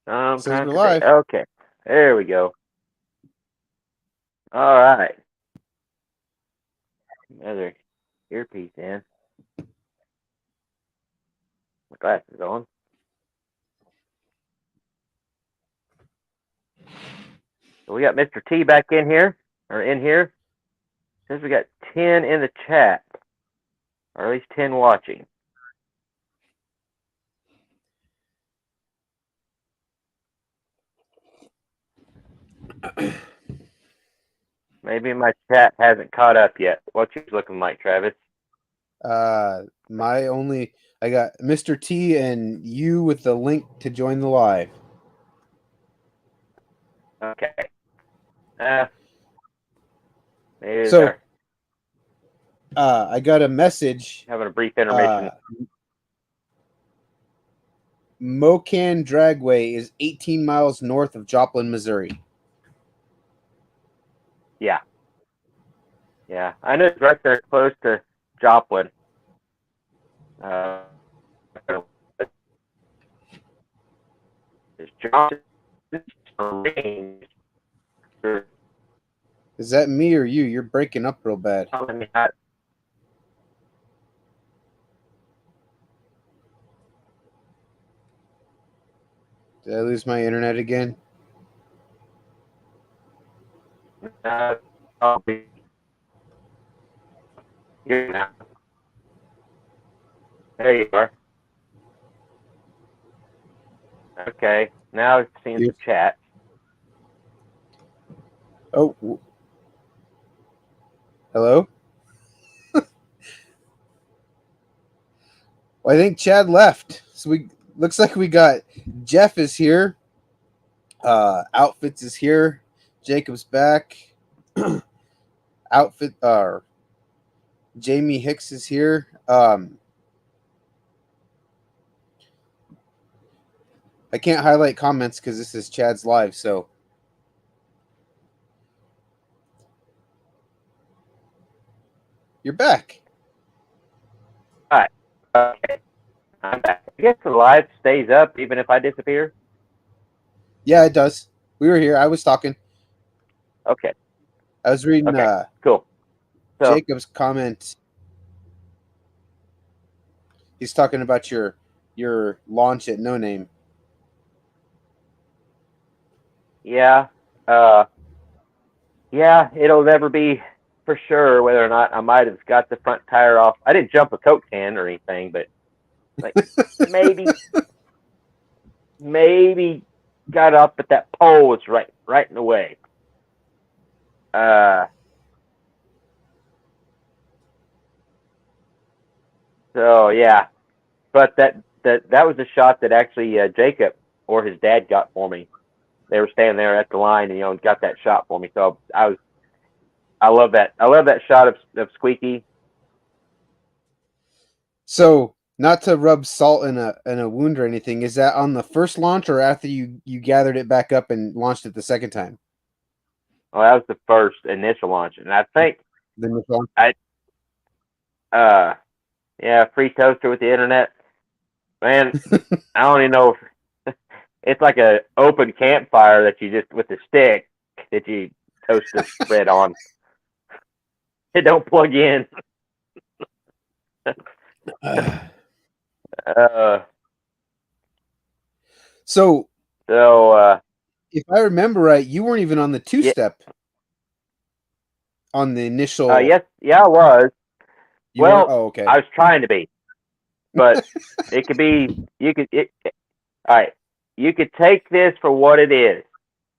Says we're Today. live. Okay, there we go. All right, another earpiece in. My glasses on. So we got Mr. T back in here, or in here. Says we got 10 in the chat, or at least 10 watching. Maybe my chat hasn't caught up yet. What's yours looking like, Travis? My only I got Mr. T and you with the link to join the live. Okay. Uh, maybe So they're I got a message. having a brief intermission. Uh Mocan Dragway is 18 miles north of Joplin, Missouri. Yeah. Yeah. I know it's right there close to Joplin. Uh, it's Joplin range. Is that me or you? You're breaking up real bad. Did I lose my internet again? I'll be here now. There you are. Okay. Now it seems You- to chat. Oh, hello? Well, I think Chad left. So we looks like we got Jeff is here. Outfits is here. Jacob's back. Outfit Jamie Hicks is here. I can't highlight comments because this is Chad's live, so you're back. All right. Okay. I'm back. I guess the live stays up even if I disappear. Yeah, it does. We were here. I was talking. Okay. I was reading Okay. Cool. So Jacob's comment. He's talking about your launch at No Name. yeah. Uh yeah, it'll never be for sure whether or not I might have got the front tire off. I didn't jump a Coke can or anything, but like maybe got up, but that pole was right in the way. Uh so yeah. But that was a shot that actually Jacob or his dad got for me. They were standing there at the line and got that shot for me. So I love that. I love that shot of Squeaky. So, not to rub salt in a wound or anything, is that on the first launch or after you gathered it back up and launched it the second time? Well, that was the first initial launch, and I think The initial launch? I yeah, free toaster with the internet. Man, I don't even know if it's like a open campfire that you just with the stick that you toast the bread on. It don't plug in. uh, So, so if I remember right, you weren't even on the two yeah, step on the initial. yes, yeah, I was. You were. Well, Oh, okay. I was trying to be, but it could be. You could. All right. You could take this for what it is.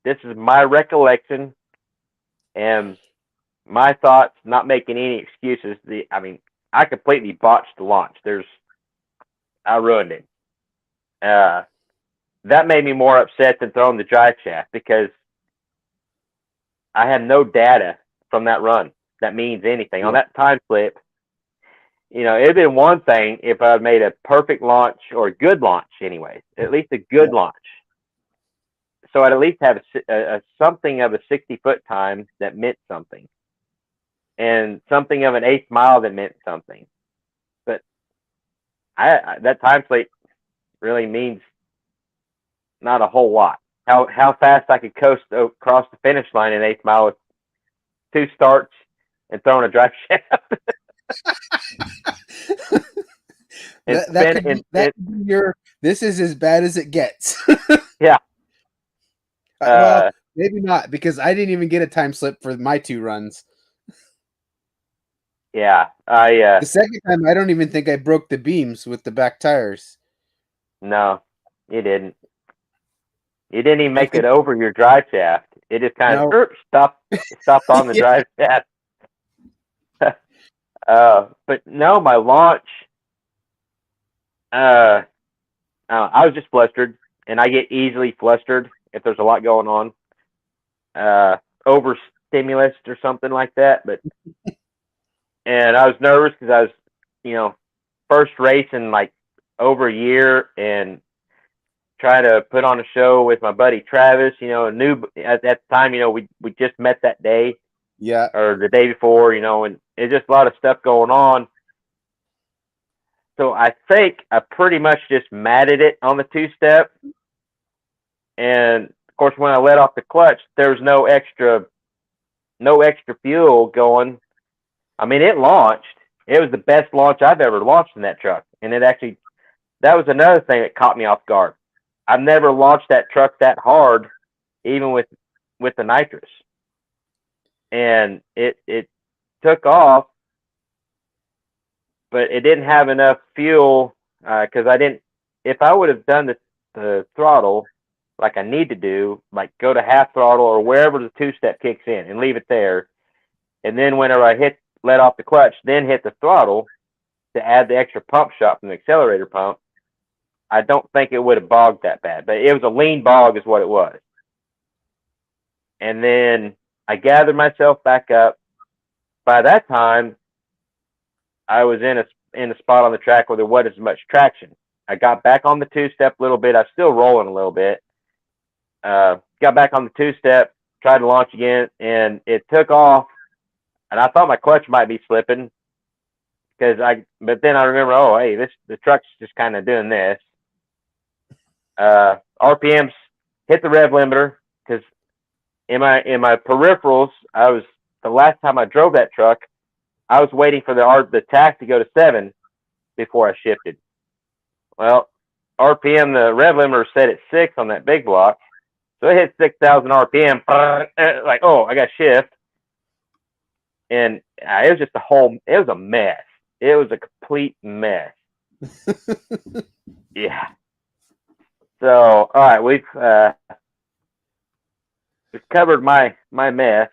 This is my recollection and my thoughts. Not making any excuses. I mean, I completely botched the launch. I ruined it. Uh, that made me more upset than throwing the drive shaft because I have no data from that run that means anything on Yeah. that time slip. It'd been one thing if I made a perfect launch or a good launch, anyways, at least a Yeah. good launch. So I'd at least have a something of a 60-foot time that meant something, and something of an eighth mile that meant something. But that time slate really means not a whole lot. How fast I could coast across the finish line in 8th mile with 2 starts and throwing a drive shaft. That could be your. This is as bad as it gets. Yeah. Well, maybe not, because I didn't even get a time slip for my 2 runs. Yeah, the second time, I don't even think I broke the beams with the back tires. No, you didn't. You didn't even make it over your drive shaft. It just kind of stopped on the drive shaft. But no, my launch. I was just flustered, and I get easily flustered if there's a lot going on. Overstimulus or something like that. And I was nervous because I was, first race in like over a year, and try to put on a show with my buddy Travis. New at that time. We just met that day. Yeah. Or the day before. And it's just a lot of stuff going on. So I think I pretty much just matted it on the 2-step. And of course, when I let off the clutch, there was no extra fuel going. I mean, it launched. It was the best launch I've ever launched in that truck. And that was another thing that caught me off guard. I've never launched that truck that hard, even with the nitrous. And it took off, but it didn't have enough fuel because I didn't. If I would have done the throttle like I need to do, like go to half throttle or wherever the 2-step kicks in and leave it there, and then whenever I let off the clutch, then hit the throttle to add the extra pump shot from the accelerator pump, I don't think it would have bogged that bad. But it was a lean bog is what it was. And then I gathered myself back up. By that time, I was in a spot on the track where there wasn't as much traction. I got back on the 2-step a little bit. I was still rolling a little bit. Got back on the 2-step, tried to launch again, and it took off. And I thought my clutch might be slipping but then I remember, oh, hey, the truck's just kind of doing this. RPMs hit the rev limiter because in my peripherals, the last time I drove that truck, I was waiting for the tach to go to 7 before I shifted. Well, RPM, the rev limiter set at 6 on that big block, so it hit 6,000 RPM. Like, oh, I got shift, and it was just it was a mess. It was a complete mess. Yeah. So, all right, we've covered my mess.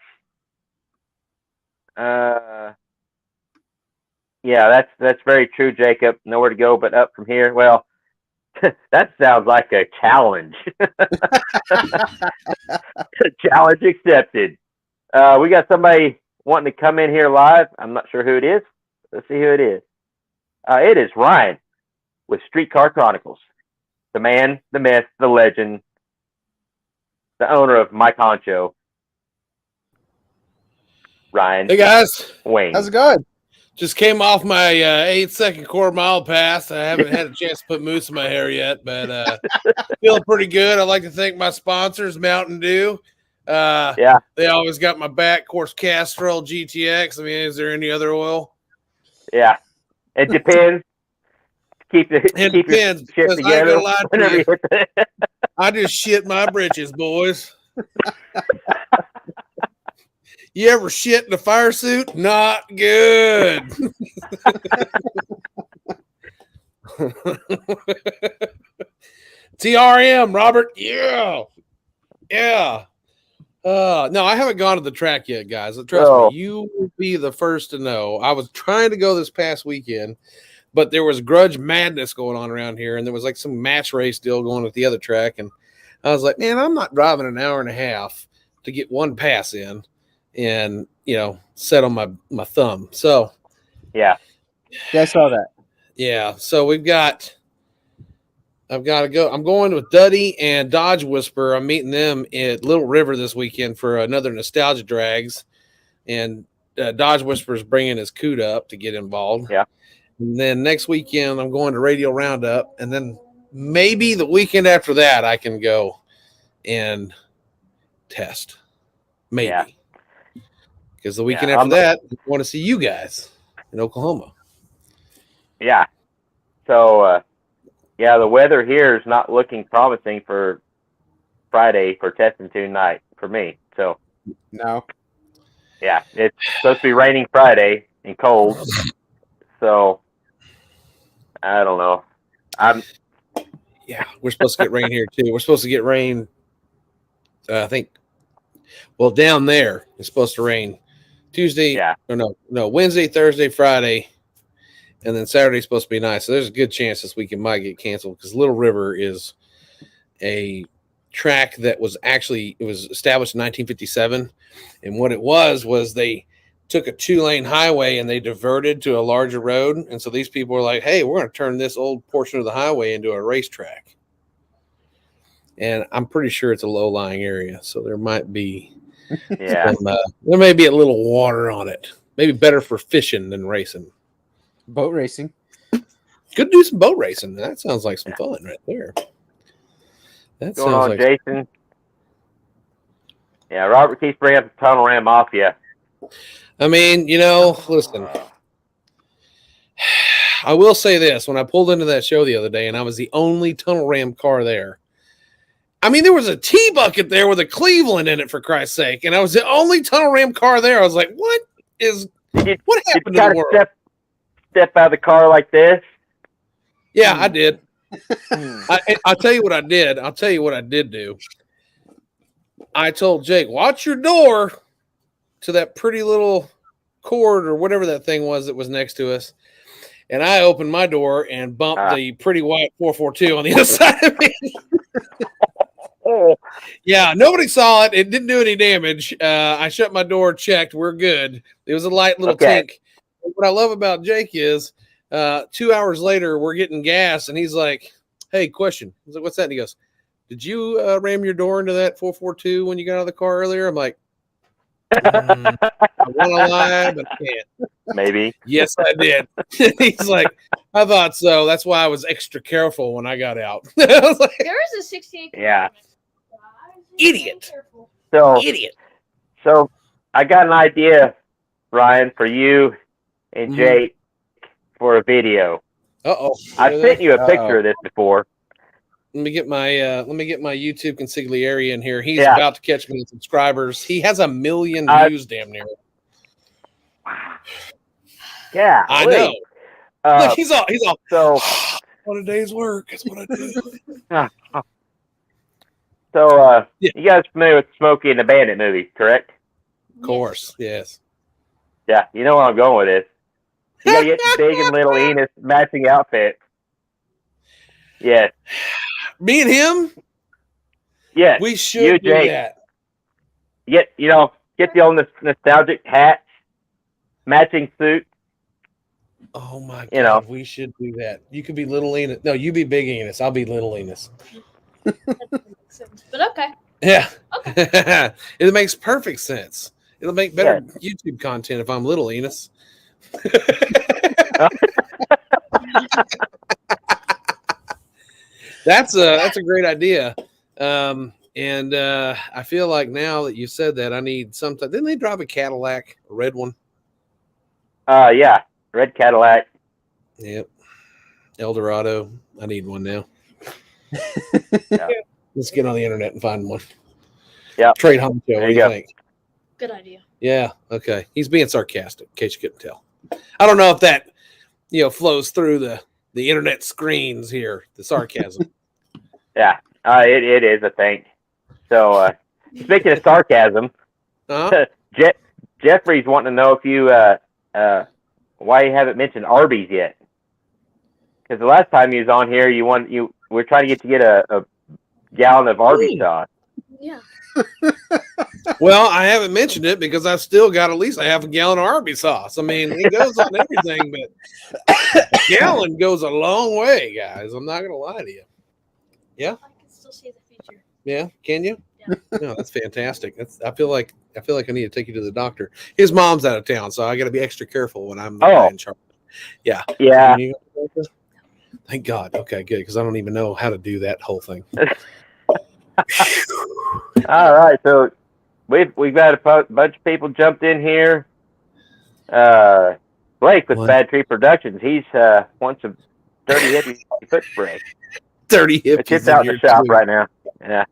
Yeah, that's very true, Jacob. Nowhere to go but up from here. Well, that sounds like a challenge. Challenge accepted. We got somebody wanting to come in here live. I'm not sure who it is. Let's see who it is. It is Ryan with Streetcar Chronicles. The man, the myth, the legend, the owner of Mike Honcho. Ryan. Hey guys. Wayne. How's it going? Just came off my 8-second quarter mile pass. I haven't had a chance to put mousse in my hair yet, but feeling pretty good. I'd like to thank my sponsors, Mountain Dew. Yeah. They always got my back. Of course, Castrol GTX. I mean, is there any other oil? Yeah. It depends. Keep your shit together. I just shit my britches, boys. You ever shit in a fire suit? Not good. TRM, Robert. Yeah. No, I haven't gone to the track yet, guys. Trust me, you will be the first to know. I was trying to go this past weekend, but there was grudge madness going on around here, and there was like some match race deal going with the other track, and I was like, man, I'm not driving an hour and a half to get one pass in and, set on my thumb. So, yeah, I saw that. Yeah, so I've got to go. I'm going with Duddy and Dodge Whisper. I'm meeting them at Little River this weekend for another Nostalgia Drags, and Dodge Whisper is bringing his CUDA up to get involved. Yeah. And then next weekend, I'm going to Radio Roundup, and then maybe the weekend after that I can go and test. Maybe. Yeah. Because the weekend Yeah, after that, I want to see you guys in Oklahoma. Yeah. So, the weather here is not looking promising for Friday for testing tonight for me. So, No. yeah, it's supposed to be raining Friday and cold. So, I don't know. We're supposed to get rain here too. We're supposed to get rain. I think. Well, down there it's supposed to rain Tuesday. Yeah. Or no, Wednesday, Thursday, Friday, and then Saturday's supposed to be nice. So there's a good chance this weekend might get canceled because Little River is a track that was established in 1957, and what it was they took a 2-lane highway and they diverted to a larger road, and so these people were like, hey, we're going to turn this old portion of the highway into a racetrack. And I'm pretty sure it's a low-lying area, so there might be there may be a little water on it, maybe better for fishing than racing. Boat racing. Could do some boat racing. That sounds like some fun right there. That Going sounds on, like Jason? Yeah, Robert keeps bringing up the Tunnel Ram Mafia. I mean, listen. I will say this. When I pulled into that show the other day and I was the only Tunnel Ram car there, I mean, there was a T-bucket there with a Cleveland in it, for Christ's sake, and I was the only Tunnel Ram car there. I was like, what happened to the world? Step out of the car like this? Yeah, I did. I'll tell you what I did. I'll tell you what I did do. I told Jake, watch your door to that pretty little cord or whatever that thing was that was next to us. And I opened my door and bumped the pretty white 442 on the other side of me. Yeah, nobody saw it. It didn't do any damage. I shut my door, checked. We're good. It was a light little tink. What I love about Jake is 2 hours later, we're getting gas, and he's like, hey, question. I was like, what's that? And he goes, did you ram your door into that 442 when you got out of the car earlier? I'm like, I want to lie, but I can't. Maybe. Yes, I did. He's like, I thought so. That's why I was extra careful when I got out. I was like, there is a 68. Yeah. Idiot. Idiot. So I got an idea, Ryan, for you and Jake for a video. Uh-oh. I've sent you a picture of this before. Let me get my YouTube consigliere in here. He's about to catch me with subscribers. He has 1 million views, damn near. Yeah, I know. Look, he's all. So what a day's work. That's what I do. So, you guys familiar with Smokey and the Bandit movie, correct? Of course, yes. Yeah, you know where I'm going with this. You gotta get Big and Little Enos matching outfits. Yes. Me and him? Yes. We should do that. Get the old nostalgic hat, matching suit. Oh my God, we should do that. You could be Little Enos. No, you be Big Enos. I'll be Little Enos. But okay. Yeah. Okay. It makes perfect sense. It'll make better YouTube content if I'm Little Enos. That's a great idea. And I feel like now that you said that, I need something. Didn't they drive a Cadillac, a red one? Yeah, red Cadillac. Yep. Eldorado. I need one now. Yeah. Let's get on the internet and find one. Yeah. Trade home show. What do you think? Good idea. Yeah. Okay. He's being sarcastic, in case you couldn't tell. I don't know if that, flows through the internet screens here, the sarcasm. Yeah. It is, I think. So, speaking of sarcasm, Jeffrey's wanting to know if you, why you haven't mentioned Arby's yet. Because the last time you was on here, we're trying to get a gallon of Arby's sauce. Yeah. Well, I haven't mentioned it because I've still got at least a half a gallon of Arby's sauce. I mean, it goes on everything, but a gallon goes a long way, guys. I'm not going to lie to you. Yeah? I can still see the future. Yeah? Can you? Yeah. No, that's fantastic. I feel like I need to take you to the doctor. His mom's out of town, so I got to be extra careful when I'm the guy in charge. Yeah. Yeah. Thank God. Okay, good, because I don't even know how to do that whole thing. All right, so we've got a bunch of people jumped in here. Blake with What? Bad Tree Productions. He's wants a dirty hippie foot spray. 30 It's hippies out in here the shop too. right now. Yeah.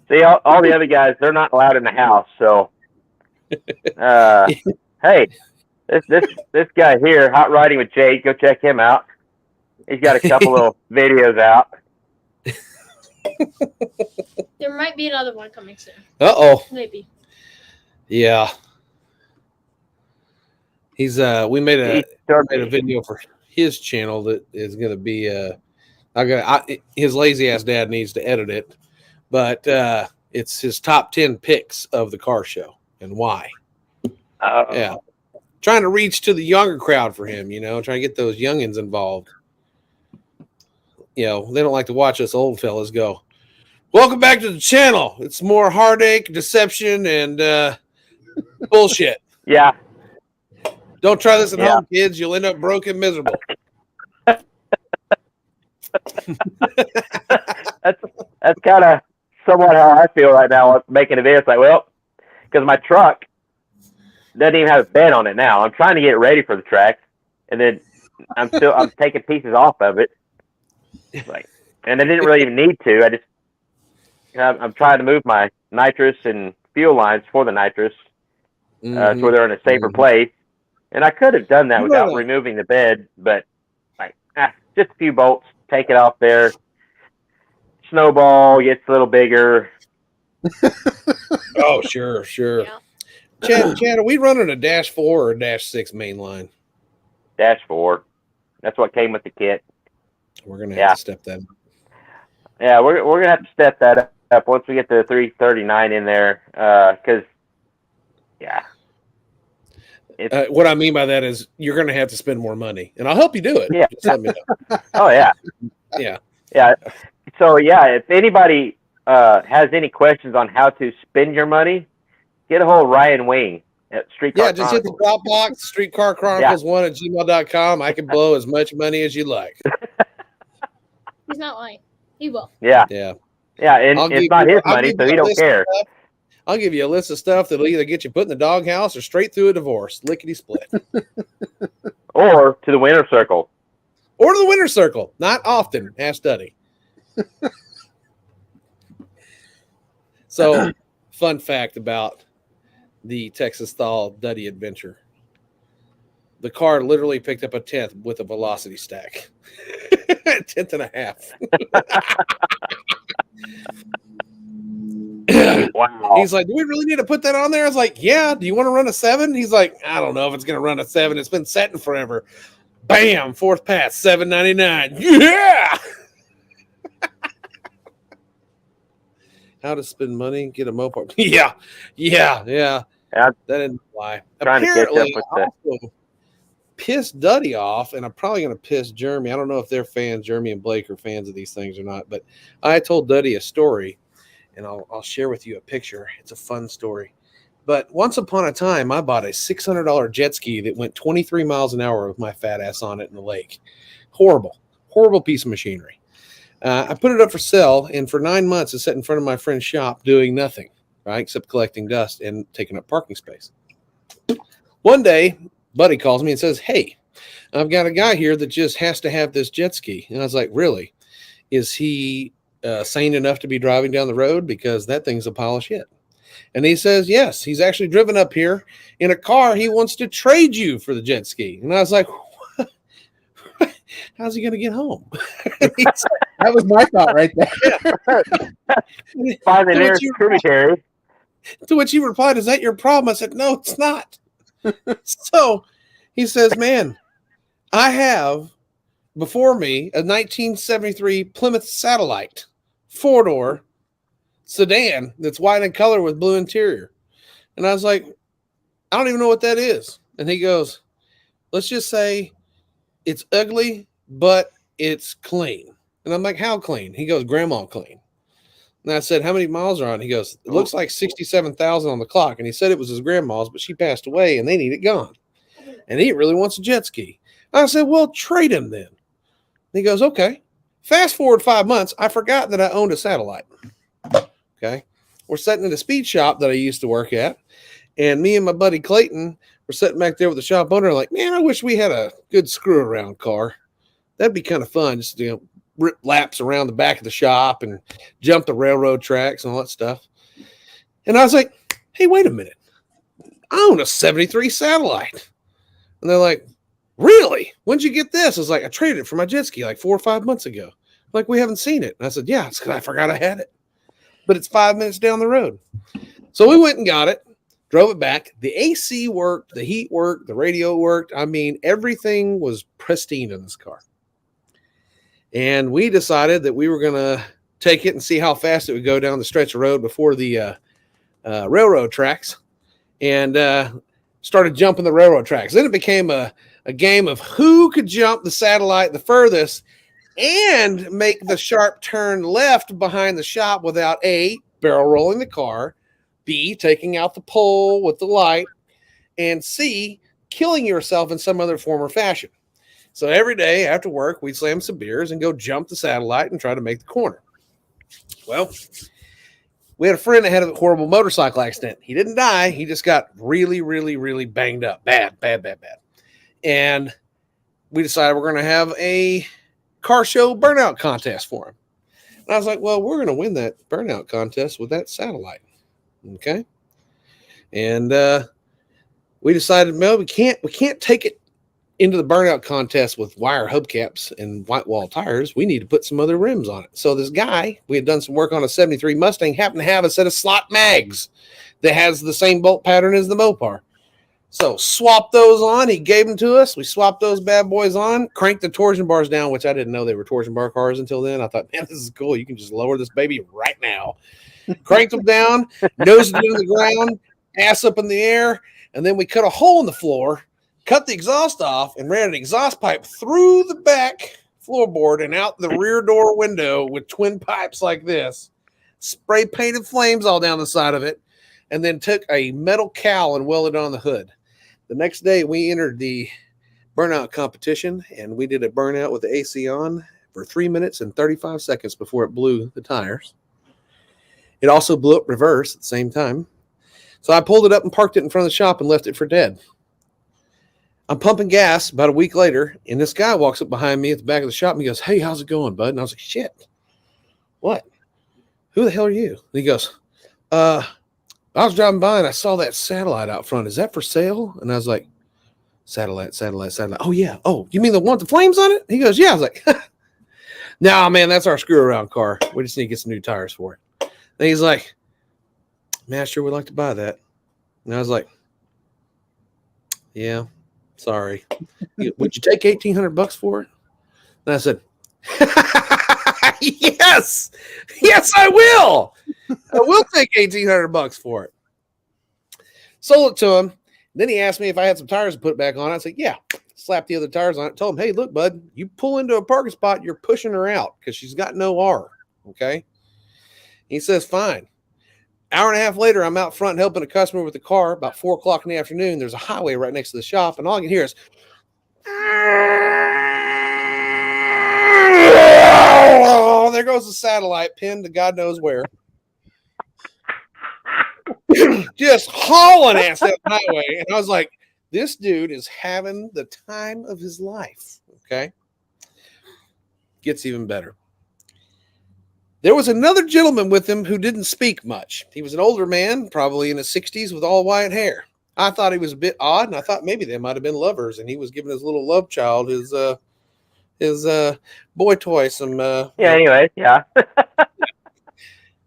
See, all the other guys, they're not allowed in the house. So, hey, this guy here, Hot Riding with Jake, go check him out. He's got a couple of videos out. There might be another one coming soon. Uh-oh. Maybe. Yeah. He's we made a video for his channel that is going to be his lazy ass dad needs to edit it, but it's his top 10 picks of the car show and why. Yeah. Trying to reach to the younger crowd for him, trying to get those youngins involved. They don't like to watch us old fellas go, welcome back to the channel. It's more heartache, deception, and bullshit. Yeah. Don't try this at home, kids. You'll end up broke and miserable. That's kind of somewhat how I feel right now making a video. It's like, well, because my truck doesn't even have a bed on it now. I'm trying to get it ready for the track, and then I'm taking pieces off of it. And I didn't really even need to. I'm trying to move my nitrous and fuel lines for the nitrous, so they're in a safer place. And I could have done that without removing the bed, but just a few bolts, take it off there. Snowball gets a little bigger. Oh, sure. Yeah. Chad, are we running a -4 or a -6 main line? -4. That's what came with the kit. We're gonna have to step that up. Yeah, we're gonna have to step that up once we get the 339 in there, because what I mean by that is you're going to have to spend more money, and I'll help you do it. Yeah. Just let me know. Oh yeah. Yeah. So if anybody has any questions on how to spend your money, get a hold of Ryan Wing at Streetcar. Yeah, just hit the Dropbox, streetcarchronicles1@gmail.com. I can blow as much money as you like. He's not lying. He will. Yeah. And it's not his money, so he don't care. I'll give you a list of stuff that'll either get you put in the doghouse or straight through a divorce, lickety split, or to the winner's circle. Or to the winner's circle. Not often. Ask Duddy. So, fun fact about the Texas Thaw Duddy adventure. The car literally picked up a 10th with a velocity stack. 10th and a half. Wow. He's like, do we really need to put that on there? I was like, yeah. Do you want to run a 7? He's like, I don't know if it's going to run a 7. It's been setting forever. Bam, 4th pass, $7.99. Yeah. How to spend money, get a Mopar. Yeah. That didn't lie. Apparently, I also pissed Duddy off, and I'm probably going to piss Jeremy. I don't know if they're fans, Jeremy and Blake are fans of these things or not, but I told Duddy a story, and I'll share with you a picture. It's a fun story. But once upon a time, I bought a $600 jet ski that went 23 miles an hour with my fat ass on it in the lake. Horrible piece of machinery. I put it up for sale, and for 9 months, it sat in front of my friend's shop doing nothing, right, except collecting dust and taking up parking space. One day, Buddy calls me and says, hey, I've got a guy here that just has to have this jet ski. And I was like, really? Is he sane enough to be driving down the road? Because that thing's a pile of shit. And he says, yes, he's actually driven up here in a car. He wants to trade you for the jet ski. And I was like, what? How's he going to get home? That was my thought right there. To which he replied, is that your problem? I said, no, it's not. So he says, man, I have before me a 1973 Plymouth Satellite 4-door sedan that's white in color with blue interior. And I was like, I don't even know what that is. And he goes, let's just say it's ugly, but it's clean. And I'm like, how clean? He goes, grandma clean. And I said, how many miles are on? He goes, it looks like 67,000 on the clock. And he said it was his grandma's, but she passed away and they need it gone. And he really wants a jet ski. I said, well, trade him then. He goes, okay. Fast forward 5 months, I forgot that I owned a satellite. Okay. We're sitting in the speed shop that I used to work at. And me and my buddy Clayton were sitting back there with the shop owner, like, man, I wish we had a good screw around car. That'd be kind of fun. Just, rip laps around the back of the shop and jump the railroad tracks and all that stuff. And I was like, hey, wait a minute. I own a 73 satellite. And they're like, really? When'd you get this? I was like, I traded it for my jet ski like 4 or 5 months ago. Like, we haven't seen it. And I said, yeah, it's because I forgot I had it. But it's 5 minutes down the road. So we went and got it, drove it back. The AC worked, the heat worked, the radio worked. I mean, everything was pristine in this car. And we decided that we were going to take it and see how fast it would go down the stretch of road before the railroad tracks, and started jumping the railroad tracks. Then it became a game of who could jump the satellite the furthest and make the sharp turn left behind the shop without A, barrel rolling the car, B, taking out the pole with the light, and C, killing yourself in some other form or fashion. So every day after work, we'd slam some beers and go jump the satellite and try to make the corner. Well, we had a friend that had a horrible motorcycle accident. He didn't die. He just got really, really, really banged up. Bad. And we decided we're going to have a car show burnout contest for him. And I was like, well, we're going to win that burnout contest with that satellite. Okay. And we decided, well, we can't take it into the burnout contest with wire hubcaps and white wall tires. We need to put some other rims on it. So this guy, we had done some work on a 73 Mustang, happened to have a set of slot mags that has the same bolt pattern as the Mopar. So swap those on. He gave them to us. We swapped those bad boys on, cranked the torsion bars down, which I didn't know they were torsion bar cars until then. I thought, man, this is cool. You can just lower this baby right now. Cranked them down, nosed it into the ground, ass up in the air, and then we cut a hole in the floor, cut the exhaust off, and ran an exhaust pipe through the back floorboard and out the rear door window with twin pipes like this, spray painted flames all down the side of it, and then took a metal cowl and welded on the hood. The next day, we entered the burnout competition, and we did a burnout with the AC on for 3 minutes and 35 seconds before it blew the tires. It also blew up reverse at the same time. So I pulled it up and parked it in front of the shop and left it for dead. I'm pumping gas about a week later, and this guy walks up behind me at the back of the shop and he goes, hey, how's it going, bud? And I was like, shit. What? Who the hell are you? And he goes, I was driving by and I saw that satellite out front. Is that for sale? And I was like, satellite. Oh, yeah. Oh, you mean the one with the flames on it? He goes, yeah. I was like, nah, man, that's our screw around car. We just need to get some new tires for it. And he's like, man, I sure would like to buy that. And I was like, yeah. Sorry. Would you take $1,800 for it? And I said, yes, I will. I will take $1,800 for it. Sold it to him. Then he asked me if I had some tires to put back on. I said, yeah. Slapped the other tires on it. Told him, hey, look, bud, you pull into a parking spot, you're pushing her out because she's got no R. Okay. He says, fine. Hour and a half later, I'm out front helping a customer with the car. About 4 o'clock in the afternoon, there's a highway right next to the shop, and all I can hear is, oh, there goes the satellite pinned to God knows where. Just hauling ass down the highway. And I was like, this dude is having the time of his life. Okay. Gets even better. There was another gentleman with him who didn't speak much. He was an older man, probably in his 60s, with all white hair. I thought he was a bit odd, and I thought maybe they might have been lovers, and he was giving his little love child, his boy toy, some. Anyway, yeah.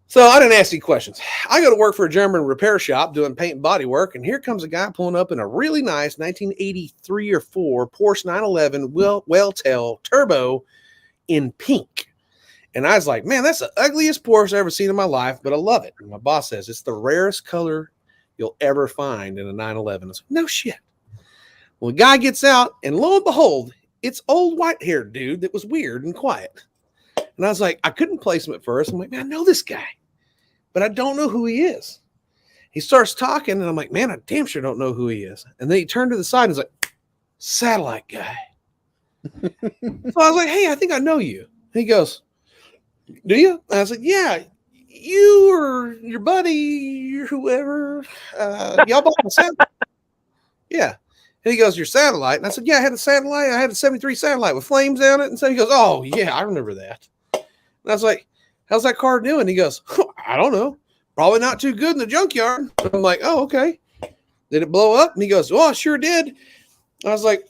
So I didn't ask any questions. I go to work for a German repair shop doing paint and body work, and here comes a guy pulling up in a really nice 1983 or 4 Porsche 911 Whale-tail Turbo in pink. And I was like, man, that's the ugliest Porsche I've ever seen in my life, but I love it. And my boss says it's the rarest color you'll ever find in a 911. I was like, no shit. Well, the guy gets out, and lo and behold, it's old white-haired dude that was weird and quiet. And I was like, I couldn't place him at first. I'm like, man, I know this guy, but I don't know who he is. He starts talking, and I'm like, man, I damn sure don't know who he is. And then he turned to the side and was like, satellite guy. So I was like, hey, I think I know you. He goes, do you? And I was like, yeah, you or your buddy or whoever, y'all bought my satellite. Yeah. And he goes, your satellite? And I said, yeah, I had a satellite. I had a 73 satellite with flames on it. And so he goes, oh, yeah, I remember that. And I was like, how's that car doing? He goes, I don't know. Probably not too good in the junkyard. I'm like, oh, okay. Did it blow up? And he goes, oh, I sure did. I was like,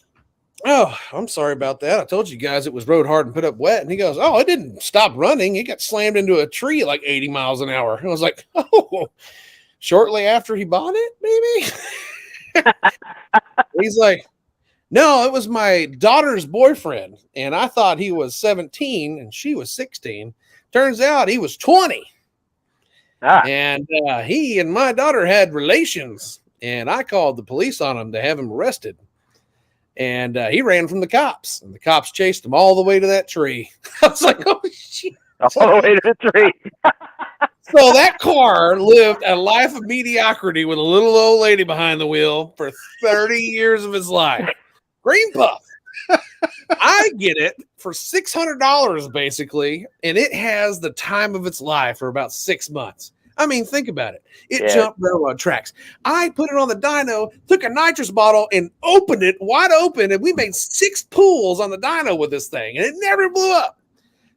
oh, I'm sorry about that. I told you guys it was rode hard and put up wet. And he goes, oh, it didn't stop running. It got slammed into a tree at like 80 miles an hour. I was like, oh, shortly after he bought it, maybe? He's like, no, it was my daughter's boyfriend. And I thought he was 17 and she was 16. Turns out he was 20. And he and my daughter had relations. And I called the police on him to have him arrested. And he ran from the cops, and the cops chased him all the way to that tree. I was like, oh, shit. All the way to the tree. So that car lived a life of mediocrity with a little old lady behind the wheel for 30 years of his life. Green Puff. I get it for $600 basically, and it has the time of its life for about 6 months. I mean, think about it. It jumped railroad tracks. I put it on the dyno, took a nitrous bottle and opened it wide open, and we made 6 pulls on the dyno with this thing, and it never blew up.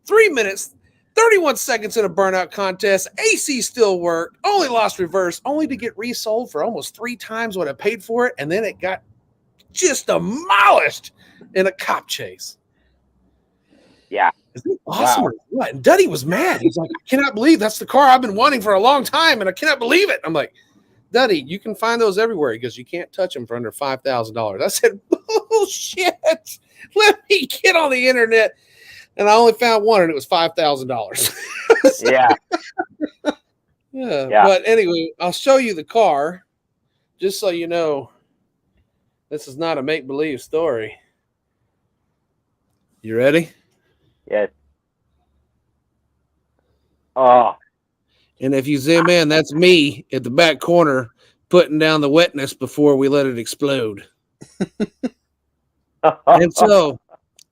3 minutes, 31 seconds in a burnout contest. AC still worked. Only lost reverse, only to get resold for almost 3 times what I paid for it, and then it got just demolished in a cop chase. Yeah. Isn't it awesome? Wow. Or what? And Duddy was mad. He's like, I cannot believe that's the car I've been wanting for a long time, and I cannot believe it. I'm like, Duddy, you can find those everywhere because you can't touch them for under $5,000. I said, bullshit. Let me get on the internet. And I only found one, and it was $5,000. Yeah. Yeah. But anyway, I'll show you the car just so you know this is not a make-believe story. You ready? Yes. Oh. And if you zoom in, that's me at the back corner putting down the wetness before we let it explode. And so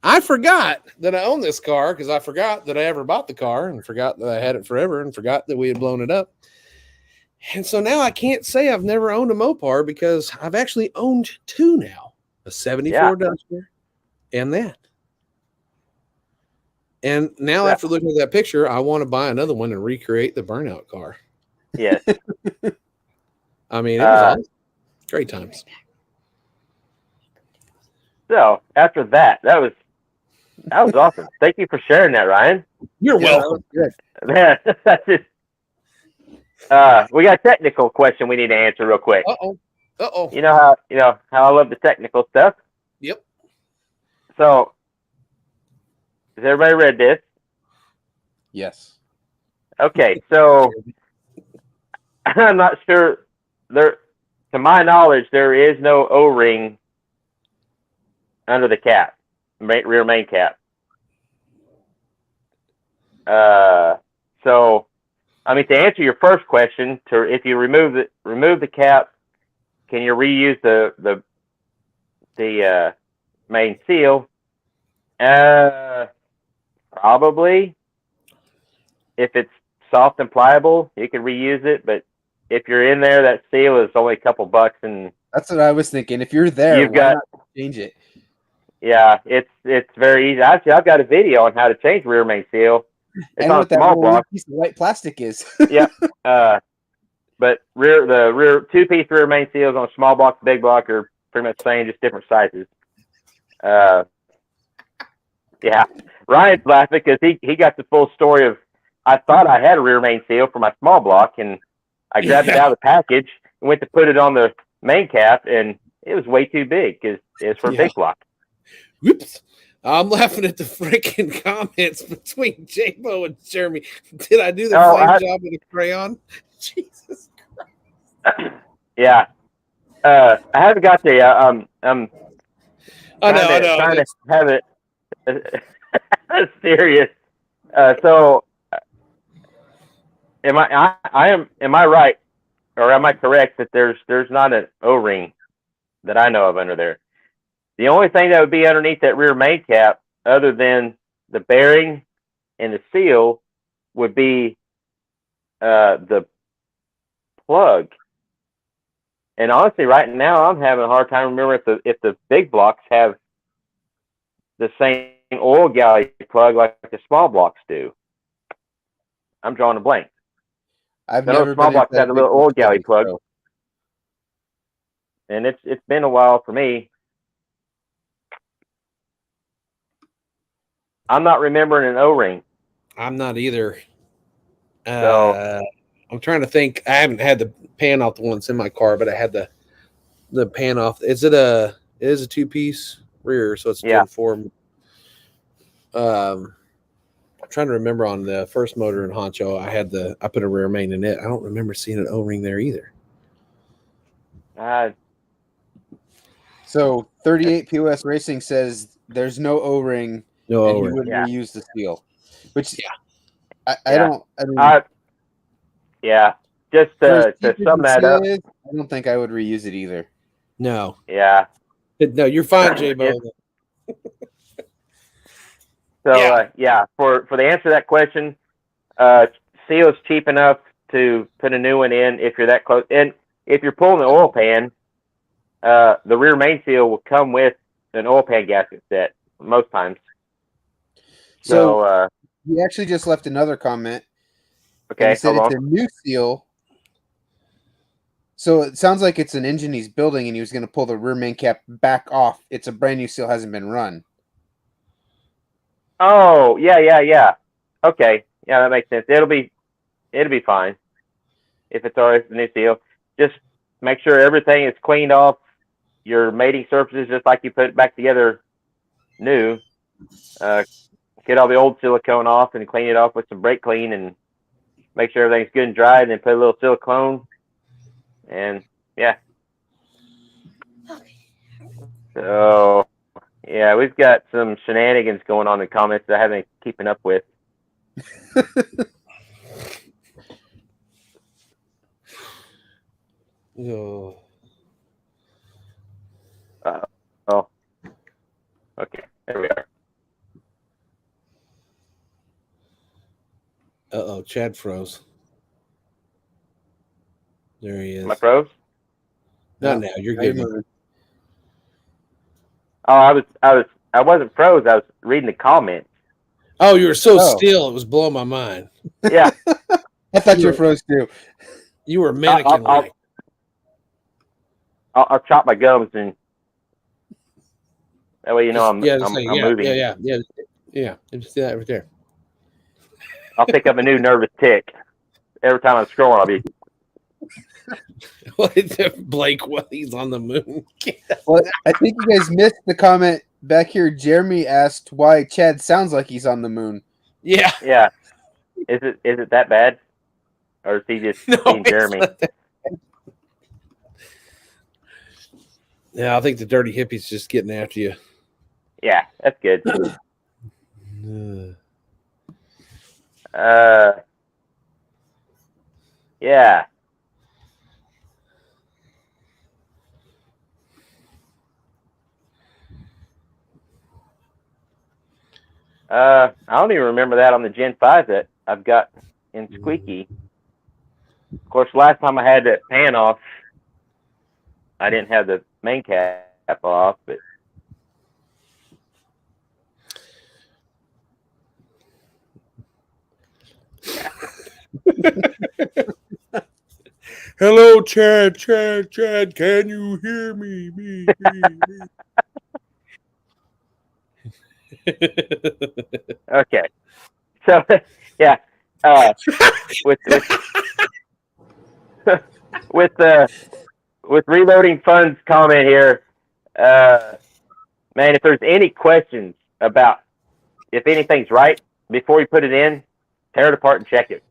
I forgot that I owned this car because I forgot that I ever bought the car and forgot that I had it forever and forgot that we had blown it up. And so now I can't say I've never owned a Mopar because I've actually owned 2 now, a 74 Duster and that. And now after looking at that picture, I want to buy another one and recreate the burnout car. Yes. I mean, it was awesome. Great times. So after that was awesome. Thank you for sharing that, Ryan. You're welcome. Man, that's just, we got a technical question we need to answer real quick. Uh-oh. You know how I love the technical stuff? Yep. So has everybody read this? Yes. Okay, so I'm not sure. To my knowledge, there is no O-ring under the cap, rear main cap. So, I mean, to answer your first question, if you remove the cap, can you reuse the main seal? Probably. If it's soft and pliable, you can reuse it. But if you're in there, that seal is only a couple bucks, and that's what I was thinking. If you're there, you've got not change it. Yeah, it's very easy. Actually, I've got a video on how to change rear main seal. It's on a small block. Piece of white plastic is. Yeah. But the rear 2-piece rear main seals on a small block, big block are pretty much the same, just different sizes. Yeah, Ryan's laughing because he got the full story of, I thought I had a rear main seal for my small block, and I grabbed it out of the package and went to put it on the main cap, and it was way too big because it's for a big block. Whoops. I'm laughing at the freaking comments between J-Bo and Jeremy. Did I do the flame job with a crayon? Jesus Christ. Yeah. I haven't got the, I'm I know. trying to have it serious. So am I right, or am I correct that there's not an O-ring that I know of under there? The only thing that would be underneath that rear main cap, other than the bearing and the seal, would be the plug. And honestly, right now, I'm having a hard time remembering if the big blocks have the same oil galley plug like the small blocks do. I'm drawing a blank. I've I know never small been into blocks have that a big little oil building, galley plug, so and it's been a while for me. I'm not remembering an O-ring. I'm not either. So I'm trying to think. I haven't had the pan off the one that's in my car, but I had the pan off. It is a 2-piece rear, so it's yeah, twin form. I'm trying to remember on the first motor in Honcho, I put a rear main in it. I don't remember seeing an O-ring there either. So 38 POS Racing says there's no O-ring, No and he O-ring. would Yeah. reuse the seal. Which Yeah. I Yeah. don't. I mean, yeah. Just for as to cheap as sum the that seal up, is, I don't think I would reuse it either. No. yeah. No, you're fine, J-Bo. So for the answer to that question, seal is cheap enough to put a new one in if you're that close. And if you're pulling the oil pan, the rear main seal will come with an oil pan gasket set most times. So he actually just left another comment. And he okay, said hold it's on. a new seal. So it sounds like it's an engine he's building, and he was going to pull the rear main cap back off. It's a brand new seal, hasn't been run. Oh, yeah. Okay, yeah, that makes sense. It'll be fine if it's already the new seal. Just make sure everything is cleaned off. Your mating surfaces, just like you put it back together new. Get all the old silicone off and clean it off with some brake clean and make sure everything's good and dry, and then put a little silicone. And yeah. So yeah, we've got some shenanigans going on in comments that I haven't been keeping up with. Oh. Oh, okay. There we are. Chad froze. There he is. Am I froze? Not now. You're good. Oh, I wasn't froze. I was reading the comments. Oh, you were so still. It was blowing my mind. Yeah. I thought you were froze too. You were mannequin like. I'll chop my gums, and that way you know I'm moving. Yeah. Just do that right there. I'll pick up a new nervous tick every time I'm scrolling. I'll be Blake, he's on the moon. Well, I think you guys missed the comment back here. Jeremy asked why Chad sounds like he's on the moon. Yeah. Yeah. Is it that bad, or is he just being Jeremy? Yeah, I think the dirty hippie's just getting after you. Yeah, that's good. Yeah. I don't even remember that on the Gen 5 that I've got in Squeaky. Of course, last time I had that pan off, I didn't have the main cap off, but Hello, Chad. Can you hear me? Me. okay. So yeah, with reloading funds comment here, man, if there's any questions about if anything's right before you put it in, tear it apart and check it.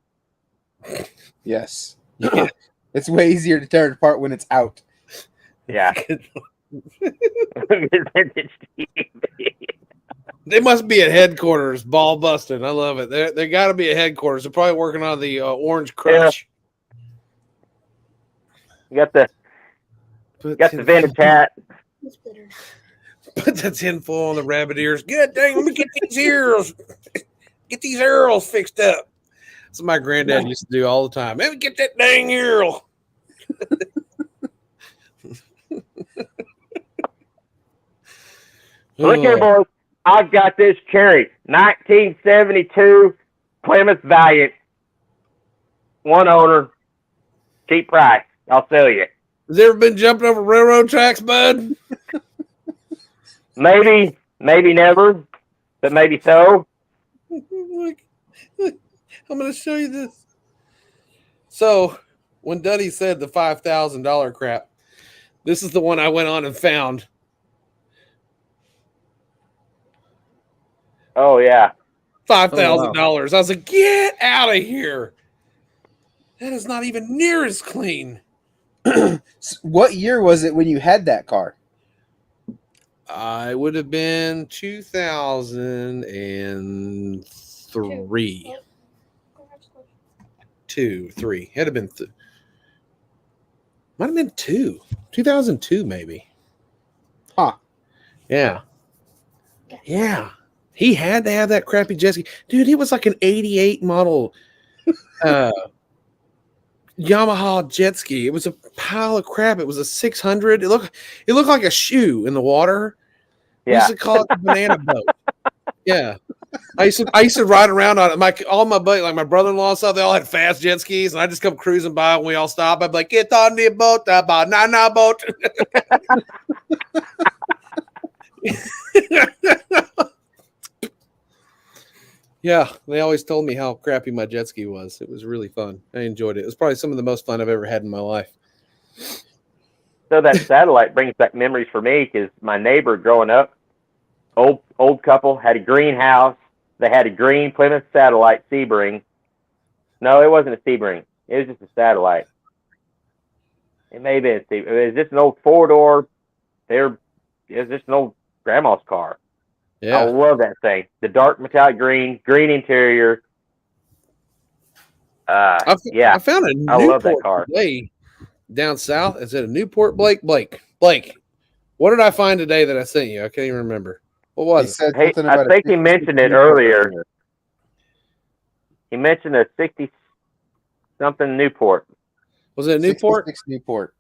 Yes. It's way easier to tear it apart when it's out. Yeah. They must be at headquarters, ball busting. I love it. They got to be at headquarters. They're probably working on the Orange Crush. Yeah. You got the vintage hat. Put the tinfoil on the rabbit ears. Good dang, let me get these ears. Get these earls fixed up. That's what my granddad used to do all the time. Let me get that dang earl. Look here, boys. I've got this cherry. 1972 Plymouth Valiant. One owner. Cheap price. I'll sell you. Has ever been jumping over railroad tracks, bud? Maybe never, but maybe so. I'm going to show you this. So, when Duddy said the $5,000 crap, this is the one I went on and found. Oh, yeah. $5,000. I was like, get out of here. That is not even near as clean. What year was it when you had that car? It would have been 2003. 3. Had have been might have been 2002 maybe. Huh. Yeah. He had to have that crappy jet ski. Dude, he was like an 88 model Yamaha jet ski. It was a pile of crap. It was a 600. It looked like a shoe in the water. We used to call it the banana boat. Yeah. I used to ride around on it. All my buddies, like my brother-in-law and stuff, they all had fast jet skis, and I just come cruising by when we all stop. I'd be like, get on the boat, the banana boat. Yeah, they always told me how crappy my jet ski was. It was really fun. I enjoyed it. It was probably some of the most fun I've ever had in my life. So that satellite brings back memories for me because my neighbor growing up, old couple, had a greenhouse. They had a green Plymouth Satellite Sebring. No, it wasn't a Sebring. It was just a Satellite. It may have been a Sebring. It was just an old 4-door. It was just an old grandma's car. Yeah. I love that thing. The dark metallic green interior. I found a I love that Newport car. today down south. Is it a Newport Blake? What did I find today that I sent you? I can't even remember. What was it? Hey, I think he mentioned it earlier. He mentioned a 60-something Newport. Was it a Newport? 66 Newport.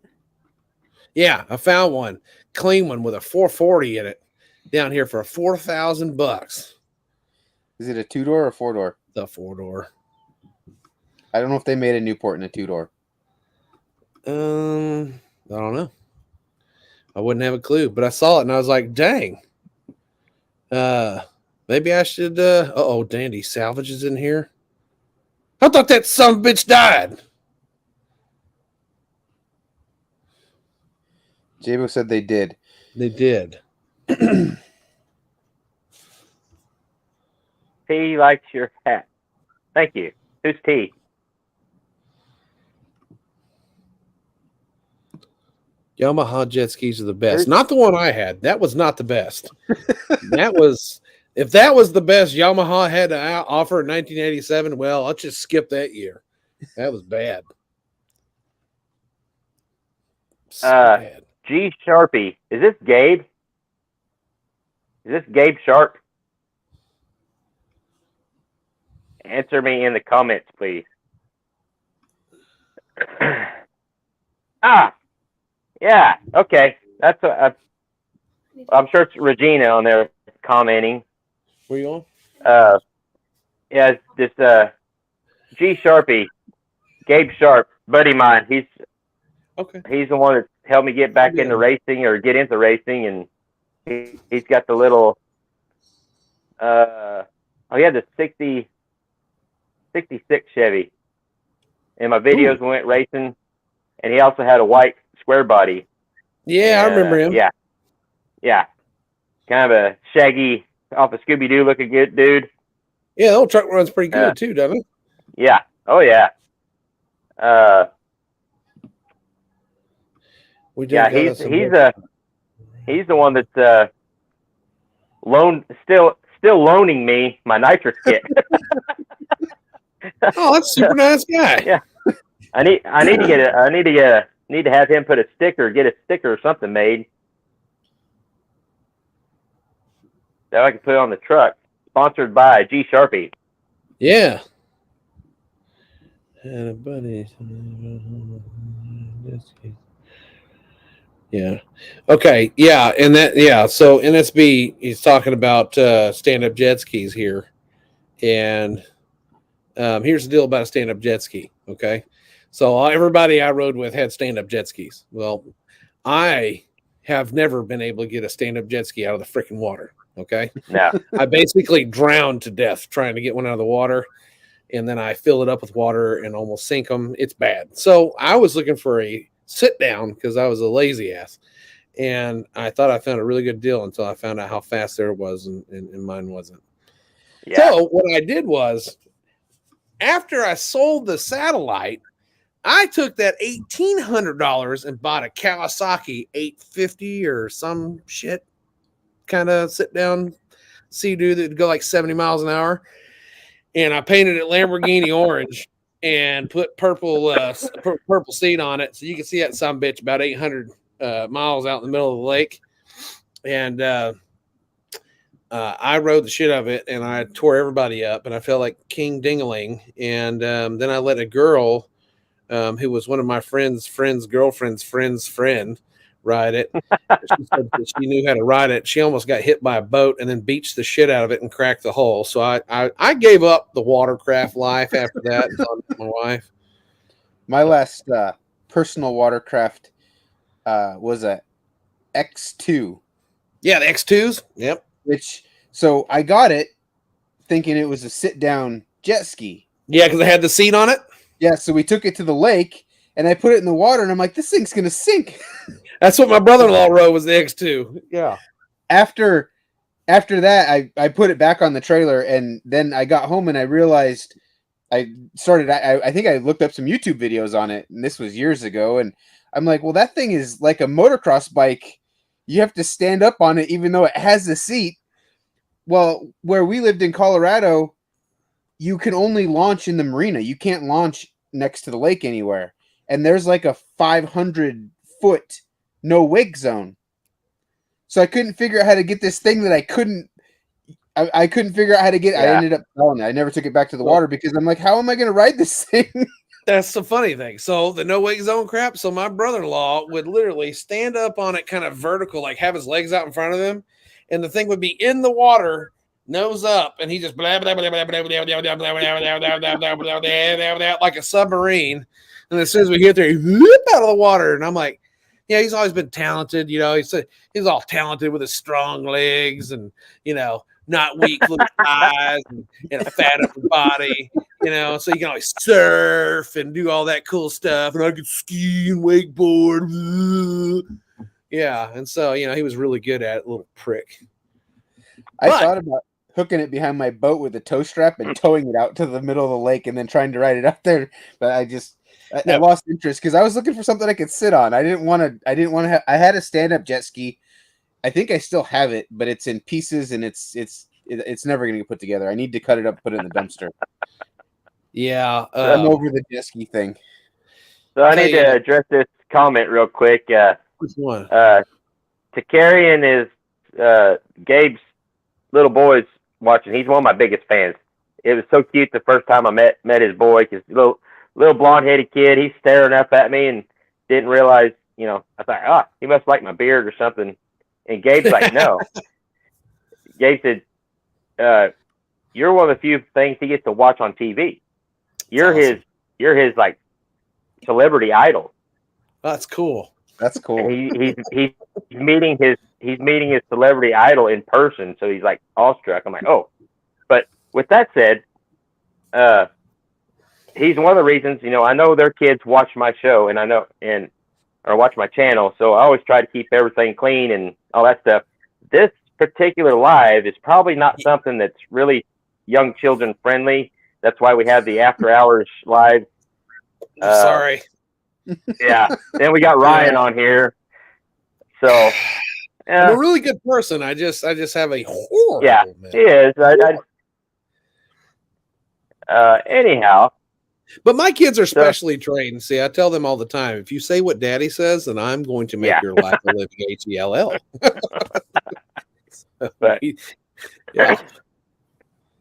Yeah, I found one. Clean one with a 440 in it down here for $4,000. Is it a 2-door or 4-door? The 4-door. I don't know if they made a Newport in a 2-door. I don't know. I wouldn't have a clue, but I saw it and I was like, dang. Maybe I should Dandy Salvage is in here. I thought that son of a bitch died. Jabo said they did. They did. T likes your hat. Thank you. Who's T? Yamaha jet skis are the best. Not the one I had. That was not the best. If that was the best Yamaha had to offer in 1987, well, I'll just skip that year. That was bad. So bad. G Sharpie. Is this Gabe? Is this Gabe Sharp? Answer me in the comments, please. Yeah. Okay. That's I'm sure it's Regina on there commenting. Where you on? Yeah, this G Sharpie, Gabe Sharp, buddy of mine. He's the one that helped me get back into racing or get into racing, and he's got the little he had the 66 Chevy. In my videos, we went racing, and he also had a white square body. Yeah, I remember him. Yeah. Kind of a shaggy, off of Scooby-Doo looking good dude. Yeah, the old truck runs pretty good too, doesn't it? Yeah. Oh, yeah. He's the one that's still loaning me my nitrous kit. Oh, that's a super nice guy. Yeah. I need to have him get a sticker or something made. that I can put on the truck. Sponsored by G Sharpie. Yeah. And a buddy. Yeah. Okay. Yeah. And that, yeah. So NSB, he's talking about stand up jet skis here. And here's the deal about a stand up jet ski. Okay. So everybody I rode with had stand up jet skis. Well, I have never been able to get a stand up jet ski out of the freaking water. Okay. No. I basically drowned to death trying to get one out of the water. And then I fill it up with water and almost sink them. It's bad. So I was looking for a sit down because I was a lazy ass. And I thought I found a really good deal until I found out how fast there was and mine wasn't. Yeah. So what I did was, after I sold the satellite, I took that $1,800 and bought a Kawasaki 850 or some shit kind of sit down Sea-Doo that would go like 70 miles an hour. And I painted it Lamborghini orange and put purple seat on it. So you can see that sumbitch about 800 miles out in the middle of the lake. And I rode the shit out of it and I tore everybody up and I felt like King Dingaling. And then I let a girl who was one of my friend's girlfriend's friend's friend ride it. She said that she knew how to ride it. She almost got hit by a boat and then beached the shit out of it and cracked the hull. So I gave up the watercraft life after that and talked to my wife. My last personal watercraft was a X2. Yeah, the X2s. Yep. So I got it thinking it was a sit-down jet ski. Yeah, because I had the seat on it. Yeah, so we took it to the lake and I put it in the water and I'm like, this thing's gonna sink. That's what my brother-in-law rode, was the X2. Yeah. After that, I put it back on the trailer and then I got home and I realized I think I looked up some YouTube videos on it, and this was years ago, and I'm like, well, that thing is like a motocross bike. You have to stand up on it even though it has a seat. Well, where we lived in Colorado, you can only launch in the marina. You can't launch next to the lake anywhere. And there's like a 500-foot no wake zone. So I couldn't figure out how to get this thing that I couldn't figure out how to get. Yeah. I ended up selling it. I never took it back to the water because I'm like, how am I going to ride this thing? That's the funny thing. So the no wake zone crap. So my brother-in-law would literally stand up on it kind of vertical, like have his legs out in front of him. And the thing would be in the water, nose up. And he just blah, blah, blah, blah, blah, blah, blah, blah, blah, blah, blah, blah, blah, blah, like a submarine. And as soon as we get there, he whoop out of the water. And I'm like, yeah, he's always been talented. You know, he's all talented with his strong legs and, you know, not weak little thighs and a fat upper body, you know, so you can always surf and do all that cool stuff. And I could ski and wakeboard. Yeah. And so, you know, he was really good at it, little prick. I thought about hooking it behind my boat with a tow strap and towing it out to the middle of the lake and then trying to ride it out there. But I lost interest because I was looking for something I could sit on. I didn't want to I had a stand-up jet ski. I think I still have it, but it's in pieces and it's never going to get put together. I need to cut it up, put it in the dumpster. Yeah. I'm over the jet ski thing. So I need to address this comment real quick. Which one? Takari and his Gabe's little boys watching. He's one of my biggest fans. It was so cute the first time I met his boy, because little blonde-headed kid, he's staring up at me and didn't realize, you know, I thought, he must like my beard or something. And Gabe's like, no. Gabe said, you're one of the few things he gets to watch on TV. You're his like celebrity idol. That's cool. That's cool. And he's meeting his celebrity idol in person, so he's like awestruck. I'm like, oh. But with that said, he's one of the reasons, you know, I know their kids watch my show or watch my channel, so I always try to keep everything clean and all that stuff. This particular live is probably not something that's really young children friendly. That's why we have the after hours live. Sorry. Yeah. Then we got Ryan on here. So I'm a really good person. I just have a horrible. Yeah, he is. Anyhow. But my kids are specially trained. See, I tell them all the time, if you say what daddy says, then I'm going to make your life a living HELL. But Yeah.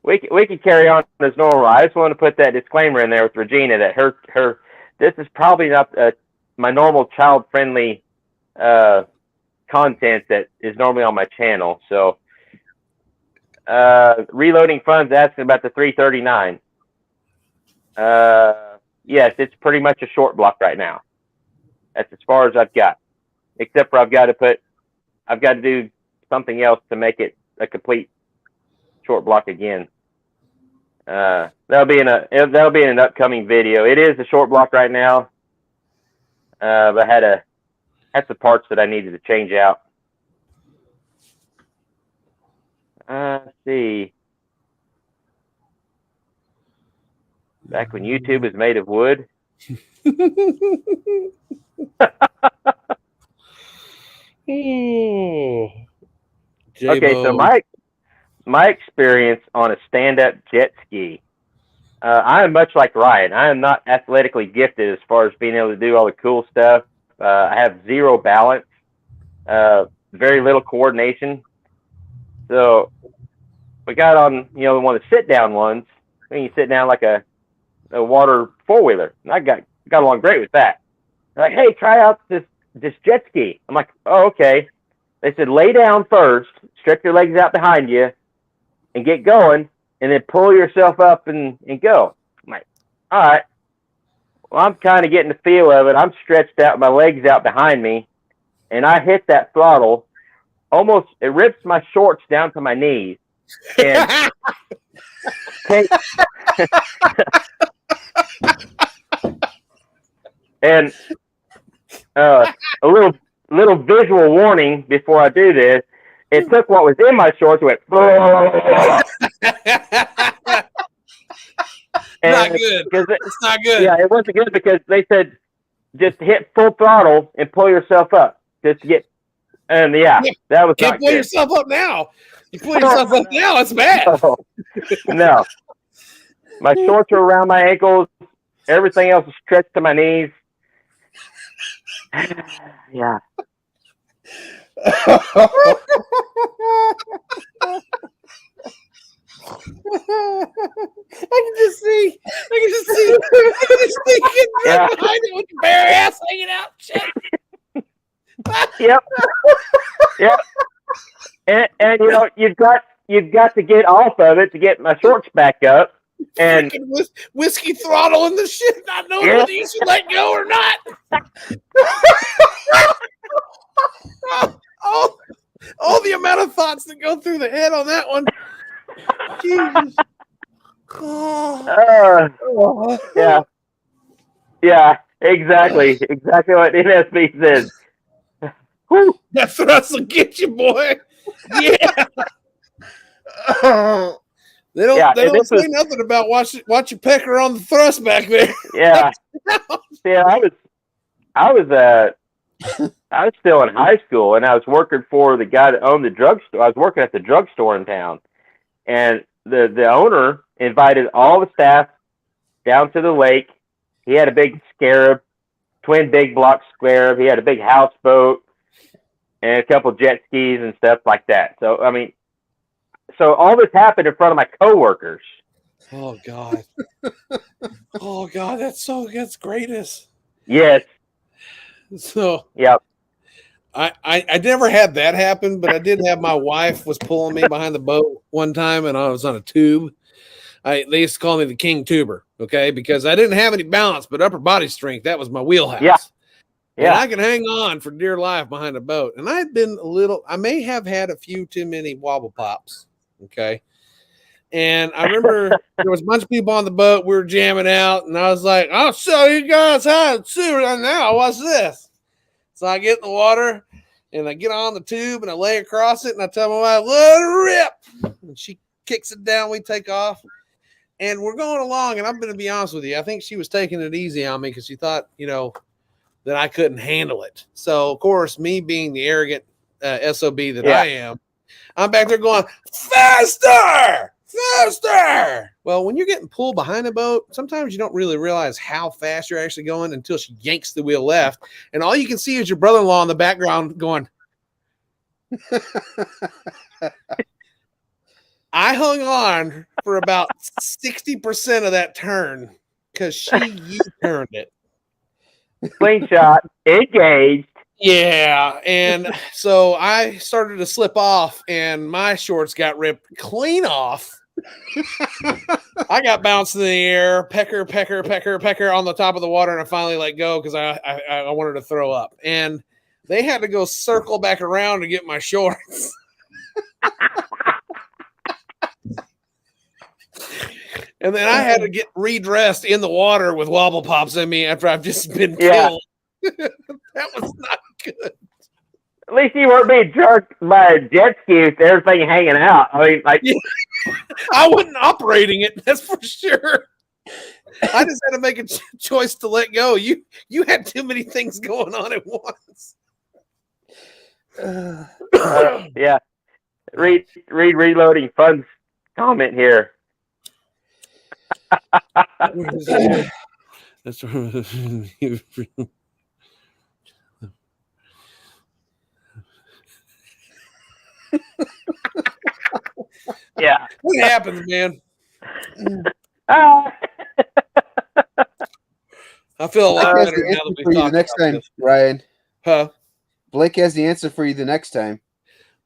We could carry on as normal. I just want to put that disclaimer in there with Regina that her this is probably not my normal child friendly content that is normally on my channel. So reloading funds asking about the 339. Yes, it's pretty much a short block right now. That's as far as I've got, except for I've got to do something else to make it a complete short block again. That'll be in an upcoming video. It is a short block right now. But I had some parts that I needed to change out. Let's see. Back when YouTube was made of wood. Okay, so my experience on a stand-up jet ski. I am much like Ryan. I am not athletically gifted as far as being able to do all the cool stuff. I have zero balance, very little coordination. So we got on, one of the sit-down ones. When you sit down like a water four-wheeler, and I got along great with that. They're like, hey, try out this jet ski. I'm like, oh, okay. They said, lay down first, stretch your legs out behind you, and get going, and then pull yourself up and go. I'm like, all right. Well, I'm kind of getting the feel of it. I'm stretched out, my legs out behind me, and I hit that throttle. Almost, it rips my shorts down to my knees. And and a little visual warning before I do this. It took what was in my shorts and went. Not good. It's not good. Yeah, it wasn't good because they said just hit full throttle and pull yourself up. Just to get, and that was Can't not pull good. yourself up now. You pull yourself up now, it's bad. No. My shorts are around my ankles. Everything else is stretched to my knees. Yeah. I can just see you getting right behind it with your bare ass hanging out. Shit. Yep. Yep. And you've got to get off of it to get my shorts back up. And whiskey throttle in the shit, not knowing whether you should let go or not. All the amount of thoughts that go through the head on that one. Jesus. Yeah, exactly what NSB says. Whew. That thrust will get you, boy. Yeah. They don't say nothing about watch your pecker on the thrust back there. Yeah. Yeah, I was still in high school, and I was working for the guy that owned the drugstore. I was working at the drugstore in town, and the owner invited all the staff down to the lake. He had a big Scarab, twin big block Scarab. He had a big houseboat and a couple jet skis and stuff like that. So, I mean, all this happened in front of my coworkers. Oh God. Oh God, that's greatness. Yes. So yep. I never had that happen, but I did have my wife was pulling me behind the boat one time, and I was on a tube. They used to call me the king tuber, okay, because I didn't have any balance, but upper body strength, that was my wheelhouse. Yeah. And I could hang on for dear life behind a boat. And I may have had a few too many wobble pops, okay. And I remember there was a bunch of people on the boat. We were jamming out, and I was like, I'll show you guys how to do it now. Watch this. So I get in the water, and I get on the tube, and I lay across it, and I tell my wife, let it rip. And she kicks it down. We take off, and we're going along. And I'm going to be honest with you. I think she was taking it easy on me because she thought, that I couldn't handle it. So, of course, me being the arrogant SOB that I am, I'm back there going, faster! Faster! Well, when you're getting pulled behind a boat, sometimes you don't really realize how fast you're actually going until she yanks the wheel left, and all you can see is your brother-in-law in the background going. I hung on for about 60% of that turn because she U-turned it. Slingshot engaged. Yeah, and so I started to slip off, and my shorts got ripped clean off. I got bounced in the air, pecker on the top of the water, and I finally let go because I wanted to throw up. And they had to go circle back around to get my shorts. And then I had to get redressed in the water with wobble pops in me after I've just been killed. That was not good. At least you weren't being jerked by a jet ski with everything hanging out. I mean, like, I wasn't operating it, that's for sure. I just had to make a choice to let go. You had too many things going on at once. yeah. Read reloading funds comment here. That's Yeah. what happens, man? Ah. I feel a lot Blake has better the now answer that we for you the talked next about time, this. Ryan. Huh? Blake has the answer for you the next time.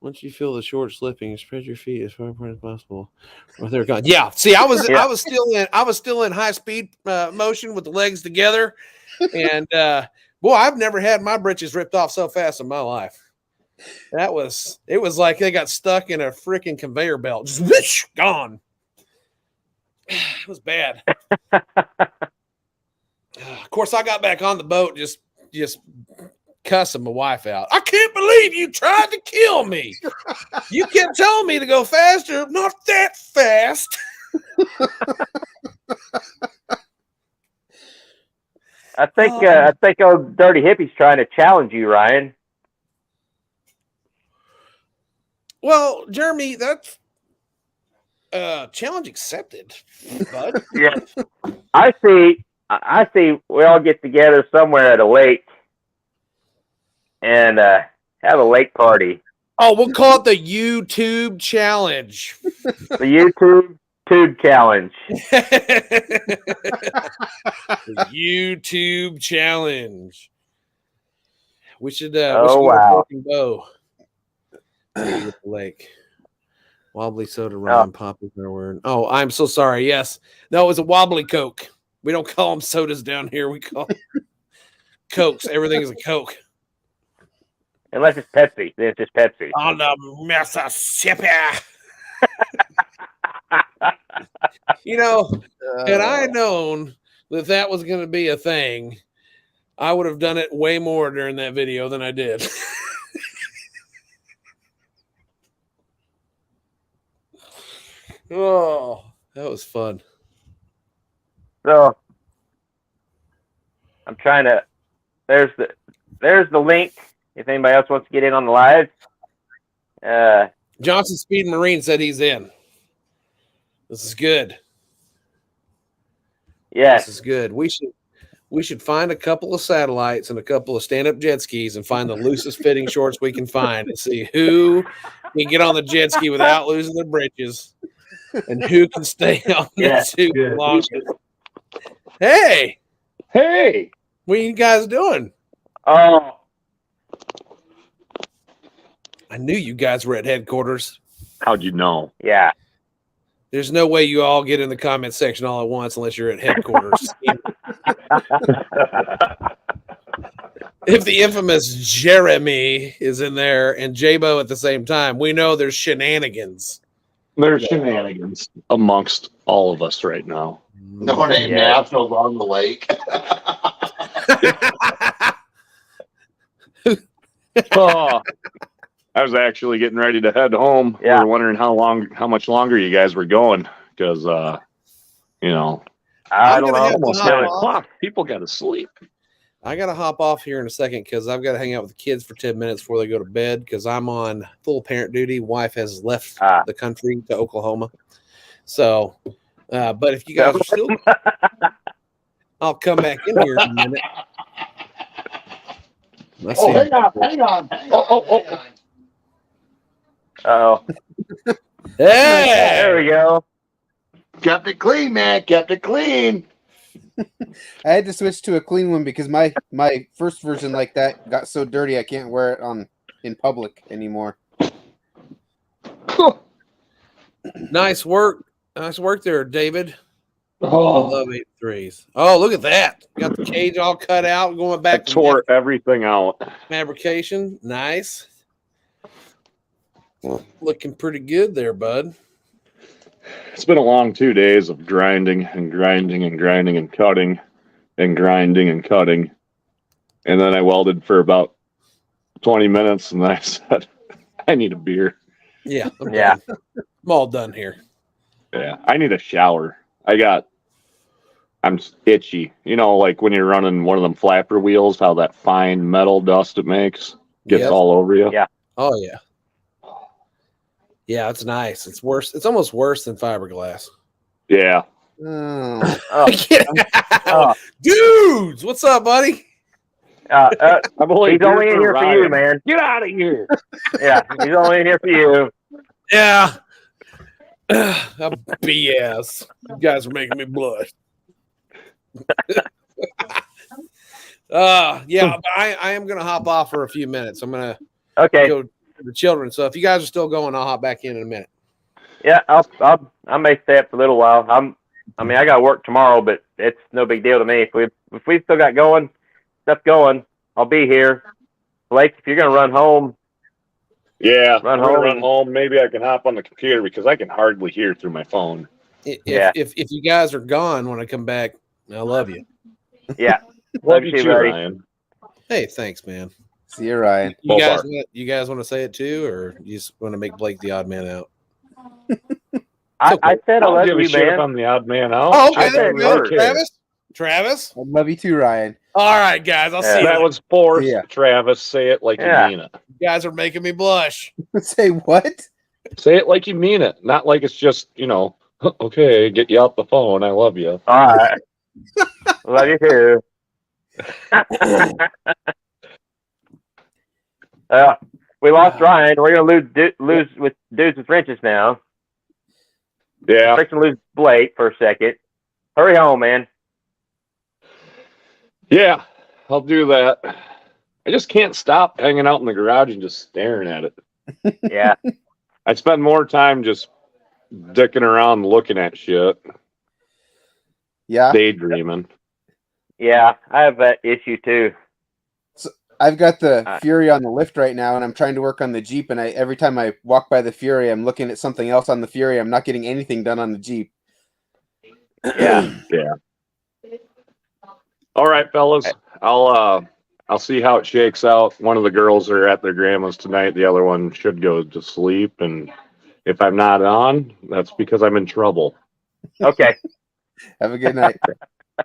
Once you feel the short slipping, spread your feet as far apart as possible. Or they're gone. Yeah. See, I was still in high speed motion with the legs together, and boy, I've never had my britches ripped off so fast in my life. It was like they got stuck in a freaking conveyor belt. Just whoosh, gone. It was bad. Of course, I got back on the boat, just cussing my wife out. I can't believe you tried to kill me. You kept telling me to go faster. Not that fast. I think old Dirty Hippie's trying to challenge you, Ryan. Well, Jeremy, that's challenge accepted, bud. Yeah. I see we all get together somewhere at a lake and have a lake party. Oh, we'll call it the YouTube challenge. The YouTube tube challenge. The YouTube challenge. We should Oh, go wow. broken bow. With the lake. Wobbly soda rhyme, pop is our word. Oh, I'm so sorry. Yes. No, it was a wobbly Coke. We don't call them sodas down here. We call them Cokes. Everything is a Coke. Unless it's Pepsi. Then it's just Pepsi. On the Mississippi. You know, had I known that was going to be a thing, I would have done it way more during that video than I did. Oh, that was fun. So I'm trying to. There's the link. If anybody else wants to get in on the live. Johnson Speed Marine said he's in. This is good. Yes. This is good. We should find a couple of satellites and a couple of stand-up jet skis and find the loosest fitting shorts we can find and see who can get on the jet ski without losing their britches and who can stay on the tube longest. Hey, what are you guys doing? Oh, I knew you guys were at headquarters. How'd you know? yeah. There's no way you all get in the comment section all at once unless you're at headquarters. If the infamous Jeremy is in there and J-Bo at the same time, we know there's shenanigans. There's shenanigans amongst all of us right now. No name maps along the lake. Oh, I was actually getting ready to head home. Yeah. We were wondering how much longer you guys were going because, I I'm don't gonna know. have almost to hop 9 off. o'clock. People got to sleep. I got to hop off here in a second because I've got to hang out with the kids for 10 minutes before they go to bed because I'm on full parent duty. Wife has left the country to Oklahoma. So, but if you guys are still, I'll come back in here in a minute. Oh, hang on. Oh. Hey! There we go. Kept it clean, man. Kept it clean. I had to switch to a clean one because my first version like that got so dirty I can't wear it in public anymore. Nice work. Nice work there, David. I Oh, love 8.3s. Oh, look at that. Got the cage all cut out, going I back to tore everything out. fabrication. Nice. Looking pretty good there, bud. It's been a long 2 days of grinding and grinding and grinding and cutting and grinding and cutting. And then I welded for about 20 minutes and then I said, I need a beer. Yeah. I'm Yeah. done. I'm all done here. Yeah, I need a shower. I'm itchy. You know, like when you're running one of them flapper wheels, how that fine metal dust it makes gets Yep. all over you. Yeah. Oh, yeah. Yeah, it's nice. It's worse. It's almost worse than fiberglass. Yeah. Oh, Oh, Get out. Dudes, what's up, buddy? I'm only he's only in here for you, Ryan. man. Get out of here. Yeah, he's only in here for you. Yeah. BS. You guys are making me blush. Yeah, but I am gonna hop off for a few minutes. I'm gonna Okay. go to the children. So if you guys are still going, I'll hop back in a minute. Yeah, I may stay up for a little while. I got work tomorrow, but it's no big deal to me. If we still got stuff going, I'll be here. Blake, if you're gonna run home, Yeah. Run I'm gonna home run and- home. Maybe I can hop on the computer because I can hardly hear through my phone. Yeah. If you guys are gone when I come back, I love you. yeah. Love you you too, too, buddy. Ryan. Hey, thanks, man. see you, Ryan. You Both guys, are. you guys want to say it too, or you just want to make Blake the odd man out? I said I don't love give a you, shit if man. I'm the odd man out. Oh, I okay, said there we go. first. Travis. I love you too, Ryan. All right, guys, I'll see Yeah. you. That later. was forced. Yeah. Travis, say it like Yeah. you mean it. You guys are making me blush. Say what? Say it like you mean it. Not like it's just, okay, get you off the phone. I love you. All right. Love you too. We lost Ryan. We're gonna lose with dudes with wrenches now. Yeah. We're gonna lose Blake for a second. Hurry home, man. Yeah, I'll do that. I just can't stop hanging out in the garage and just staring at it. Yeah. I spend more time just dicking around looking at shit, Yeah, daydreaming. Yeah, I have that issue too. I've got the Fury on the lift right now, and I'm trying to work on the Jeep. And every time I walk by the Fury, I'm looking at something else on the Fury. I'm not getting anything done on the Jeep. Yeah. Yeah. All right, fellas. I'll see how it shakes out. One of the girls are at their grandma's tonight. The other one should go to sleep. And if I'm not on, that's because I'm in trouble. Okay. Have a good night. See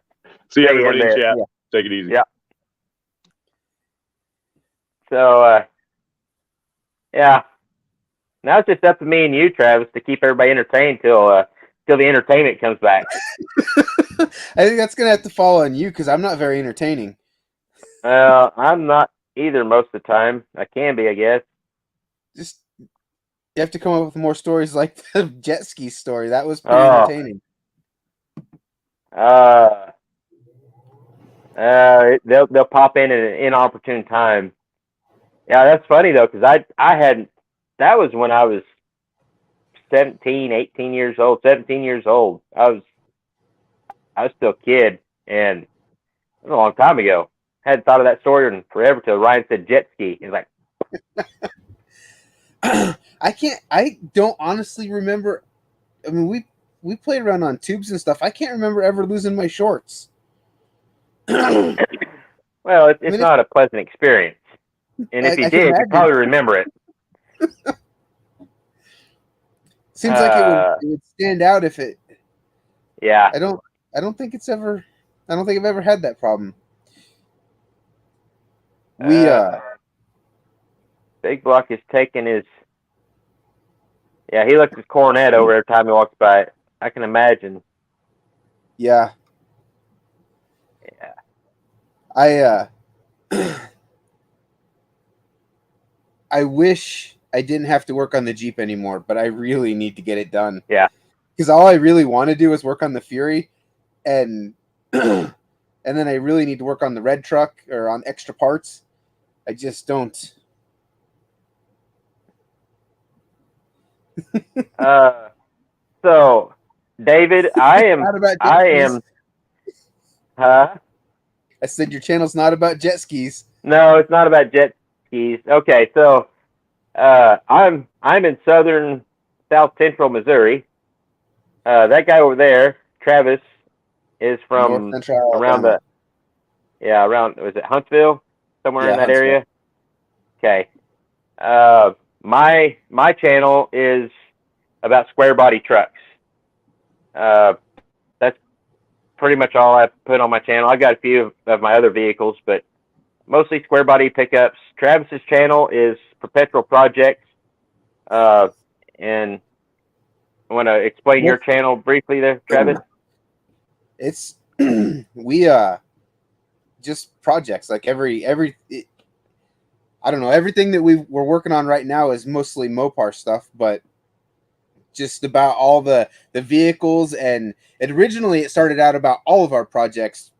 See you everybody in in there. chat. Yeah. Take it easy. Yeah. So, yeah. Now it's just up to me and you, Travis, to keep everybody entertained till the entertainment comes back. I think that's gonna have to fall on you because I'm not very entertaining. I'm not either most of the time. I can be, I guess. Just you have to come up with more stories like the jet ski story. That was pretty Oh. entertaining. They'll pop in at an inopportune time. Yeah, that's funny though, because I hadn't. That was when I was 17 years old. I was still a kid, and it was a long time ago. Hadn't thought of that story in forever till Ryan said jet ski. He's like, I don't honestly remember. I mean, we played around on tubes and stuff. I can't remember ever losing my shorts. well, it's I mean, not a pleasant experience. And if I you can did, you imagine. probably remember it. Seems like it would stand out if it. Yeah. I don't think it's ever. I don't think I've ever had that problem. Big Block is taking his. Yeah, he looks his cornet over every time he walks by it. I can imagine. Yeah. Yeah. I wish I didn't have to work on the Jeep anymore, but I really need to get it done. Yeah. Because all I really want to do is work on the Fury, and and then I really need to work on the red truck or on extra parts. I just don't. So, David, Not about jet I skis. am, huh? I said your channel's not about jet skis. No, it's not about jet skis. Okay, so I'm in south central Missouri. That guy over there, Travis, is North from Central around Alabama. around, was it Huntsville, somewhere in Yeah, that Huntsville. area? Okay. My channel is about square body trucks. That's pretty much all I put on my channel. I've got a few of my other vehicles, but mostly square body pickups. Travis's channel is perpetual projects. And I want to explain your channel briefly there, Travis. It's we just projects like I don't know, everything that we're working on right now is mostly Mopar stuff, but just about all the vehicles. And it started out about all of our projects,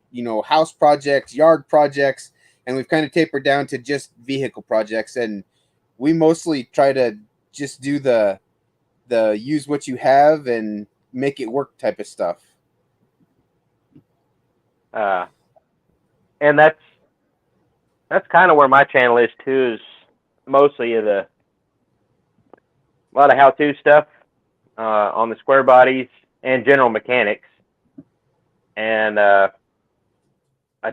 house projects, yard projects, and we've kind of tapered down to just vehicle projects. And we mostly try to just do the use what you have and make it work type of stuff. And that's kind of where my channel is too. Is mostly a lot of how-to stuff on the square bodies and general mechanics. And I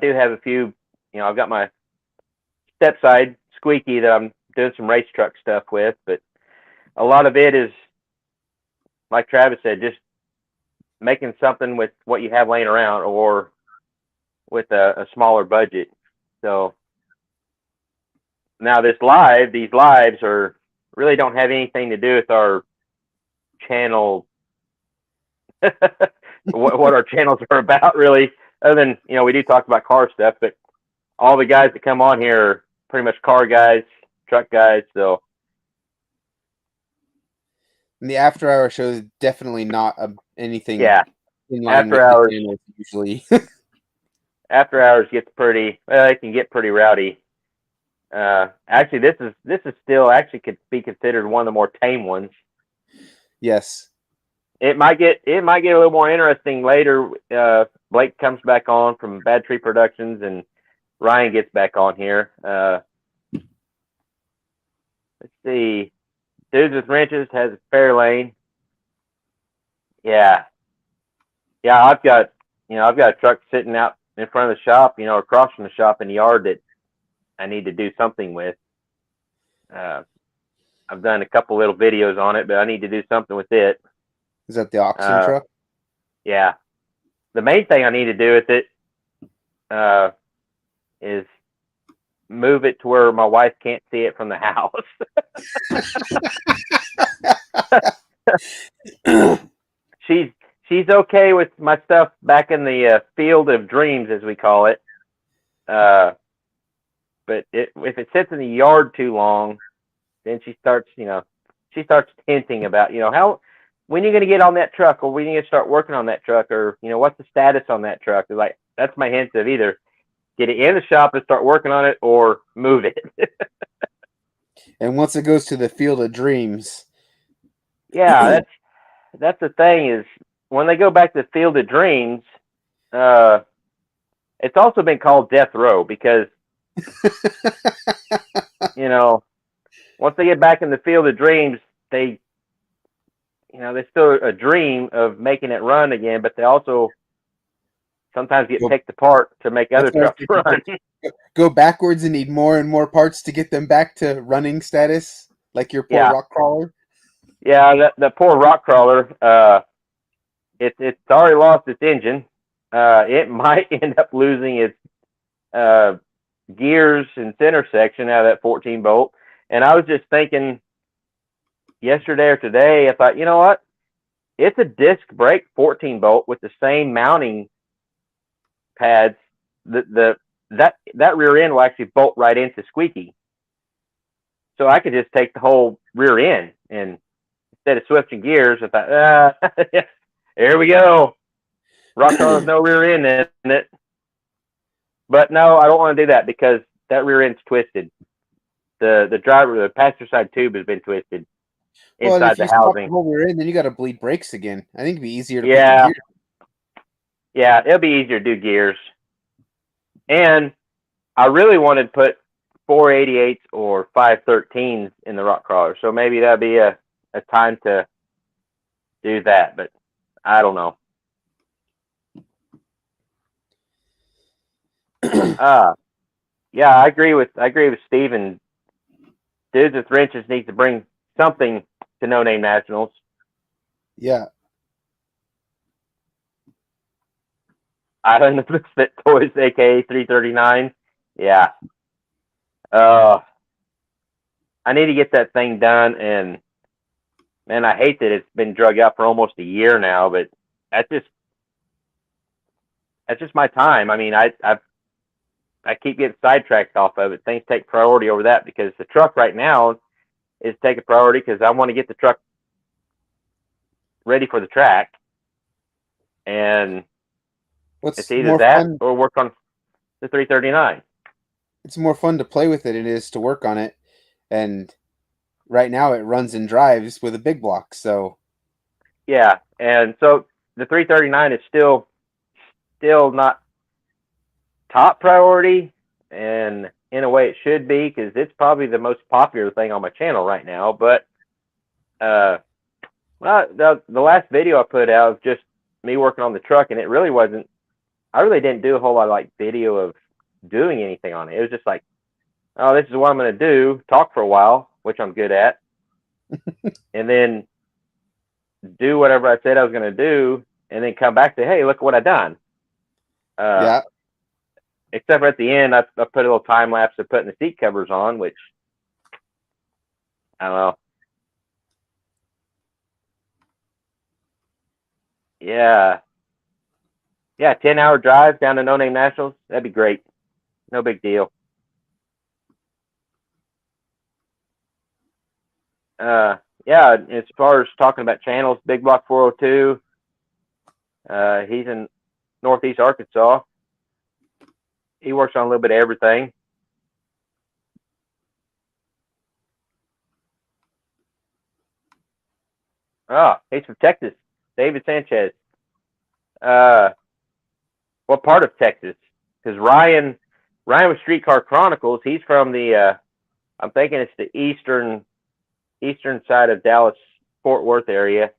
do have a few. I've got my step side squeaky that I'm doing some race truck stuff with, but a lot of it is, like Travis said, just making something with what you have laying around or with a smaller budget. So now these lives are really don't have anything to do with our channel, what our channels are about, really, other than, we do talk about car stuff, but all the guys that come on here are pretty much car guys, truck guys. So And the after hour show is definitely not anything yeah, in line after with hours, the channels usually. after hours gets pretty, it can get pretty rowdy. Actually, this is still actually could be considered one of the more tame ones. Yes. It might get a little more interesting later. Blake comes back on from Bad Tree Productions, and Ryan gets back on here. Let's see. Dudes with Wrenches has a Fairlane. Yeah. I've got a truck sitting out in front of the shop, across from the shop in the yard that I need to do something with. I've done a couple little videos on it, but I need to do something with it. Is that the auction truck? Yeah. The main thing I need to do with it is move it to where my wife can't see it from the house. She's okay with my stuff back in the field of dreams, as we call it. But if it sits in the yard too long, then she starts hinting about, how, when you're going to get on that truck, or when you're going to start working on that truck, or, what's the status on that truck. It's like, that's my hint of either get it in the shop and start working on it, or move it. And once it goes to the field of dreams. Yeah, that's the thing, is when they go back to the field of dreams, it's also been called death row, because once they get back in the field of dreams, they still a dream of making it run again, but they also sometimes get picked apart to make other trucks run. Go backwards and need more and more parts to get them back to running status, like your poor rock crawler. Yeah, that poor rock crawler. It's already lost its engine. It might end up losing its gears and center section out of that 14 bolt. And I was just thinking yesterday or today, I thought, you know what? It's a disc brake 14 bolt with the same mounting pads. That rear end will actually bolt right into squeaky. So I could just take the rear end. And instead of switching gears, I thought, here we go. Rock crawler's no rear end in it. But no, I don't want to do that because that rear end's twisted. The passenger side tube has been twisted Well, and inside if the you swap the housing. whole rear end, then you got to bleed brakes again. I think it'd be easier to put the Yeah. gear. Yeah, it'll be easier to do gears. And I really wanted to put 488s or 513s in the rock crawler. So maybe that'd be a time to do that, but I don't know. Yeah, I agree with Steven. Dudes with wrenches need to bring something to No Name Nationals. Yeah. Island of Misfit Toys, aka 339. Yeah. I need to get that thing done, and man, I hate that it's been drug out for almost a year now, but that's just my time. I mean, I keep getting sidetracked off of it. Things take priority over that because the truck right now is taking priority because I want to get the truck ready for the track, and What's it's either more that fun? or work on the 339. It's more fun to play with it than it is to work on it. And right now it runs and drives with a big block. So Yeah, and so the 339 is still not top priority, and in a way it should be because it's probably the most popular thing on my channel right now. But well, the last video I put out was just me working on the truck, and it really wasn't. I really didn't do a whole lot of like video of doing anything on it. It was just like, oh, this is what I'm going to do, talk for a while, which I'm good at, and then do whatever I said I was going to do, and then come back to, hey, look what I done. yeah. Except for at the end, I put a little time lapse of putting the seat covers on, which I don't know. Yeah. Yeah, 10-hour drive down to No Name Nationals. That'd be great. No big deal. Yeah, as far as talking about channels, Big Block 402, he's in Northeast Arkansas. He works on a little bit of everything. Oh, he's from Texas. David Sanchez. What part of Texas? Because Ryan with Streetcar Chronicles, he's from the I'm thinking it's the eastern side of Dallas Fort Worth area.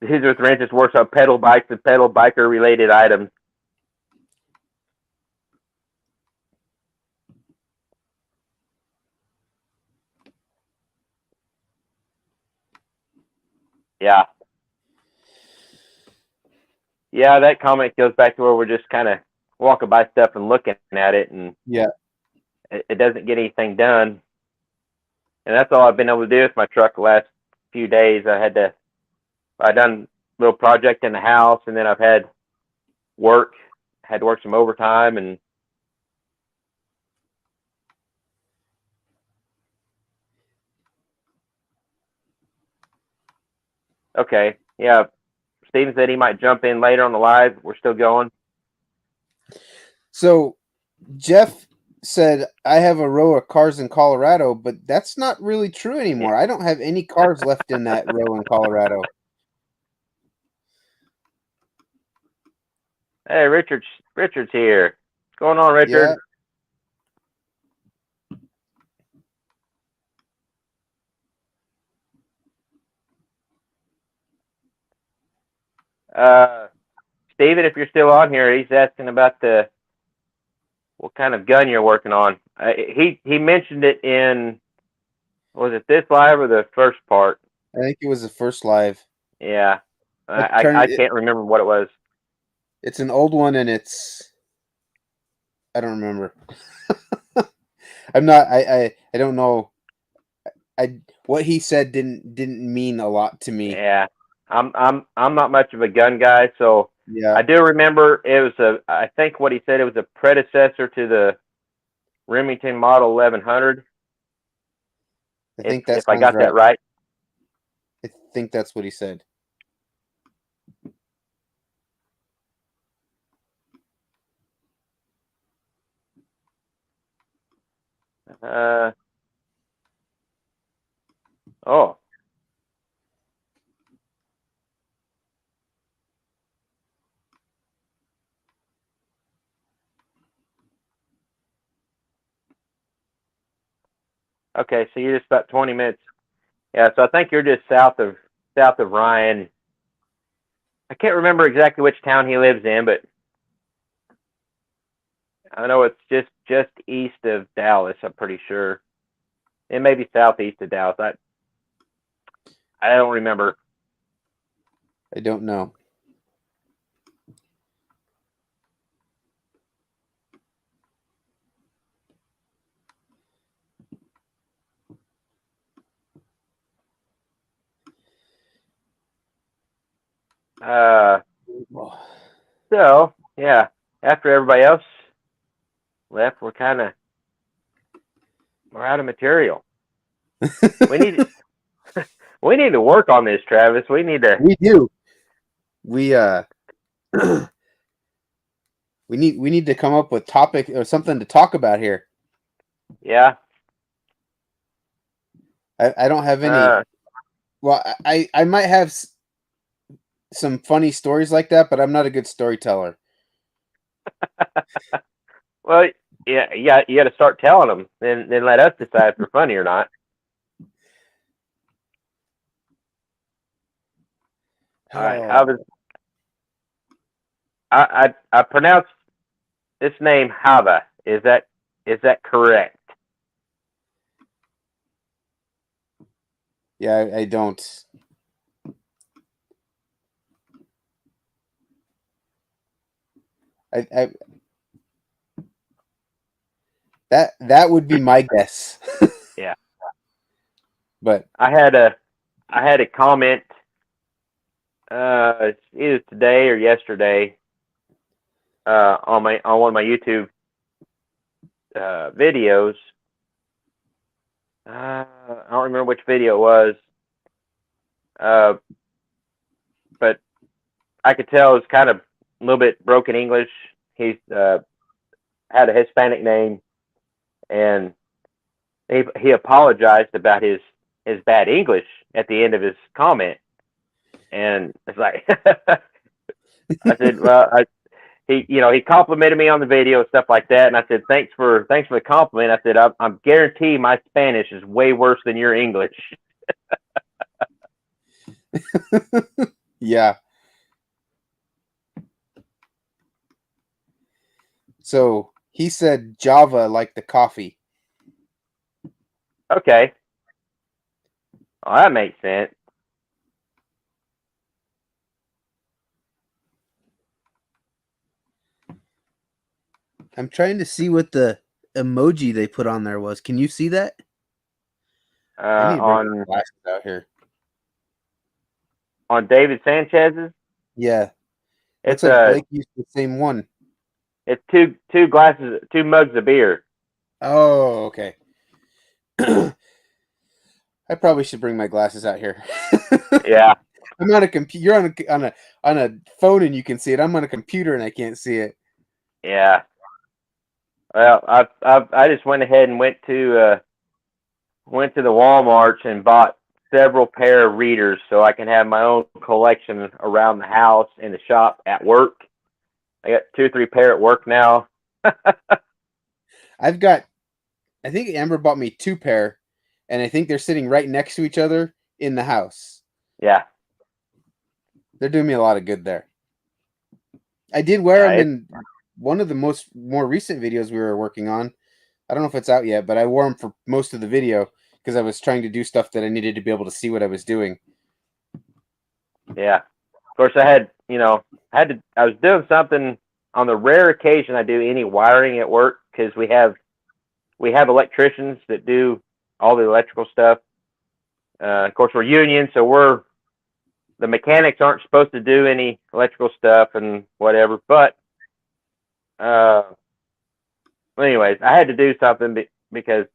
Dudes with Wrenches works on pedal bikes and pedal biker related items. Yeah. Yeah, that comment goes back to where we're just kind of walking by stuff and looking at it, and Yeah. it doesn't get anything done. And that's all I've been able to do with my truck the last few days. I done a little project in the house, and then I've had to work some overtime, and okay. Yeah. Steven said he might jump in later on the live. We're still going. So Jeff said I have a row of cars in Colorado, but that's not really true anymore. I don't have any cars left in that row in Colorado. Hey, Richard's here. What's going on, Richard? Steven, if you're still on here, he's asking about what kind of gun you're working on. He mentioned it in, was it this live or the first part? I think it was the first live. Yeah, I can't remember what it was. It's an old one, and I don't remember. I'm not. I don't know. what he said didn't mean a lot to me. Yeah, I'm not much of a gun guy, so Yeah, I do remember it was I think what he said, it was a predecessor to the Remington Model 1100. I think that If I sounds got that right. right. I think that's what he said. Oh, okay. So you're just about 20 minutes. Yeah. So I think you're just south of Ryan. I can't remember exactly which town he lives in, but I know it's just east of Dallas. I'm pretty sure. It may be southeast of Dallas. I don't remember. I don't know. So yeah, after everybody else left, we're out of material. We need we need to work on this, Travis. We need to. We do. We we need to come up with topic or something to talk about here. Yeah. I don't have any. Well, I might have some funny stories like that, but I'm not a good storyteller. Well, yeah, you got to start telling them, then let us decide if they're funny or not. All right, I pronounced this name Hava. Is that correct? Yeah, I don't. I that would be my guess. Yeah. But I had a comment either today or yesterday on one of my YouTube videos. I don't remember which video it was, but I could tell it was kind of a little bit broken English. He's had a Hispanic name, and he apologized about his bad English at the end of his comment, and it's like I said, well, he complimented me on the video and stuff like that, and I said thanks for the compliment. I said I'm guarantee my Spanish is way worse than your English. yeah. So he said Java like the coffee. Okay, well, that makes sense. I'm trying to see what the emoji they put on there was. Can you see that? I need to bring my glasses out here. On David Sanchez's, Yeah, it's looks like Blake used the same one. It's two mugs of beer. Oh, okay. I probably should bring my glasses out here. Yeah. I'm on a computer. You're on a phone and you can see it. I'm on a computer and I can't see it. Yeah. Well, I just went ahead and went to the Walmart and bought several pair of readers so I can have my own collection around the house, in the shop, at work. I got 2 or 3 pair at work now. I think Amber bought me 2 pair, and I think they're sitting right next to each other in the house. Yeah. They're doing me a lot of good there. I did wear them in one of the more recent videos we were working on. I don't know if it's out yet, but I wore them for most of the video because I was trying to do stuff that I needed to be able to see what I was doing. Yeah. Of course, I was doing something on the rare occasion I do any wiring at work, because we have electricians that do all the electrical stuff. Of course, we're union, so the mechanics aren't supposed to do any electrical stuff and whatever. But anyways, I had to do something because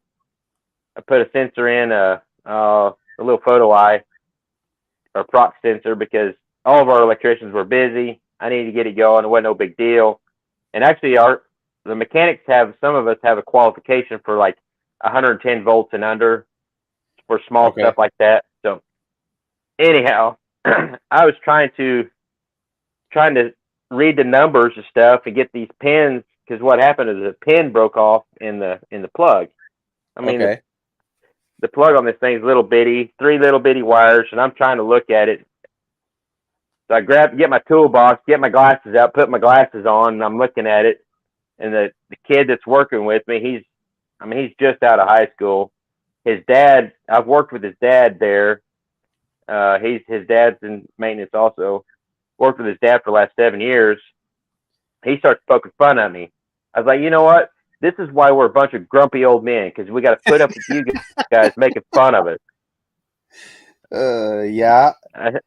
I put a sensor in a little photo eye or proc sensor because all of our electricians were busy. I needed to get it going. It wasn't no big deal. And actually, the mechanics some of us have a qualification for like 110 volts and under for small stuff like that. So anyhow, I was trying to read the numbers and stuff and get these pins because what happened is a pin broke off in the plug. I mean, the plug on this thing is little bitty, 3 little bitty wires, and I'm trying to look at it. So I get my toolbox, get my glasses out, put my glasses on, and I'm looking at it. And the kid that's working with me, he's just out of high school. His dad, I've worked with his dad there. His dad's in maintenance also. Worked with his dad for the last 7 years. He starts poking fun at me. I was like, you know what? This is why we're a bunch of grumpy old men, because we got to put up with you guys making fun of us. Yeah. And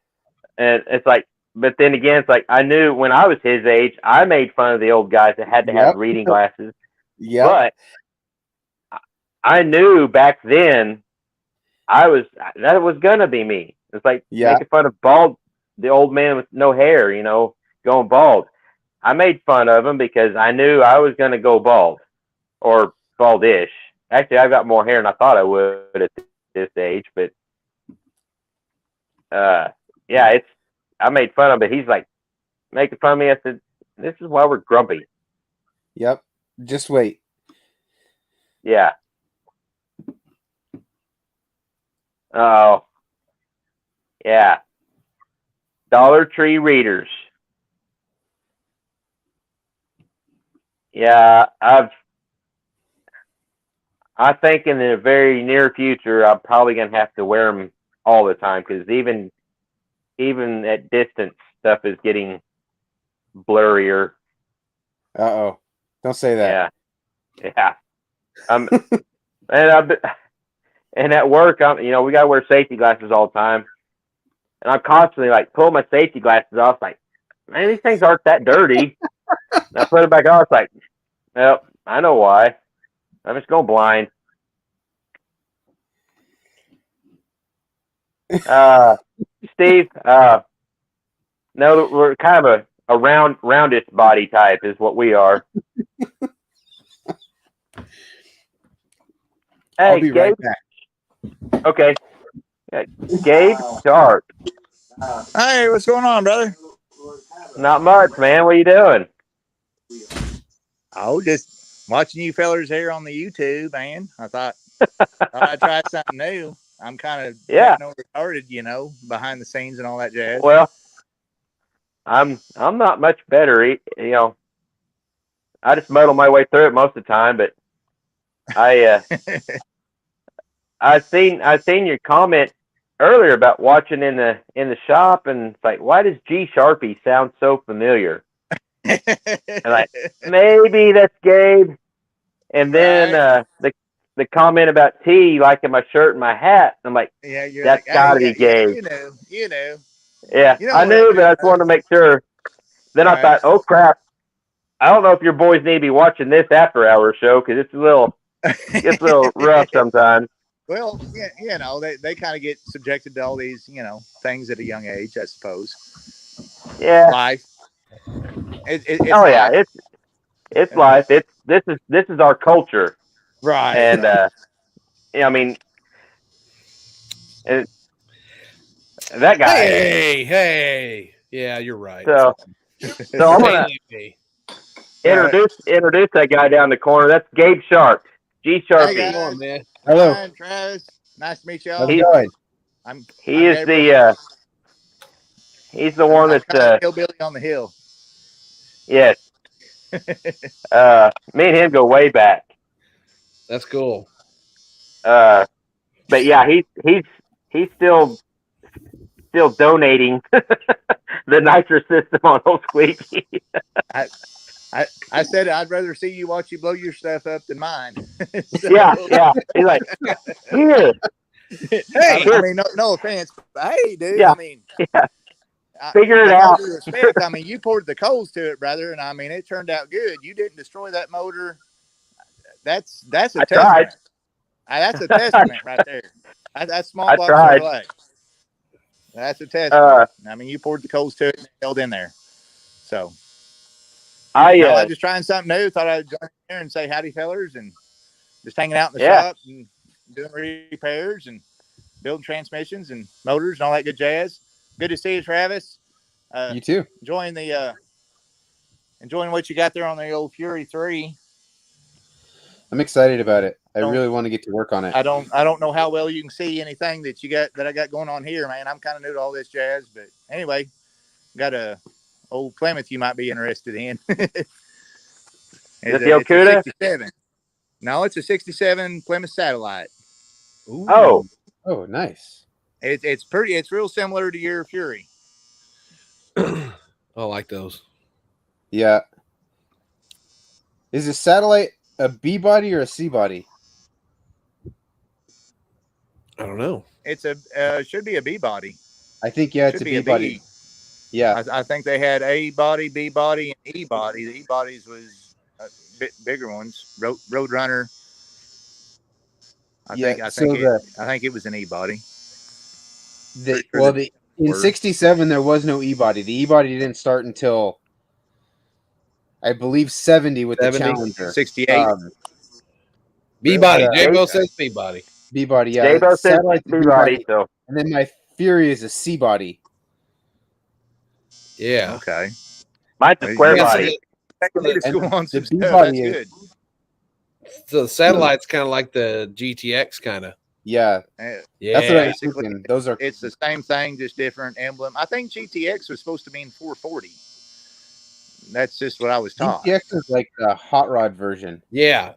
it's like, but then again, it's like I knew when I was his age, I made fun of the old guys that had to have reading glasses. Yeah. But I knew back then that was gonna be me. It's like making fun of the old man with no hair, going bald. I made fun of him because I knew I was gonna go bald or baldish. Actually, I've got more hair than I thought I would at this age, but I made fun of him, but he's like making fun of me. I said, this is why we're grumpy. Yep. Just wait. Yeah. Oh. Yeah. Dollar Tree readers. Yeah, I think in the very near future, I'm probably going to have to wear them all the time because even at distance, stuff is getting blurrier. Uh-oh. Don't say that. Yeah. And at work, we got to wear safety glasses all the time. And I'm constantly like pull my safety glasses off, like, man, these things aren't that dirty. And I put it back on. It's like, well, I know why. I'm just going blind. Steve, no, we're kind of a roundish body type is what we are. I'll be Gabe. right back. Okay. Gabe Sharp. Hey, what's going on, brother? Not much, man. What are you doing? Oh, just watching you fellers here on the YouTube, man. I thought I'd try something new. I'm kind of retarded, behind the scenes and all that jazz. Well, I'm not much better. I just muddle my way through it most of the time, but I seen your comment earlier about watching in the shop, and it's like, why does G Sharpie sound so familiar? And like, maybe that's Gabe. And then the comment about T liking my shirt and my hat. I'm like, that's gotta be Gabe. You know. Yeah, I knew, but I just wanted to make sure. Then I thought, oh crap, I don't know if your boys need to be watching this after hour show because it's a little rough sometimes. Well, they kind of get subjected to all these, things at a young age, I suppose. Yeah. Life. It's life. It's life. This is our culture. Right. And I mean, and that guy. Hey. Yeah, you're right. So I'm gonna introduce that guy down the corner. That's Gabe Sharp. G Sharpie. Hey, Come on, man. Hello. Hi, Travis. Nice to meet y'all. How's it going? He's the one that's hillbilly on the hill. Yes. Me and him go way back. That's cool. But yeah, he's still donating the nitrous system on old Squeaky. I said I'd rather see you watch you blow your stuff up than mine. Yeah. He's like, here. Hey, I mean, no offense, but hey, dude. Yeah. I mean, Yeah. Figure it with out. all due respect, I mean, you poured the coals to it, brother, and I mean, it turned out good. You didn't destroy that motor. That's a I testament. tried. That's a testament right there. That's small I block tried. Chevrolet. That's a testament. I mean, you poured the coals to it and it held in there. So, I no, I just trying something new. Thought I'd join there and say howdy, fellers, and just hanging out in the Yeah. shop and doing repairs and building transmissions and motors and all that good jazz. Good to see you, Travis. You too. Enjoying what you got there on the old Fury 3. I'm excited about it. I really want to get to work on it. I don't know how well you can see anything that I got going on here, man. I'm kind of new to all this jazz, but anyway, got a old Plymouth you might be interested in. Is the it's a Okuda? 67. No, it's a 67 Plymouth Satellite. Ooh. Oh. Oh, nice. It's pretty. It's real similar to your Fury. I like those. Yeah. Is a Satellite a B body or a C body? I don't know. It's should be a B body. I think it's Should a be B a body. B. Yeah. I think they had A body, B body, and E body. The E bodies was a bit bigger ones. Roadrunner. I think it was an E body. In '67 there was no E body. The E body didn't start until I believe '70 with 70? the Challenger. 68. B body. Yeah. J-Bo Okay. says B body. B body, yeah. J-Bo says Satellite's a B body, so and then my Fury is a C body. Yeah. Okay. mine's a square Yeah, so body. The B body is good. So the satellite's kind of like the GTX kind of. yeah. Yeah. That's what I was Basically, thinking. Those are It's the same thing, just different emblem. I think GTX was supposed to mean 440. That's just what I was taught. GTX is like a hot rod version. Yeah.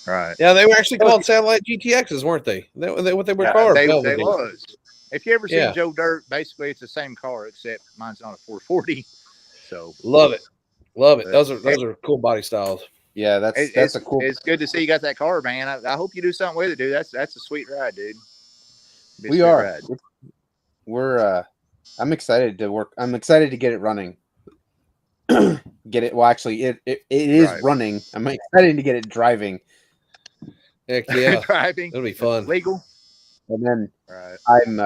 Right. Yeah, they were actually called satellite GTXs, weren't they? What they were Yeah, called. They Velvet. was. If you ever see Yeah. Joe Dirt, basically it's the same car except mine's not a 440. So Love it. But Those are cool body styles. Yeah, that's a cool. It's good to see you got that car, man. I hope you do something with it, dude. That's a sweet ride, dude. Be a We sweet are. ride. We're I'm excited to work. I'm excited to get it running. Get it. Well, actually, it is Right. running. I'm excited to get it driving, Heck yeah. Driving. It'll be fun. Legal. and then Right. I'm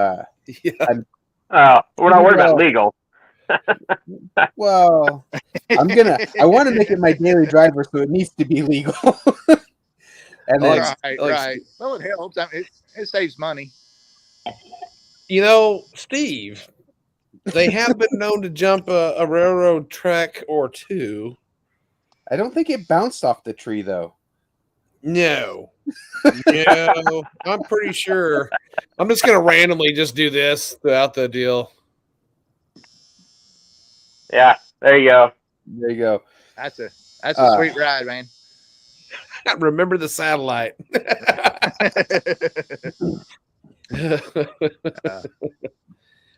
Yeah. We're not worried about legal. well. I want to make it my daily driver, so it needs to be legal. And then Right. Well, it helps. I mean, it saves money. You know, Steve, they have been known to jump a railroad track or two. I don't think it bounced off the tree though. No. I'm pretty sure. I'm just going to randomly just do this throughout the deal. Yeah, there you go. There you go. That's a sweet ride, man. Remember the satellite.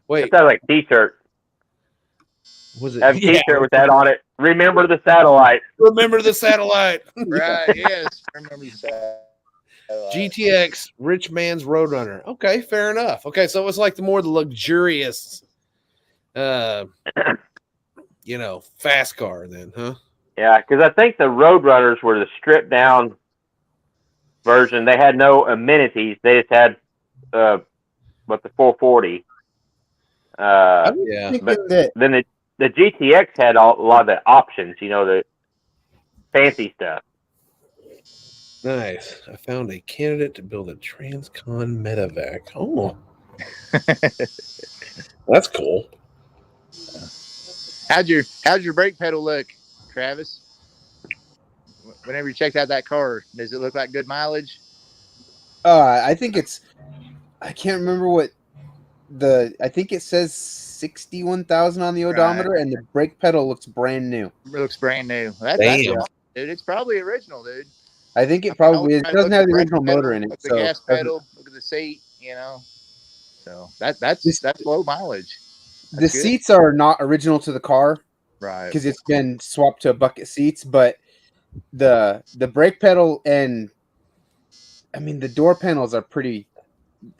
Wait, It sounds like a T-shirt. was it? Have a T-shirt with that on it. Remember the satellite. Remember the satellite. Right. Yes. Remember that. GTX, rich man's Roadrunner. Okay, fair enough. Okay, so it was like the more luxurious, fast car then, huh? Yeah, because I think the Roadrunners were the stripped down version. They had no amenities. They just had the 440. Yeah. That Then the GTX had a lot of the options. The fancy stuff. Nice. I found a candidate to build a Transcon Medevac. Oh, that's cool. How'd your brake pedal look, Travis? Whenever you checked out that car, does it look like good mileage? I think I can't remember what I think it says 61,000 on the odometer, and the brake pedal looks brand new. It looks brand new. That's Damn. awesome, dude. It's probably original, dude. I think it probably is. It doesn't have the original motor in it. Look at So the gas pedal. Look at the seat. So that's low mileage. the That's good. seats are not original to the car Right. because it's been swapped to bucket seats, but the brake pedal and the door panels are pretty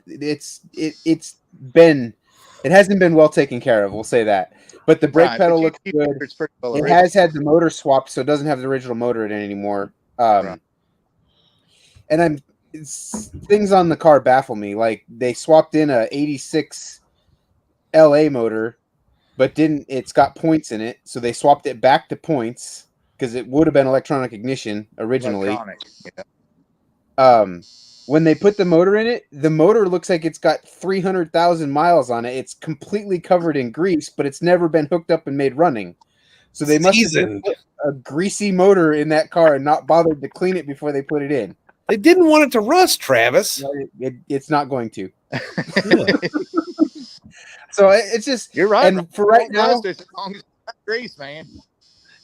it's it hasn't been well taken care of. We'll say that. But the brake pedal looks good. It's pretty well It has had the motor swapped, so it doesn't have the original motor in it anymore. Right. And things on the car baffle me. Like they swapped in a 86 LA motor, but it's got points in it, so they swapped it back to points because it would have been electronic ignition originally. Electronic, yeah. When they put the motor in it, the motor looks like it's got 300,000 miles on it. It's completely covered in grease, but it's never been hooked up and made running. So they must have put a greasy motor in that car and not bothered to clean it before they put it in. They didn't want it to rust, Travis. No, it's not going to. So it's just, you're right. And for right now, as long as it's not grease, man,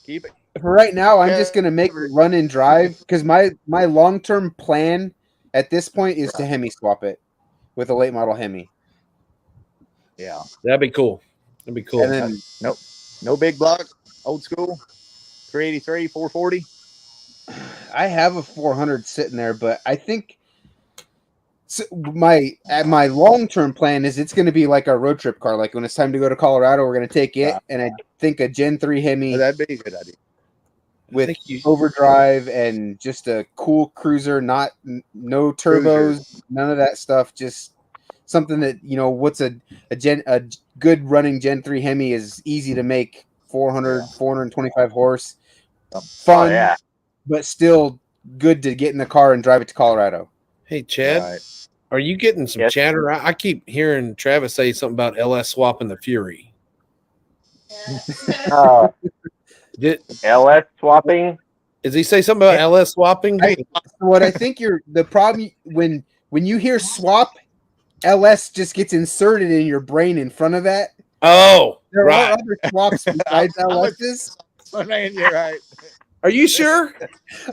keep it. For right now, I'm just gonna make it run and drive because my long-term plan at this point is to Hemi swap it with a late model Hemi. Yeah, that'd be cool. That'd be cool. And then no big block, old school, 383, 440. I have a 400 sitting there, but I think my long-term plan is it's going to be like our road trip car. Like when it's time to go to Colorado, we're going to take it, and I think a Gen 3 Hemi. That'd be a good idea. With overdrive and just a cool cruiser, no turbos, none of that stuff. Just something that what's a good running Gen 3 Hemi is easy to make. 425 horse, fun, but still good to get in the car and drive it to Colorado. Hey Chad, are you getting some chatter? I keep hearing Travis say something about LS swapping the Fury. LS swapping? Does he say something about LS swapping? What I think the problem when you hear swap, LS just gets inserted in your brain in front of that. Oh, there are other swaps besides LS's. Man, you're right. Are you sure?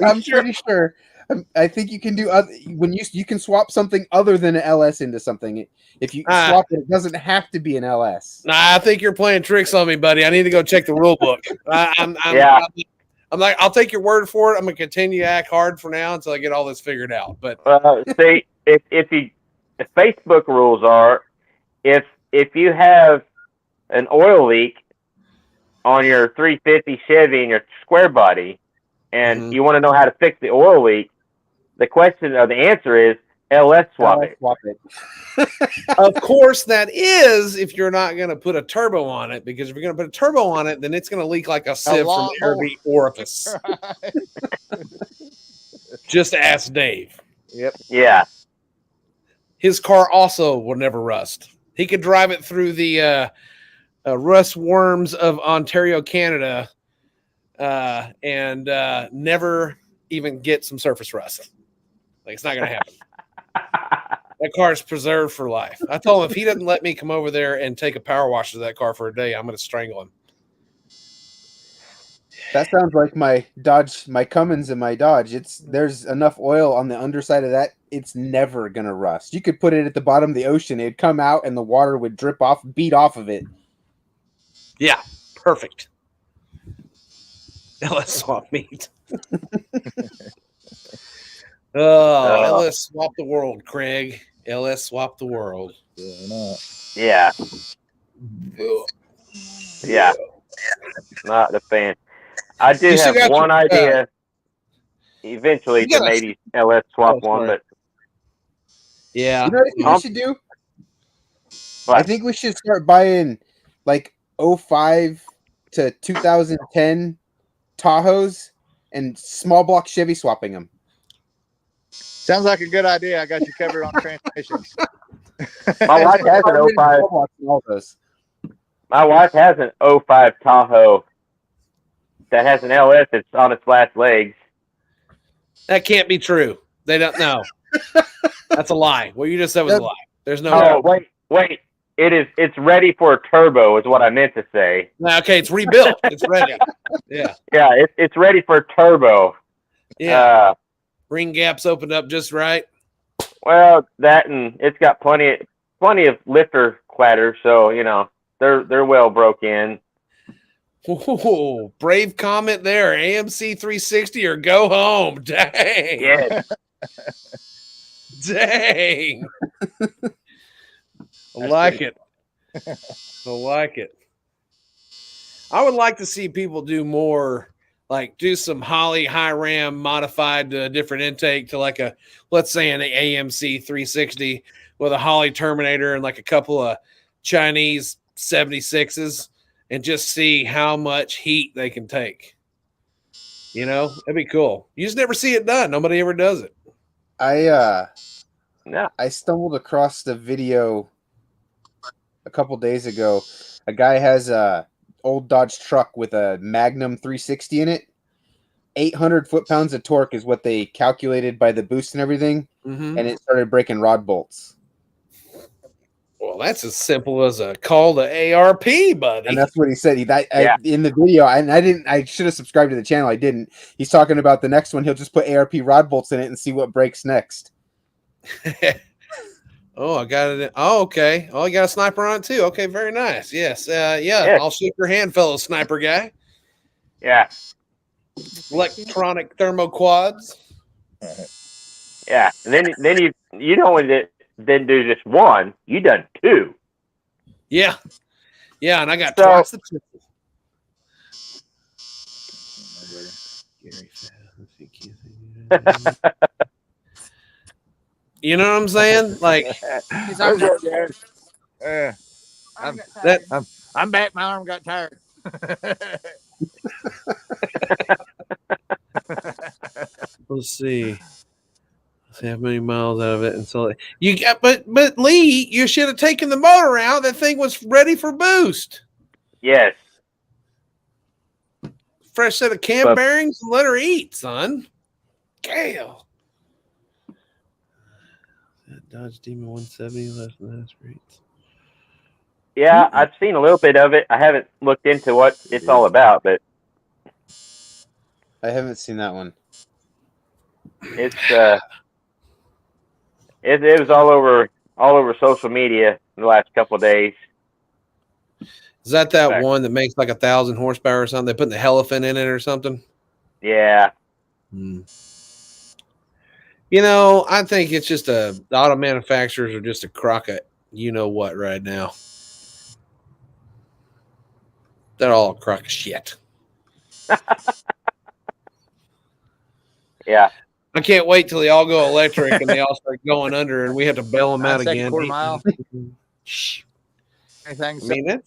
I'm pretty sure. I think you can do when you can swap something other than an LS into something. If you swap it, it doesn't have to be an LS. Nah, I think you're playing tricks on me, buddy. I need to go check the rule book. I'm like, I'll take your word for it. I'm gonna continue to act hard for now until I get all this figured out. But see, if the Facebook rules are, if you have an oil leak on your 350 Chevy and your square body, and you want to know how to fix the oil leak, the question or the answer is LS swap it. Of course, that is if you're not going to put a turbo on it, because if you're going to put a turbo on it, then it's going to leak like a sieve from every orifice. Right. Just ask Dave. Yep. Yeah. His car also will never rust. He could drive it through the rust worms of Ontario, Canada, and never even get some surface rust. Like, it's not going to happen. That car is preserved for life. I told him if he doesn't let me come over there and take a power wash to that car for a day, I'm going to strangle him. That sounds like my Cummins and my Dodge. There's enough oil on the underside of that. It's never going to rust. You could put it at the bottom of the ocean. It'd come out and the water would beat off of it. Yeah, perfect. Now let's swap meat. LS swap the world, Craig. LS swap the world. Yeah. Yeah. Not a fan. I do have one idea eventually to maybe LS swap one, but yeah. You know what we should do? What? I think we should start buying like 05 to 2010 Tahoes and small block Chevy swapping them. Sounds like a good idea. I got you covered on transmissions. My wife has an 05. My wife has an 05 Tahoe that has an LS that's on its last legs. That can't be true. They don't know. That's a lie. What you just said was a lie. There's no. Oh, wait. It's ready for a turbo, is what I meant to say. Okay, it's rebuilt. It's ready. Yeah. Yeah, it's ready for a turbo. Yeah. Ring gaps opened up just right. Well, that and it's got plenty of lifter clatter, so they're well broke in. Ooh, brave comment there. AMC 360 or go home. Dang. Yeah. Dang. I like it. I like it. I would like to see people do more, like do some Holley high ram modified to a different intake to like a, let's say an AMC 360 with a Holley Terminator and like a couple of Chinese 76s and just see how much heat they can take. You know, that'd be cool. You just never see it done. Nobody ever does it. I No. stumbled across the video a couple days ago. A guy has a old Dodge truck with a Magnum 360 in it. 800 foot-pounds of torque is what they calculated by the boost and everything, and it started breaking rod bolts. Well, that's as simple as a call to ARP, buddy. And that's what he said. In the video, and I didn't. I should have subscribed to the channel. I didn't. He's talking about the next one. He'll just put ARP rod bolts in it and see what breaks next. Oh, I got it. Oh, okay. Oh, you got a sniper on it too. Okay, very nice. Yes. Yeah. I'll shake your hand, fellow sniper guy. Yeah. Electronic thermoquads. Yeah. And then you don't then do just one. You done two. Yeah. Yeah, and I got So- twice the triple. You know what I'm saying? Like I'm back. My arm got tired. let's see how many miles out of it, and so you got. But Lee, you should have taken the motor out. That thing was ready for boost. Yes. Fresh set of cam But- bearings and let her eat, son. Gale. That Dodge Demon 170 less than that streets. Yeah, I've seen a little bit of it. I haven't looked into what it's all about, but I haven't seen that one. it's it was all over social media in the last couple of days. Is that Back. one that makes like 1,000 horsepower or something? They put the elephant in it or something? Yeah. You know, I think it's just the auto manufacturers are just a crock of you know what right now. They're all a crock of shit. Yeah. I can't wait till they all go electric and they all start going under and we have to bail them out 9 second again. quarter mile. Shh. Anything? I mean,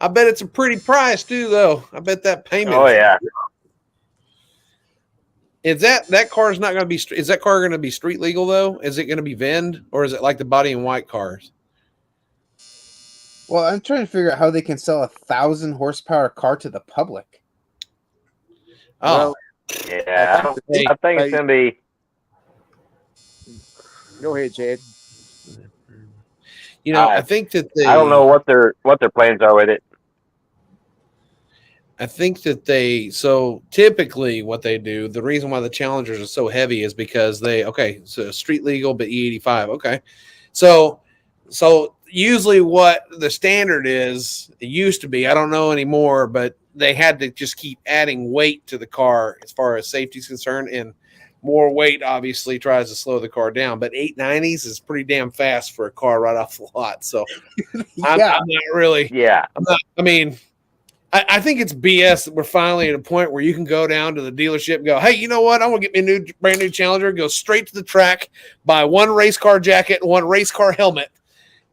I bet it's a pretty price too, though. I bet that payment. Oh yeah. Is that car is not going to be? Is that car going to be street legal though? Is it going to be VIN or is it like the body and white cars? Well, I'm trying to figure out how they can sell 1,000 horsepower car to the public. Oh, Yeah. I think it's gonna be. Go ahead, Chad. you know, I think that I don't know what their plans are with it. I think that so typically what they do, the reason why the Challengers are so heavy is because so street legal, but E85. Okay. So usually what the standard is, it used to be, I don't know anymore, but they had to just keep adding weight to the car as far as safety is concerned. And more weight obviously tries to slow the car down, but 890s is pretty damn fast for a car right off the lot. So I'm not really, Yeah. I think it's BS that we're finally at a point where you can go down to the dealership and go, hey, you know what? I want to get me a brand new Challenger, go straight to the track, buy one race car jacket and one race car helmet,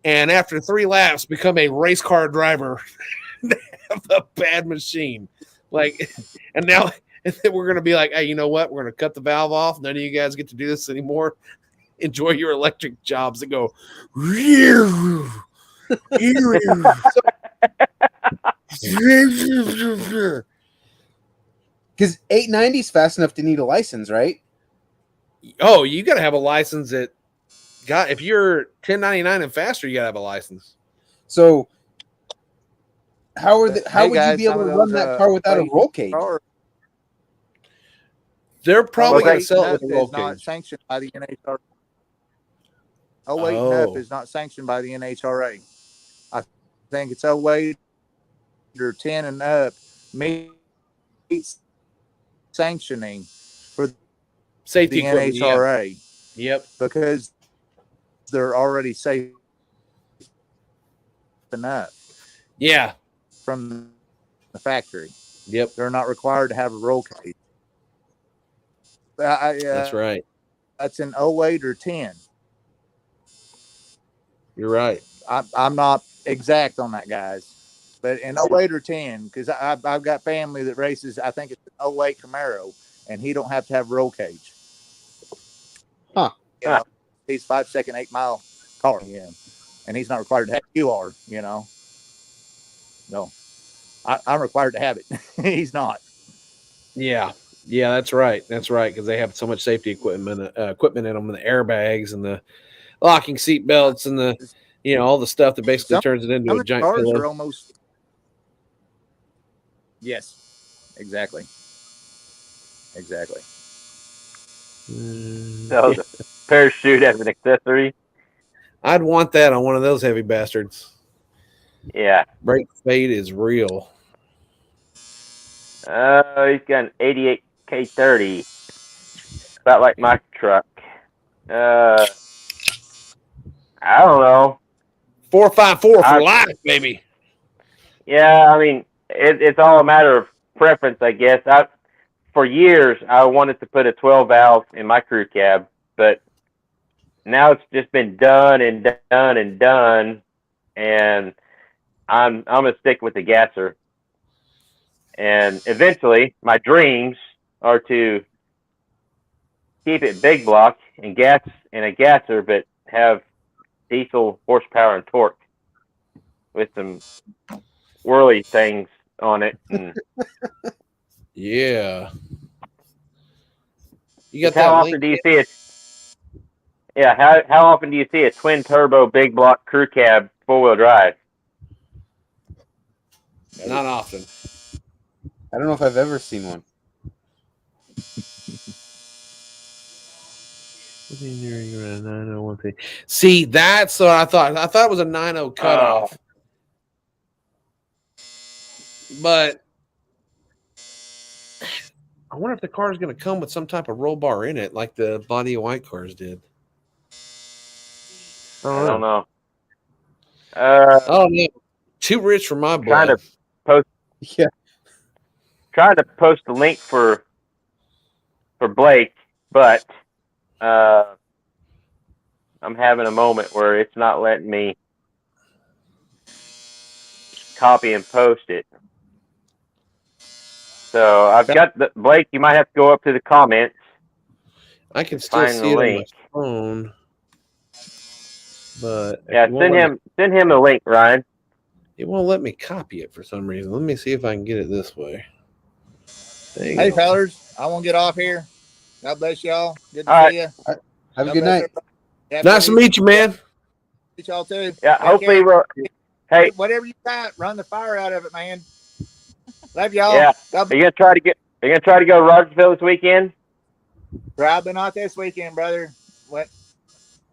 and after 3 laps, become a race car driver. Have a bad machine. Like, and now we're going to be like, hey, you know what? We're going to cut the valve off. None of you guys get to do this anymore. Enjoy your electric jobs that go. Because 890 is fast enough to need a license, right? Oh, you got to have a license that if you're 1099 and faster, you got to have a license. So how would guys, you be able to run that car without a roll cage? They're probably going to 08 sell and it with a up roll is not cage. sanctioned by the NHRA. 08 and up is not sanctioned by the NHRA. I think it's 08 or 10 and up meets sanctioning for Safety the equipment, NHRA. Yep. Because they're already safe enough Yeah. from the factory. Yep. They're not required to have a roll cage. That's right. That's an 08 or 10. You're right. I'm not exact on that, guys, but in 08 or 10, because I've got family that races. I think it's an 08 Camaro, and he don't have to have a roll cage. Huh. You know, he's 5 second, 8 mile car, and he's not required to have. You are, No, I'm required to have it. He's not. Yeah. Yeah, that's right. That's right. Because they have so much safety equipment in them, and the airbags and the locking seat belts and the, all the stuff that basically turns it into a giant cars pillow. are almost. Yes, exactly. So the parachute as an accessory. I'd want that on one of those heavy bastards. Yeah. Brake fade is real. He's got an 88 K30. About like my truck. I don't know. 454 for life, baby. Yeah, I mean, it's all a matter of preference, I guess. For years, I wanted to put a 12 valve in my crew cab, but now it's just been done and done and done, and I'm gonna stick with the gasser. And eventually, my dreams are to keep it big block and gas in a gasser, but have diesel horsepower and torque with some whirly things on it. And yeah. You got how often do you see it? Yeah, how often do you see a twin turbo big block crew cab 4-wheel drive? Not often. I don't know if I've ever seen one. See, that's what I thought. I thought it was a 9.0 cutoff. But I wonder if the car is going to come with some type of roll bar in it, like the body of white cars did. I don't know. Oh no, too rich for my blood. Trying to post a link for Blake, but I'm having a moment where it's not letting me copy and post it. So I've got Blake. You might have to go up to the comments. I can still see it on my phone, but yeah, send him the link, Ryan. It won't let me copy it for some reason. Let me see if I can get it this way. Hey, fellas, I want to get off here. God bless y'all. Good to see you. Have a good night. Nice to meet you, man. Meet y'all too. Yeah, hopefully hey, whatever you got, run the fire out of it, man. Love y'all. Yeah. Are you gonna try to go to Rogersville this weekend? Probably not this weekend, brother. What?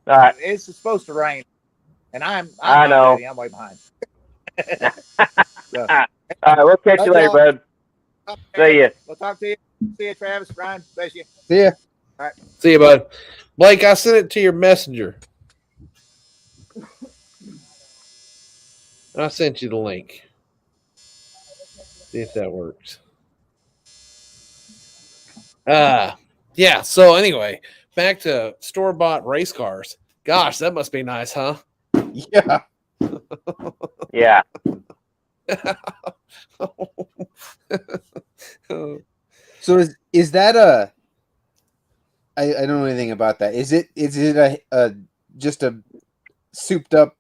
All right. It's supposed to rain, and I know. ready. I'm way behind. So. All right, we'll catch you later, bud. See ya. We'll talk to you. See you, Travis. Ryan, bless you. See ya. All right. See you, bud. Blake, I sent it to your messenger. I sent you the link. See if that works. Yeah. So anyway, back to store-bought race cars. Gosh, that must be nice, huh? Yeah. Yeah. So is that I don't know anything about that. Is it a just a souped up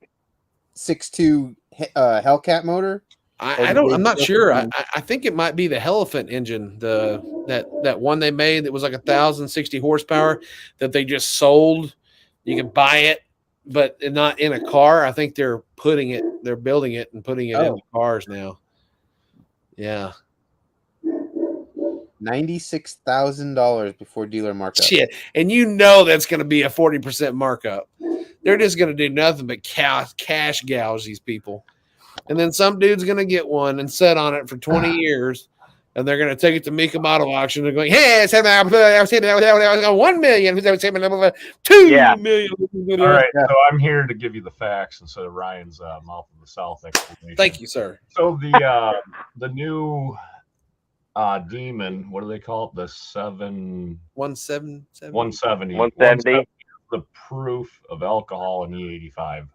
6.2 Hellcat motor? I'm not sure. I think it might be the Elephant engine, that one they made that was like 1,060 horsepower that they just sold. You can buy it, but not in a car. I think they're building it and putting it in cars now. Yeah. $96,000 before dealer markup. Shit. And that's going to be a 40% markup. They're just going to do nothing but cash gouge these people. And then some dude's going to get one and sit on it for 20 years And they're going to take it to Mika Model Auction. They're going, hey, I said I was 1 million. 2 Yeah. million. All right, Yeah. so I'm here to give you the facts instead of Ryan's mouth of the South explanation. Thank you, sir. So the new Demon, what do they call it? The 170. 170. 170. The proof of alcohol in E85.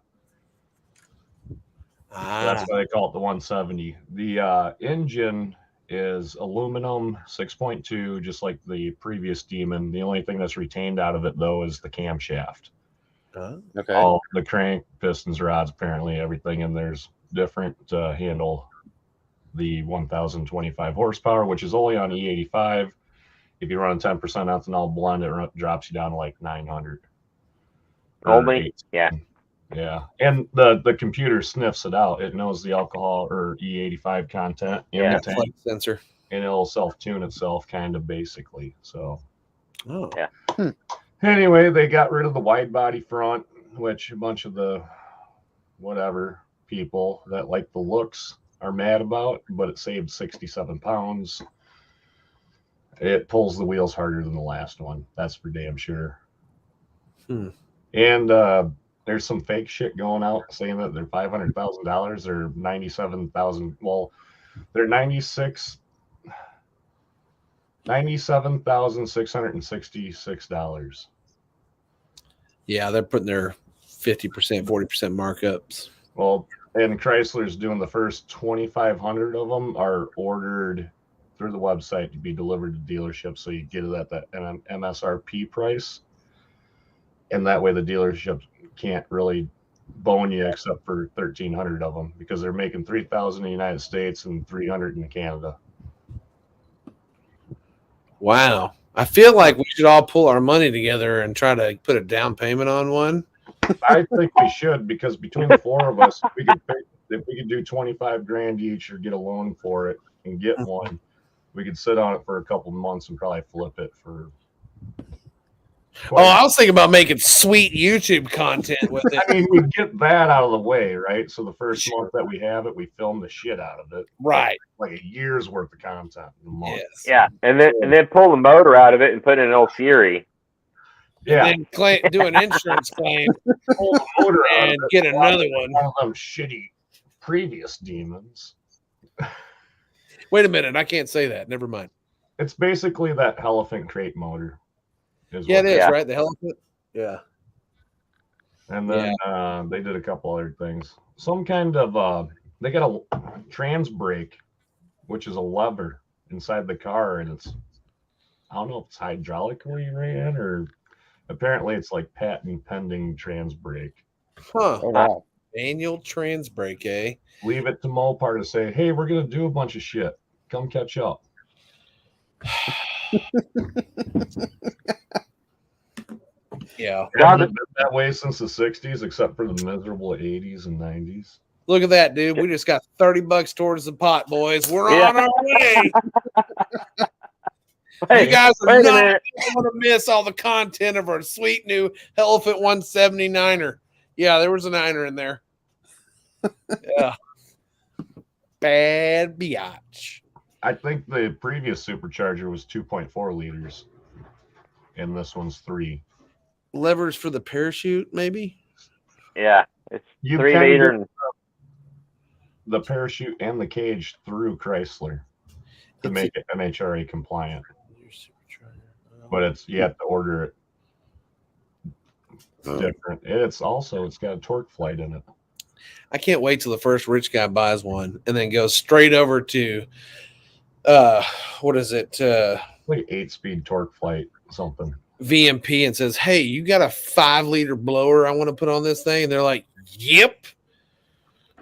That's why they call it the 170. The engine is aluminum 6.2, just like the previous Demon. The only thing that's retained out of it, though, is the camshaft. Okay. All the crank, pistons, rods, apparently everything in there's different to handle the 1,025 horsepower, which is only on E85. If you run 10% ethanol blend, it drops you down to like 900. Only? Yeah. Yeah. And the computer sniffs it out. It knows the alcohol or E85 content in Yeah. the tank, Sensor. and it'll self-tune itself kind of basically. So Oh. Yeah. anyway, they got rid of the wide body front, which a bunch of the whatever people that like the looks are mad about, but it saved 67 pounds. It pulls the wheels harder than the last one. That's for damn sure. And there's some fake shit going out saying that they're $500,000 or 97,000. Well, they're $97,666. Yeah, they're putting their 50%, 40% markups. Well, and Chrysler's doing the first 2,500 of them are ordered through the website to be delivered to dealerships, so you get it at that MSRP price, and that way the dealership can't really bone you except for 1,300 of them because they're making 3,000 in the United States and 300 in Canada. Wow. I feel like we should all pull our money together and try to put a down payment on one. I think we should, because between the four of us, if we could do 25 grand each or get a loan for it and get one, we could sit on it for a couple of months and probably flip it for. Oh, I was thinking about making sweet YouTube content with it. I mean, we get that out of the way, right? So the first month that we have it, we film the shit out of it. Right. Like a year's worth of content in a month. Yes. Yeah. And then pull the motor out of it and put it in an old Fury. Yeah. And then do an insurance claim Pull the motor out of and it. get another one. One of them shitty previous Demons. Wait a minute. I can't say that. Never mind. It's basically that elephant crate motor. Yeah, it is, Yeah. right? The elephant? Yeah. And then they did a couple other things. Some kind of they got a trans brake, which is a lever inside the car, and it's, I don't know if it's hydraulically ran or apparently it's like patent pending trans brake. Huh. Oh wow. Manual trans brake, eh? Leave it to Mopar to say, hey, we're gonna do a bunch of shit. Come catch up. Yeah. It hasn't been that way since the 60s, except for the miserable 80s and 90s. Look at that, dude. We just got $30 towards the pot, boys. We're Yeah. on our way. Hey, You guys are wait a not minute. going to miss all the content of our sweet new Elephant 179er. Yeah, there was a niner in there. Yeah. Bad biatch. I think the previous supercharger was 2.4 liters, and this one's 3. Levers for the parachute, maybe? Yeah. It's You 3 can liter get and the parachute and the cage through Chrysler to It's make it MHRA compliant, but it's you have to order it different. It's got a torque flight in it. I can't wait till the first rich guy buys one and then goes straight over to what is it? Like 8-speed torque flight something. VMP and says, hey, you got a 5-liter blower I want to put on this thing? And they're like, yep.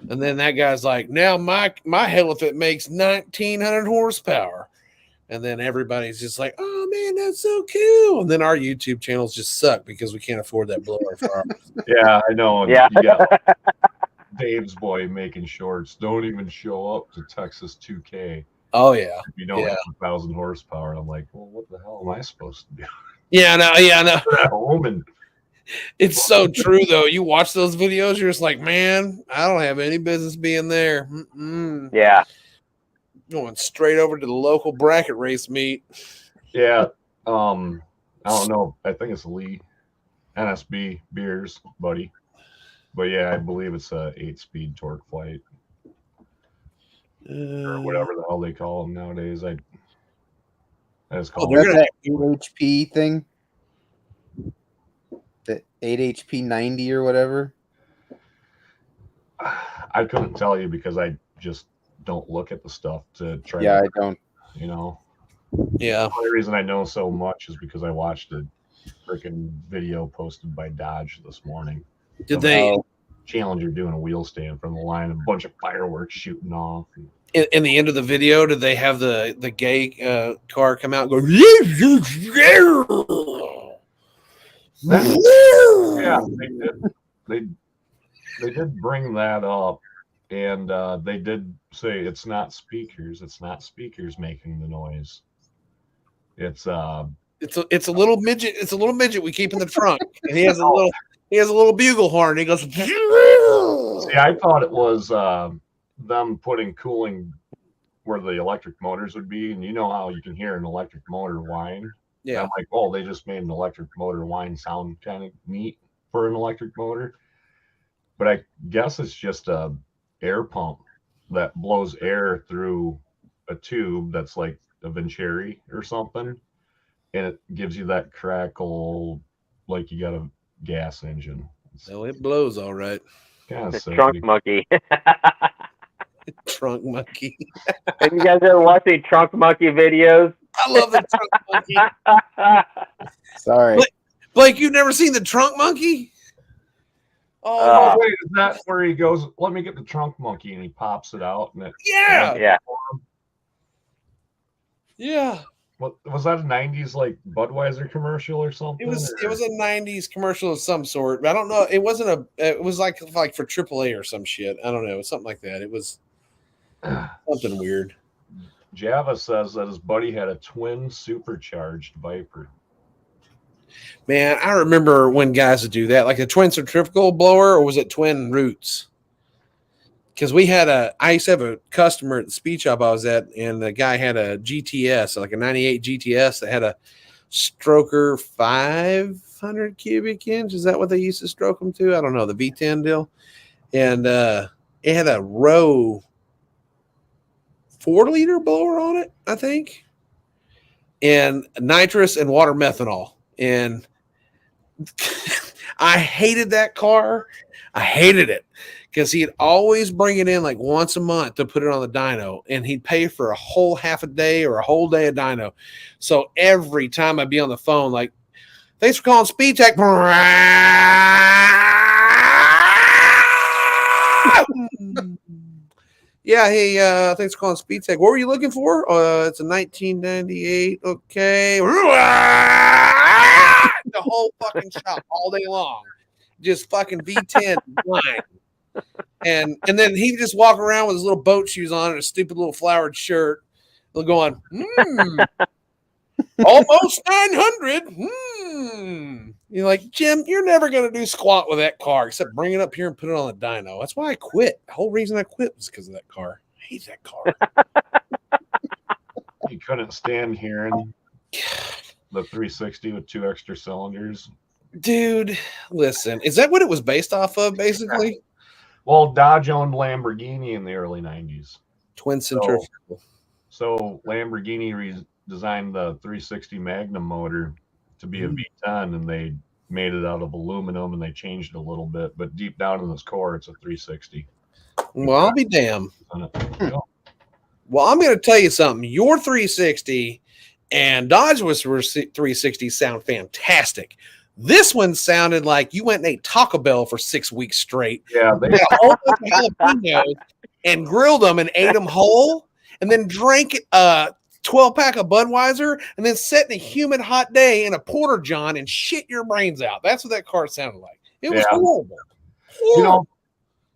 And then that guy's like, now my elephant makes 1,900 horsepower. And then everybody's just like, oh man, that's so cool. And then our YouTube channels just suck because we can't afford that blower for ours. Yeah, I know. Yeah. You got Dave's boy making shorts. Don't even show up to Texas 2K Oh yeah. if you don't Yeah. have 1,000 horsepower. I'm like, well, what the hell am I supposed to do Yeah, I know. at home? And It's so true though. You watch those videos, you're just like, man, I don't have any business being there. Mm-mm. yeah. Going straight over to the local bracket race meet. Yeah. I don't know. I think it's Lee NSB Beers, buddy. But yeah, I believe it's a 8-speed torque flight or whatever the hell they call them nowadays. I just call they're them. That's that 8 HP thing. The 8 HP 90 or whatever. I couldn't tell you because I just don't look at the stuff to try. Yeah, to, I don't. You know. Yeah. The only reason I know so much is because I watched a freaking video posted by Dodge this morning. Did they? Challenger doing a wheel stand from the line, a bunch of fireworks shooting off. In the end of the video, did they have the gay car come out and go? Yeah, they did bring that up, and they did say it's not speakers making the noise. It's a little midget. It's a little midget we keep in the trunk, and he has a little bugle horn. He goes. See, I thought it was them putting cooling where the electric motors would be, and you know how you can hear an electric motor whine. Yeah. And I'm like, oh, they just made an electric motor whine sound kind of neat for an electric motor. But I guess it's just a air pump that blows air through a tube that's like a Venturi or something, and it gives you that crackle like you got a gas engine. So it blows all right. Kind of Trunk monkey. Trunk monkey. Have you guys ever watched any Trunk Monkey videos? I love the Trunk Monkey. Sorry. Blake, you've never seen the Trunk Monkey? Oh, wait, is that where he goes, let me get the Trunk Monkey, and he pops it out? And Yeah. What was that, a 90s like Budweiser commercial or something? It was a 90s commercial of some sort. I don't know. It wasn't it was like for AAA or some shit. I don't know. It was something like that. It was something weird. Java says that his buddy had a twin supercharged Viper. Man, I remember when guys would do that, like a twin centrifugal blower, or was it twin roots? Because I used to have a customer at the speed shop I was at, and the guy had a GTS, like a 98 GTS that had a stroker 500 cubic inch. Is that what they used to stroke them to? I don't know, the V10 deal. And it had a row 4-liter blower on it, I think, and nitrous and water methanol. And I hated that car. I hated it because he'd always bring it in like once a month to put it on the dyno, and he'd pay for a whole half a day or a whole day of dyno. So every time I'd be on the phone, like, thanks for calling Speed Tech. Yeah, hey, thanks for calling Speed Tech. What were you looking for? It's a 1998. Okay. The whole fucking shop all day long. Just fucking V10 blind. And then he just walk around with his little boat shoes on and a stupid little flowered shirt, going, almost 900. You're like, Jim, you're never going to do squat with that car except bring it up here and put it on the dyno. That's why I quit. The whole reason I quit was because of that car. I hate that car. You couldn't stand hearing the 360 with 2 extra cylinders. Dude, listen, is that what it was based off of, basically? Well, Dodge owned Lamborghini in the early 90s. Twin centrifugal. So Lamborghini redesigned the 360 Magnum motor to be a V10, and they made it out of aluminum, and they changed it a little bit. But deep down in its core, it's a 360. Well, I'll be damned. Well, I'm going to tell you something. Your 360 and Dodge was 360 sound fantastic. This one sounded like you went and ate Taco Bell for 6 weeks straight. Yeah, they got a whole bunch of jalapenos and grilled them and ate them whole, and then drank 12-pack of Budweiser, and then sat in a humid hot day in a porter john and shit your brains out. That's what that car sounded like. It was horrible. You know,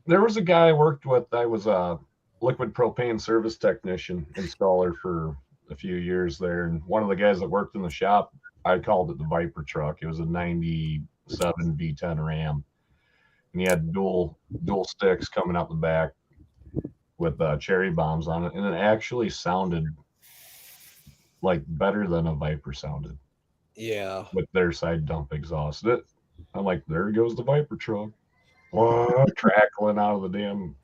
there was a guy I worked with. I was a liquid propane service technician installer for a few years there, and one of the guys that worked in the shop, I called it the Viper truck. It was a 97 V10 Ram, and he had dual sticks coming out the back. with cherry bombs on it, and it actually sounded like better than a Viper sounded Yeah. with their side dump exhaust. I'm like, there goes the Viper truck. Crackling out of the damn.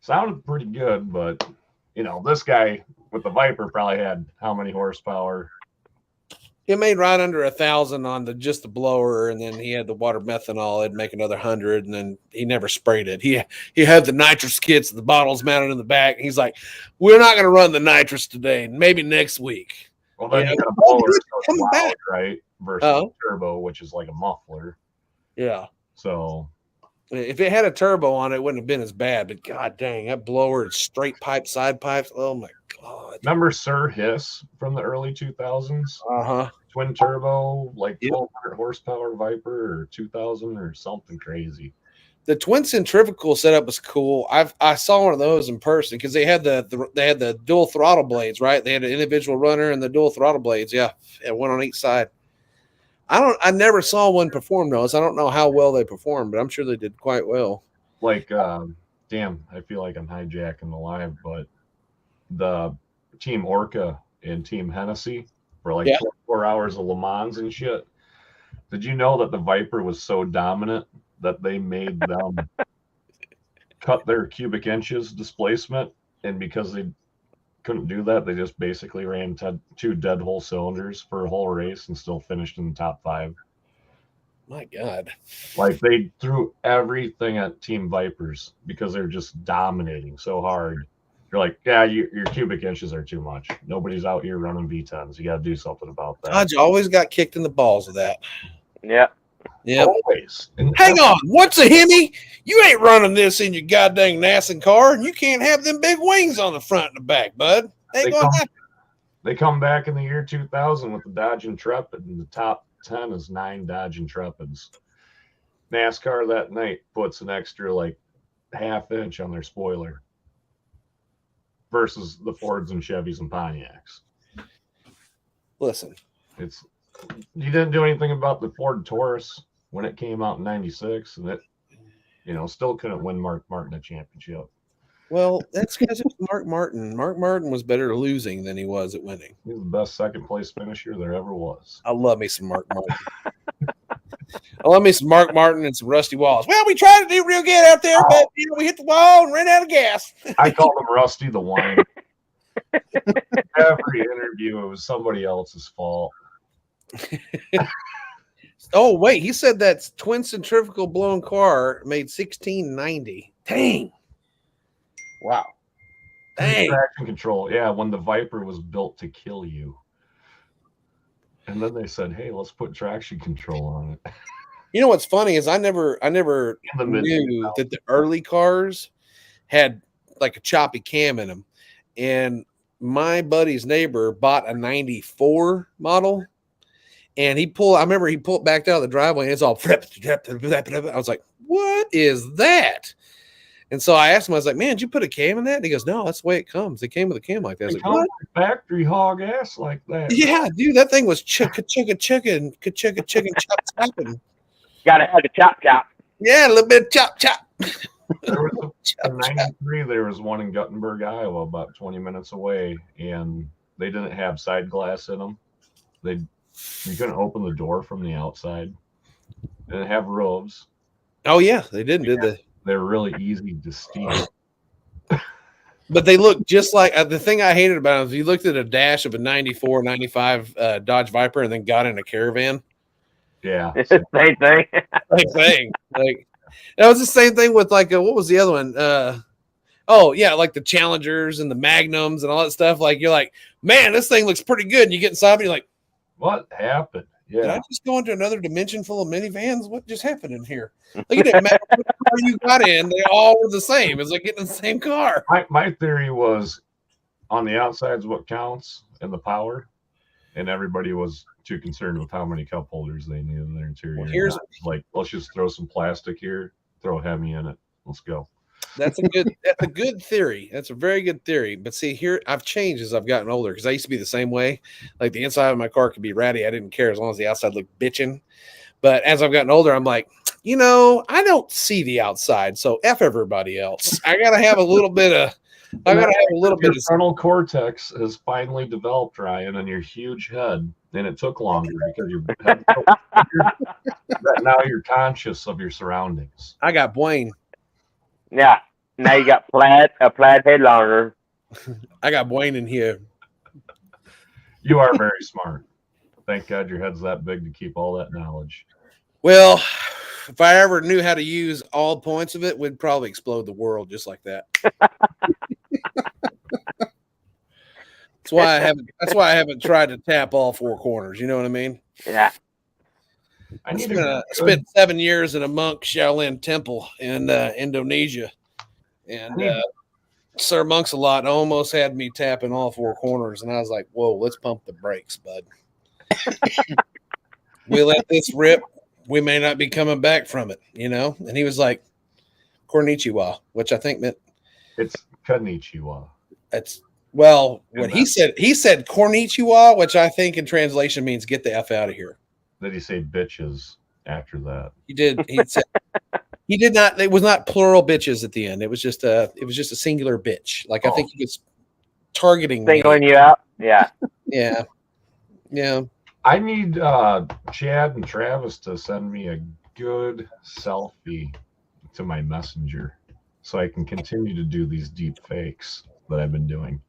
Sounded pretty good, but this guy with the Viper probably had how many horsepower? It made right under 1,000 on just the blower, and then he had the water methanol. It'd make another 100, and then he never sprayed it. He had the nitrous kits, the bottles mounted in the back. He's like, "We're not going to run the nitrous today, maybe next week." Well, then you got a blower coming loud, back, right? Versus turbo, which is like a muffler. Yeah. So if it had a turbo on it, it wouldn't have been as bad. But god dang, that blower, straight pipe, side pipes. Oh my god! Remember Sir Hiss from the early 2000s? Twin turbo, like 1,200 horsepower Viper or 2,000 or something crazy. The twin centrifugal setup was cool. I saw one of those in person because they had the dual throttle blades, right? They had an individual runner and the dual throttle blades. Yeah, one on each side. I never saw one perform those. I don't know how well they performed, but I'm sure they did quite well. Like, damn, I feel like I'm hijacking the live, but the Team Orca and Team Hennessy for like 24 hours of Le Mans and shit. Did you know that the Viper was so dominant that they made them cut their cubic inches displacement? And because they couldn't do that, they just basically ran 2 dead hole cylinders for a whole race and still finished in the top 5. My God. Like, they threw everything at Team Vipers because they're just dominating so hard. You're like, yeah, your cubic inches are too much. Nobody's out here running V10s. You got to do something about that. Dodge always got kicked in the balls of that. Yeah. Yeah. Always. Hang on. What's a Hemi? You ain't running this in your goddamn NASA car, and you can't have them big wings on the front and the back, bud. Ain't going to happen. They come back in the year 2000 with the Dodge Intrepid, and the top 10 is 9 Dodge Intrepids. NASCAR that night puts an extra like ½ inch on their spoiler versus the Fords and Chevys and Pontiacs. Listen, you didn't do anything about the Ford Taurus when it came out in '96, and it still couldn't win Mark Martin a championship. Well, that's because it was Mark Martin. Mark Martin was better at losing than he was at winning. He's the best second place finisher there ever was. I love me some Mark Martin. I love me some Mark Martin and some Rusty Wallace. Well, we tried to do real good out there, but we hit the wall and ran out of gas. I called him Rusty the Wine. Every interview, it was somebody else's fault. Oh, wait. He said that twin centrifugal blown car made 1690. Dang. Wow. Dang. Traction control. Yeah, when the Viper was built to kill you. And then they said, hey, let's put traction control on it. You know what's funny is I never knew that the early cars had like a choppy cam in them. And my buddy's neighbor bought a 94 model. And I remember he pulled back out of the driveway and it's all, I was like, what is that? And so I asked him, I was like, man, did you put a cam in that? And he goes, no, that's the way it comes. They came with a cam like that. I was like, what? Factory hog ass like that. Yeah, dude, that thing was chugga, chop, chopping. Gotta have a chop. Yeah, a little bit of chop. There was in '93, there was one in Guttenberg, Iowa, about 20 minutes away, and they didn't have side glass in them. You couldn't open the door from the outside. They didn't have robes. Oh yeah, they didn't, did they? They're really easy to steal. But they look just like the thing I hated about them is you looked at a dash of a 94, 95 Dodge Viper and then got in a Caravan. Yeah. Same thing. Same thing. Like that was the same thing with like what was the other one? Like the Challengers and the Magnums and all that stuff. Like you're like, man, this thing looks pretty good. And you get inside and you're like, what happened? Yeah. Did I just go into another dimension full of minivans? What just happened in here? Like it didn't matter what car you got in, they all were the same. It's like getting in the same car. My theory was on the outside is what counts and the power, and everybody was too concerned with how many cup holders they needed in their interior. Well, like, let's just throw some plastic here, throw a Hemi in it. Let's go. That's a good theory. That's a very good theory. But see, here I've changed as I've gotten older because I used to be the same way. Like the inside of my car could be ratty. I didn't care as long as the outside looked bitching. But as I've gotten older, I'm like, you know, I don't see the outside, so F everybody else. I gotta have a little bit of Your frontal cortex has finally developed, Ryan, on your huge head, and it took longer because your head. Now you're conscious of your surroundings. I got Blaine. Yeah. Now you got a plaid headliner. I got Blaine in here. You are very smart. Thank God your head's that big to keep all that knowledge. Well, if I ever knew how to use all points of it, we'd probably explode the world just like that. That's why I haven't tried to tap all four corners. You know what I mean? Yeah. I spent 7 years in a monk Shaolin temple in Indonesia, and Sir Monks-a-Lot almost had me tapping all four corners, and I was like, "Whoa, let's pump the brakes, bud. We let this rip. We may not be coming back from it, you know." And he was like, "Konnichiwa," which I think meant it's Konnichiwa. That's well, what he said Konnichiwa, which I think in translation means "get the F out of here." Did he say bitches after that? He did. He said he did not. It was not plural bitches at the end. It was just a singular bitch. Like I think he was targeting singling you out. Yeah. Yeah. I need Chad and Travis to send me a good selfie to my messenger so I can continue to do these deep fakes that I've been doing.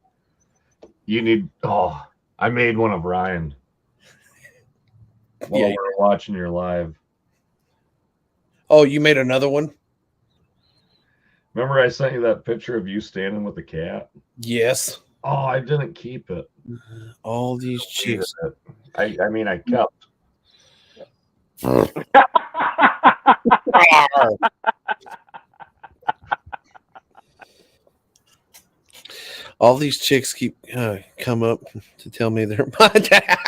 I made one of Ryan while we're watching your live. Oh, you made another one? Remember I sent you that picture of you standing with the cat? Yes. Oh, I didn't keep it. All these chicks. I mean, I kept. All these chicks keep come up to tell me they're my dad.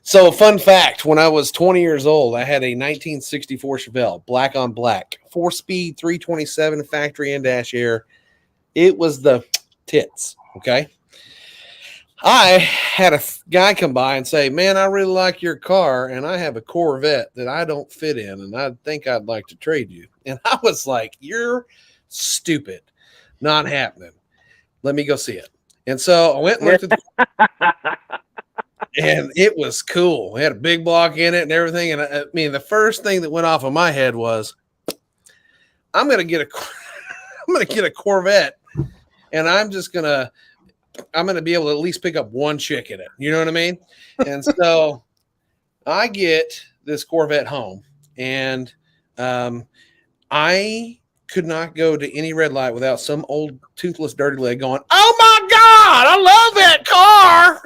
So, fun fact: when I was 20 years old, I had a 1964 Chevelle, black on black, 4-speed, 327 factory and dash air. It was the tits. Okay. I had a guy come by and say, "Man, I really like your car, and I have a Corvette that I don't fit in, and I think I'd like to trade you." And I was like, "You're stupid. Not happening. Let me go see it." And so I went and looked at the and it was cool. It had a big block in it and everything. And I mean, the first thing that went off of my head was, I'm going to get a Corvette, and I'm going to be able to at least pick up one chick in it. You know what I mean? And so I get this Corvette home, and I could not go to any red light without some old toothless dirty leg going, "Oh my God, I love that car."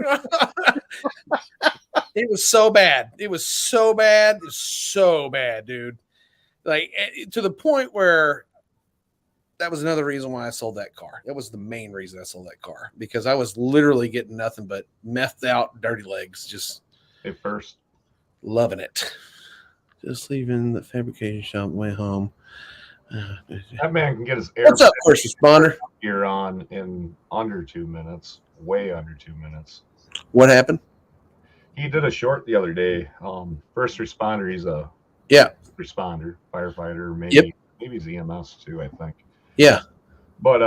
It was so bad. It was so bad. It's so bad, dude. Like to the point where that was another reason why I sold that car. That was the main reason I sold that car, because I was literally getting nothing but methed out dirty legs. Just at first loving it. Just leaving the fabrication shop way home. That man can get his What's up, first responder? Gear on in under 2 minutes, way under 2 minutes. What happened? He did a short the other day. First responder, he's a responder, firefighter, maybe he's EMS too, I think. Yeah. But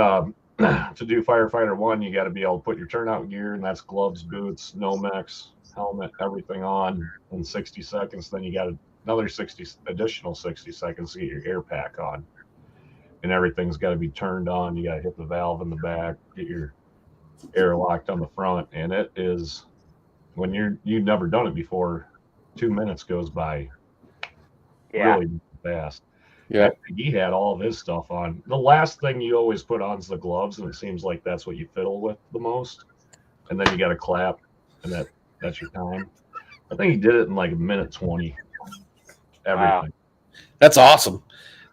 to do firefighter 1, you got to be able to put your turnout gear, and that's gloves, boots, Nomex, helmet, everything on in 60 seconds. Then you got another additional 60 seconds to get your air pack on, and everything's got to be turned on. You got to hit the valve in the back, get your air locked on the front, and it is, when you've never done it before, 2 minutes goes by really fast. Yeah, he had all of his stuff on. The last thing you always put on is the gloves, and it seems like that's what you fiddle with the most. And then you got to clap, and that's your time. I think he did it in like a minute 20. Everything. Wow. That's awesome.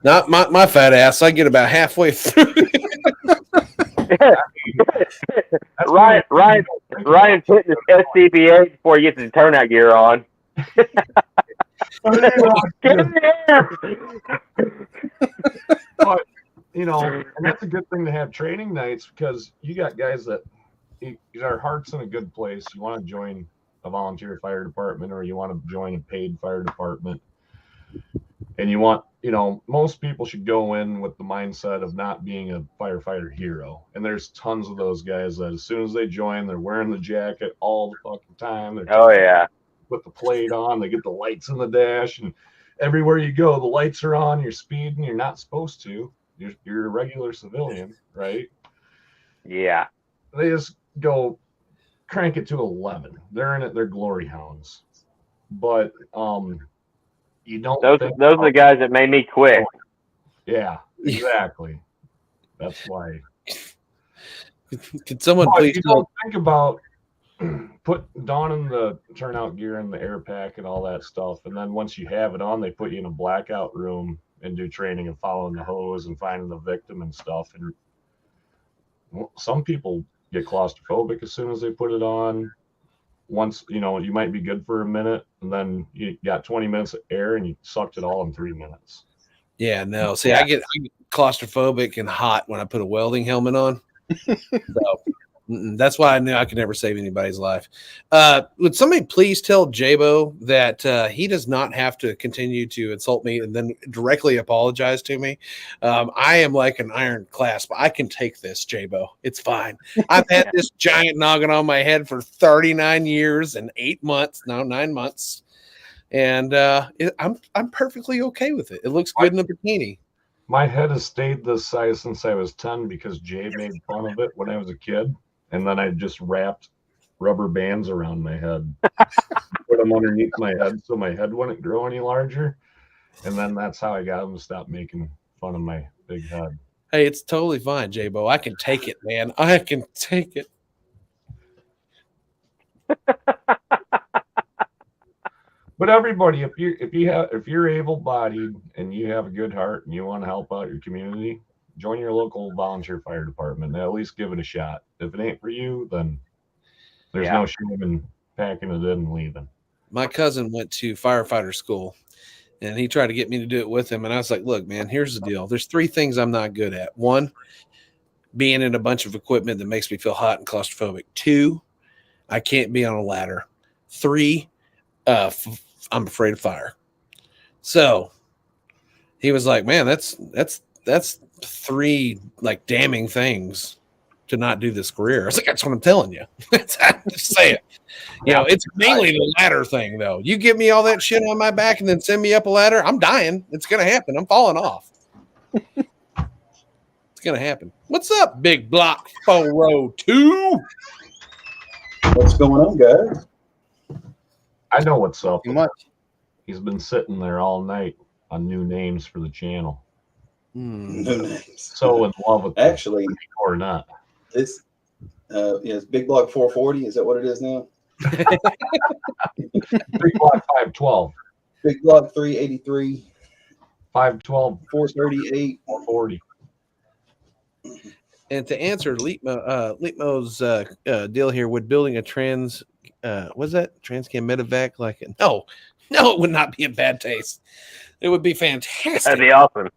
Not my fat ass. I get about halfway through. Ryan's hitting his SCBA before he gets his turnout gear on. Get in there! But, and that's a good thing to have training nights, because you got guys that our heart's in a good place. You want to join a volunteer fire department or you want to join a paid fire department, and you want, most people should go in with the mindset of not being a firefighter hero. And there's tons of those guys that as soon as they join, they're wearing the jacket all the fucking time. Oh yeah. Put the plate on, they get the lights in the dash, and everywhere you go, the lights are on, you're speeding, you're not supposed to. You're a regular civilian, right? Yeah. They just go crank it to 11. They're in it, they're glory hounds. But you don't Those are the guys that made me quit. Yeah, exactly. That's why. Can someone please don't think about donning the turnout gear and the air pack and all that stuff, and then once you have it on, they put you in a blackout room and do training and following the hose and finding the victim and stuff. And some people get claustrophobic as soon as they put it on. Once, you might be good for a minute, and then you got 20 minutes of air and you sucked it all in 3 minutes. Yeah, no. See, I get claustrophobic and hot when I put a welding helmet on. So that's why I knew I could never save anybody's life. Would somebody please tell Jabo that he does not have to continue to insult me and then directly apologize to me? I am like an iron clasp. I can take this, Jabo. It's fine. I've had this giant noggin on my head for 39 years and 8 months, now 9 months. And I'm perfectly okay with it. It looks good in a bikini. My head has stayed this size since I was 10 because Jay made fun of it when I was a kid. And then I just wrapped rubber bands around my head, put them underneath my head so my head wouldn't grow any larger. And then that's how I got him to stop making fun of my big head. Hey, it's totally fine, J-Bo. I can take it, man. I can take it. But everybody, if you're able-bodied and you have a good heart and you want to help out your community, join your local volunteer fire department and at least give it a shot. If it ain't for you, then there's no shame in packing it in and leaving. My cousin went to firefighter school, and he tried to get me to do it with him. And I was like, look, man, here's the deal. There's 3 things I'm not good at. 1, being in a bunch of equipment that makes me feel hot and claustrophobic. 2, I can't be on a ladder. 3, I'm afraid of fire. So he was like, man, that's 3 like damning things to not do this career. I was like, that's what I'm telling you. Just say it. It's mainly the ladder thing, though. You give me all that shit on my back and then send me up a ladder, I'm dying. It's going to happen. I'm falling off. It's going to happen. What's up, Big Block 402? What's going on, guys? I know what's up. Too much. He's been sitting there all night on new names for the channel. No names. So in love with actually or not. It's it's Big Block 440. Is that what it is now? Big Block 512. Big Block 383. 512. 438. 440. And to answer Leetmo's deal here, would building a Transcam medevac like it? No, it would not be a bad taste. It would be fantastic. That'd be awesome.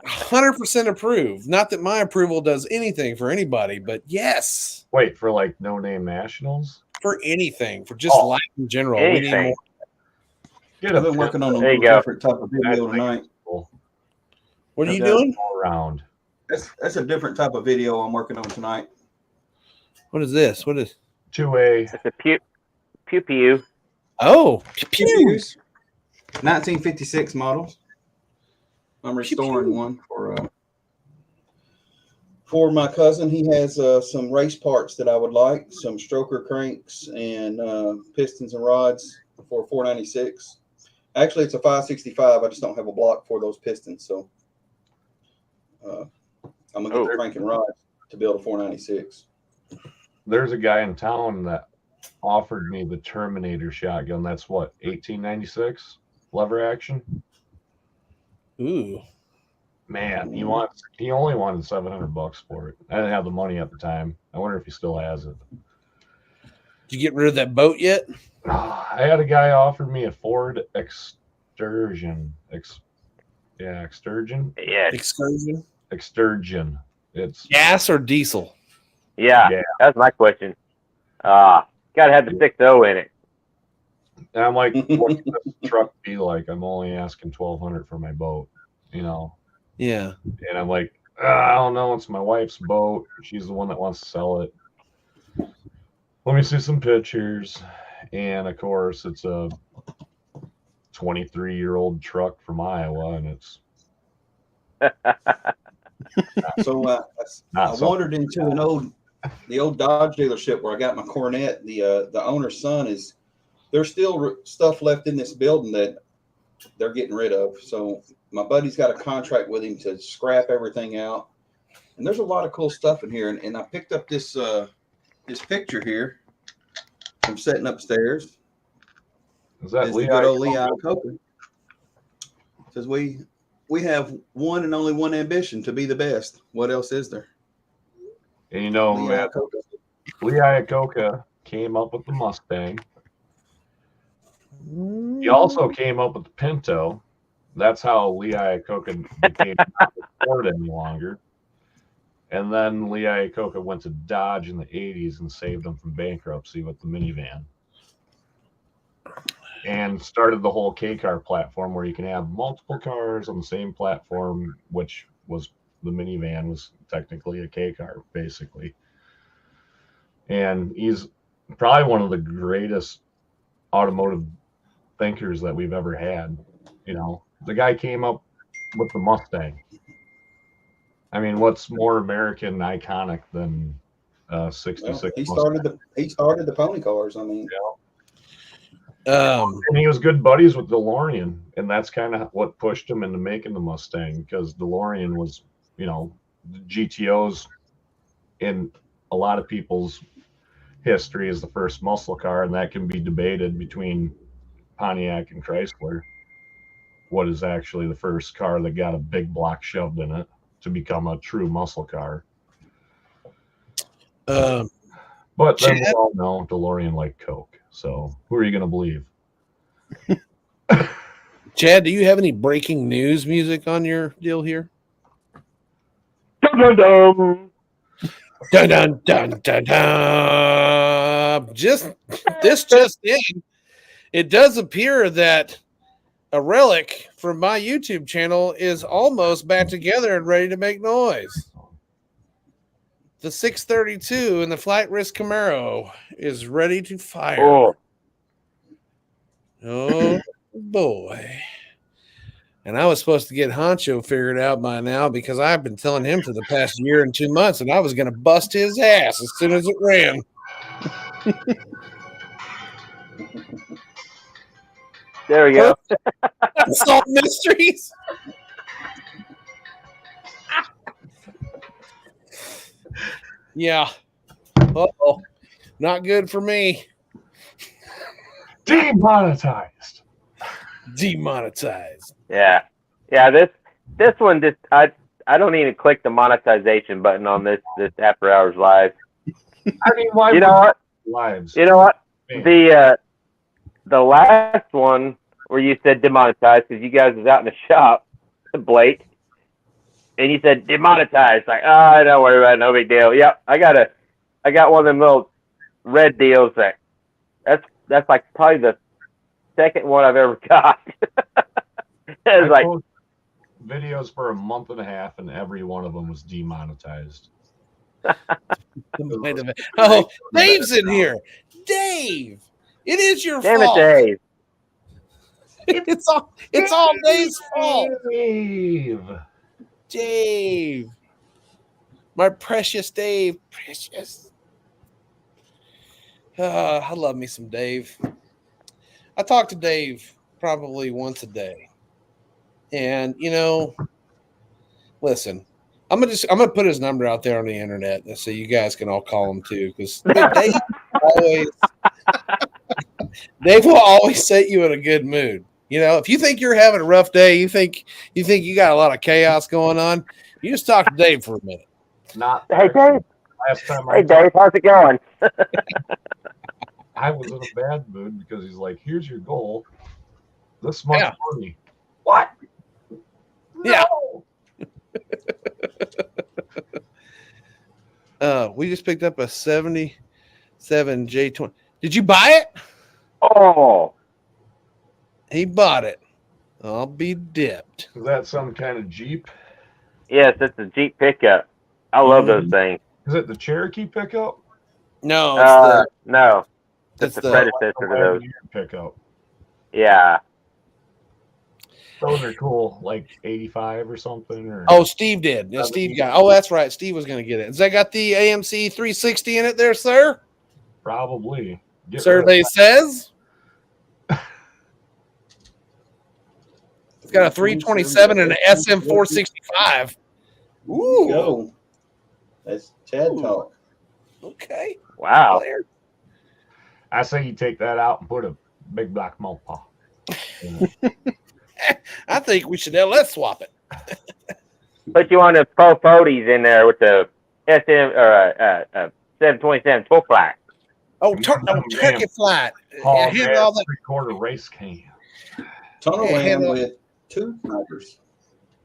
100% approved. Not that my approval does anything for anybody, but yes. Wait, for like no name nationals? For anything, for just life in general. Anything. We need more. I've been working on a little different type of video tonight. Cool. What are you doing? Around. That's a different type of video I'm working on tonight. What is this? What is 2A? It's a pew pew. Oh, Pews. 1956 models. I'm restoring one for my cousin. He has some race parts that I would like, some stroker cranks and pistons and rods for 496. Actually, it's a 565. I just don't have a block for those pistons, so I'm gonna get the crank and rods to build a 496. There's a guy in town that offered me the Terminator shotgun. That's what, 1896 lever action. Ooh, man, he only wanted $700 for it. I didn't have the money at the time. I wonder if he still has it. Did you get rid of that boat yet? I had a guy offer me a Ford Excursion. Excursion. Yeah. Excursion. It's gas or diesel. Yeah. That's my question. Gotta have the 60 in it. And I'm like, what can this truck be like? I'm only asking $1,200 for my boat, you know. Yeah. And I'm like, I don't know. It's my wife's boat. She's the one that wants to sell it. Let me see some pictures. And of course, it's a 23-year-old truck from Iowa, and it's So I not so. wandered into the old Dodge dealership where I got my Corvette. The owner's son there's still stuff left in this building that they're getting rid of. So my buddy's got a contract with him to scrap everything out. And there's a lot of cool stuff in here. And I picked up this picture here from sitting upstairs. Is that the good old Lee Iacocca. Says we have one and only one ambition, to be the best. What else is there? And you know, Lee Iacocca came up with the Mustang. He also came up with the Pinto. That's how Lee Iacocca became not with Ford any longer. And then Lee Iacocca went to Dodge in the 80s and saved them from bankruptcy with the minivan. And started the whole K-car platform where you can have multiple cars on the same platform, which was the minivan was technically a K-car, basically. And he's probably one of the greatest automotive thinkers that we've ever had. You know, the guy came up with the Mustang. I mean, what's more American iconic than 66? Well, he started the pony cars. I mean, and he was good buddies with DeLorean, and that's kind of what pushed him into making the Mustang, because DeLorean was, you know, the GTOs in a lot of people's history is the first muscle car, and that can be debated between Pontiac and Chrysler. What is actually the first car that got a big block shoved in it to become a true muscle car? But then we all know DeLorean liked Coke. So who are you going to believe? Chad, do you have any breaking news music on your deal here? Dun, dun, dun. Dun, dun, dun, dun, dun. Just in. It does appear that a relic from my YouTube channel is almost back together and ready to make noise. The 632 in the flight risk Camaro is ready to fire. Oh boy. And I was supposed to get Honcho figured out by now because I've been telling him for the past year and 2 months that I was going to bust his ass as soon as it ran. There we go. Unsolved mysteries. Yeah. Uh-oh. Not good for me. Demonetized. Yeah. This one just I don't even click the monetization button on this After Hours Live. I mean, why? You know what? Lives. You know what? The last one where you said demonetized because you guys was out in the shop, Blake, and you said demonetized. Like, don't worry about it, no big deal. Yep, I got one of them little red deals that's like probably the second one I've ever got. It's like videos for a month and a half, and every one of them was demonetized. Oh, Dave's in here. Dave, it is your damn fault. It, Dave. It's all Dave's fault. Dave. My precious Dave. Precious. I love me some Dave. I talk to Dave probably once a day. And, you know, listen, I'm gonna put his number out there on the internet so you guys can all call him too, because Dave will always set you in a good mood. You know, if you think you're having a rough day, you think you got a lot of chaos going on, you just talk to Dave for a minute. Hey Dave. Last time hey Dave, how's it going? I was in a bad mood because he's like, "Here's your goal, this much money." What? Yeah. No. We just picked up a 77 J20. Did you buy it? Oh, He bought it. I'll be dipped. Is that some kind of Jeep? yes, it's a Jeep pickup. I love those things. Is it the Cherokee pickup? No, it's No, it's it's the the predecessor The to those. Wagoneer pickup. Yeah. Those are cool, like 85 or something. Or oh, Steve did. Yeah, Steve got. Oh, that's right. Steve was going to get it. Has that got the AMC 360 in it, there, sir? probably. Get rid Survey of says it's got a 327 and an SM 465. Ooh, Go. That's Chad Ooh. talk. Okay. Wow. There. I say you take that out and put a big black Mopa. I think we should LS swap it. Put you on the Pro 40s in there with the SM or 727 full flat. Oh, turkey flight. Paul Handle all that. 3/4 race cam. Tunnel Yeah, ram handle- with 2 snipers.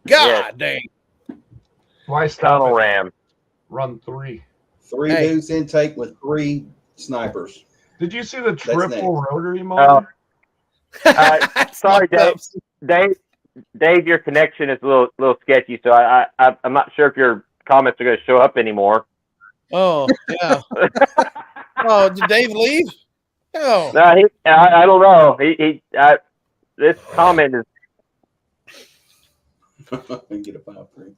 God dang. Why stop Tunnel it? ram. Run 3. 3 Hey. deuce intake with 3 snipers. Did you see the next. triple rotary motor? Sorry, Dave. Dave. Dave, your connection is a little sketchy, so I'm not sure if your comments are going to show up anymore. Oh, yeah. Oh, did Dave leave? Oh. No, I don't know. This comment is Get a 5-3.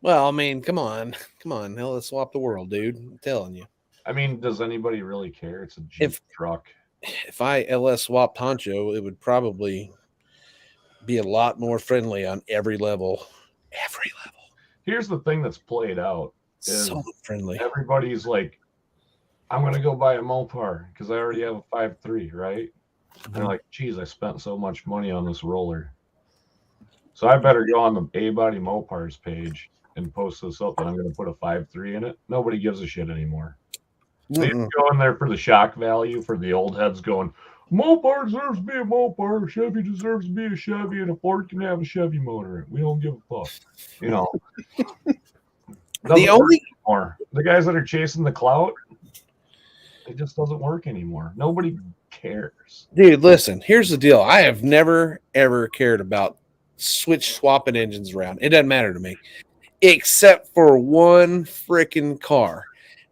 Well, I mean, come on. Hell, let's swap the world, dude. I'm telling you. I mean, does anybody really care? It's a Jeep truck. If I LS swapped Honcho, it would probably be a lot more friendly on every level. Every level. Here's the thing that's played out. Is So friendly. everybody's like, I'm going to go buy a Mopar because I already have a 5.3, right? And they're like, geez, I spent so much money on this roller. So I better go on the A-Body Mopars page and post this up that I'm going to put a 5.3 in it. Nobody gives a shit anymore. They go in there for the shock value for the old heads going, Mopar deserves to be a Mopar, Chevy deserves to be a Chevy, and a Ford can have a Chevy motor. We don't give a fuck. You know. The guys that are chasing the clout, it just doesn't work anymore. Nobody cares. Dude, listen, here's the deal. I have never, ever cared about swapping engines around. It doesn't matter to me, except for one freaking car.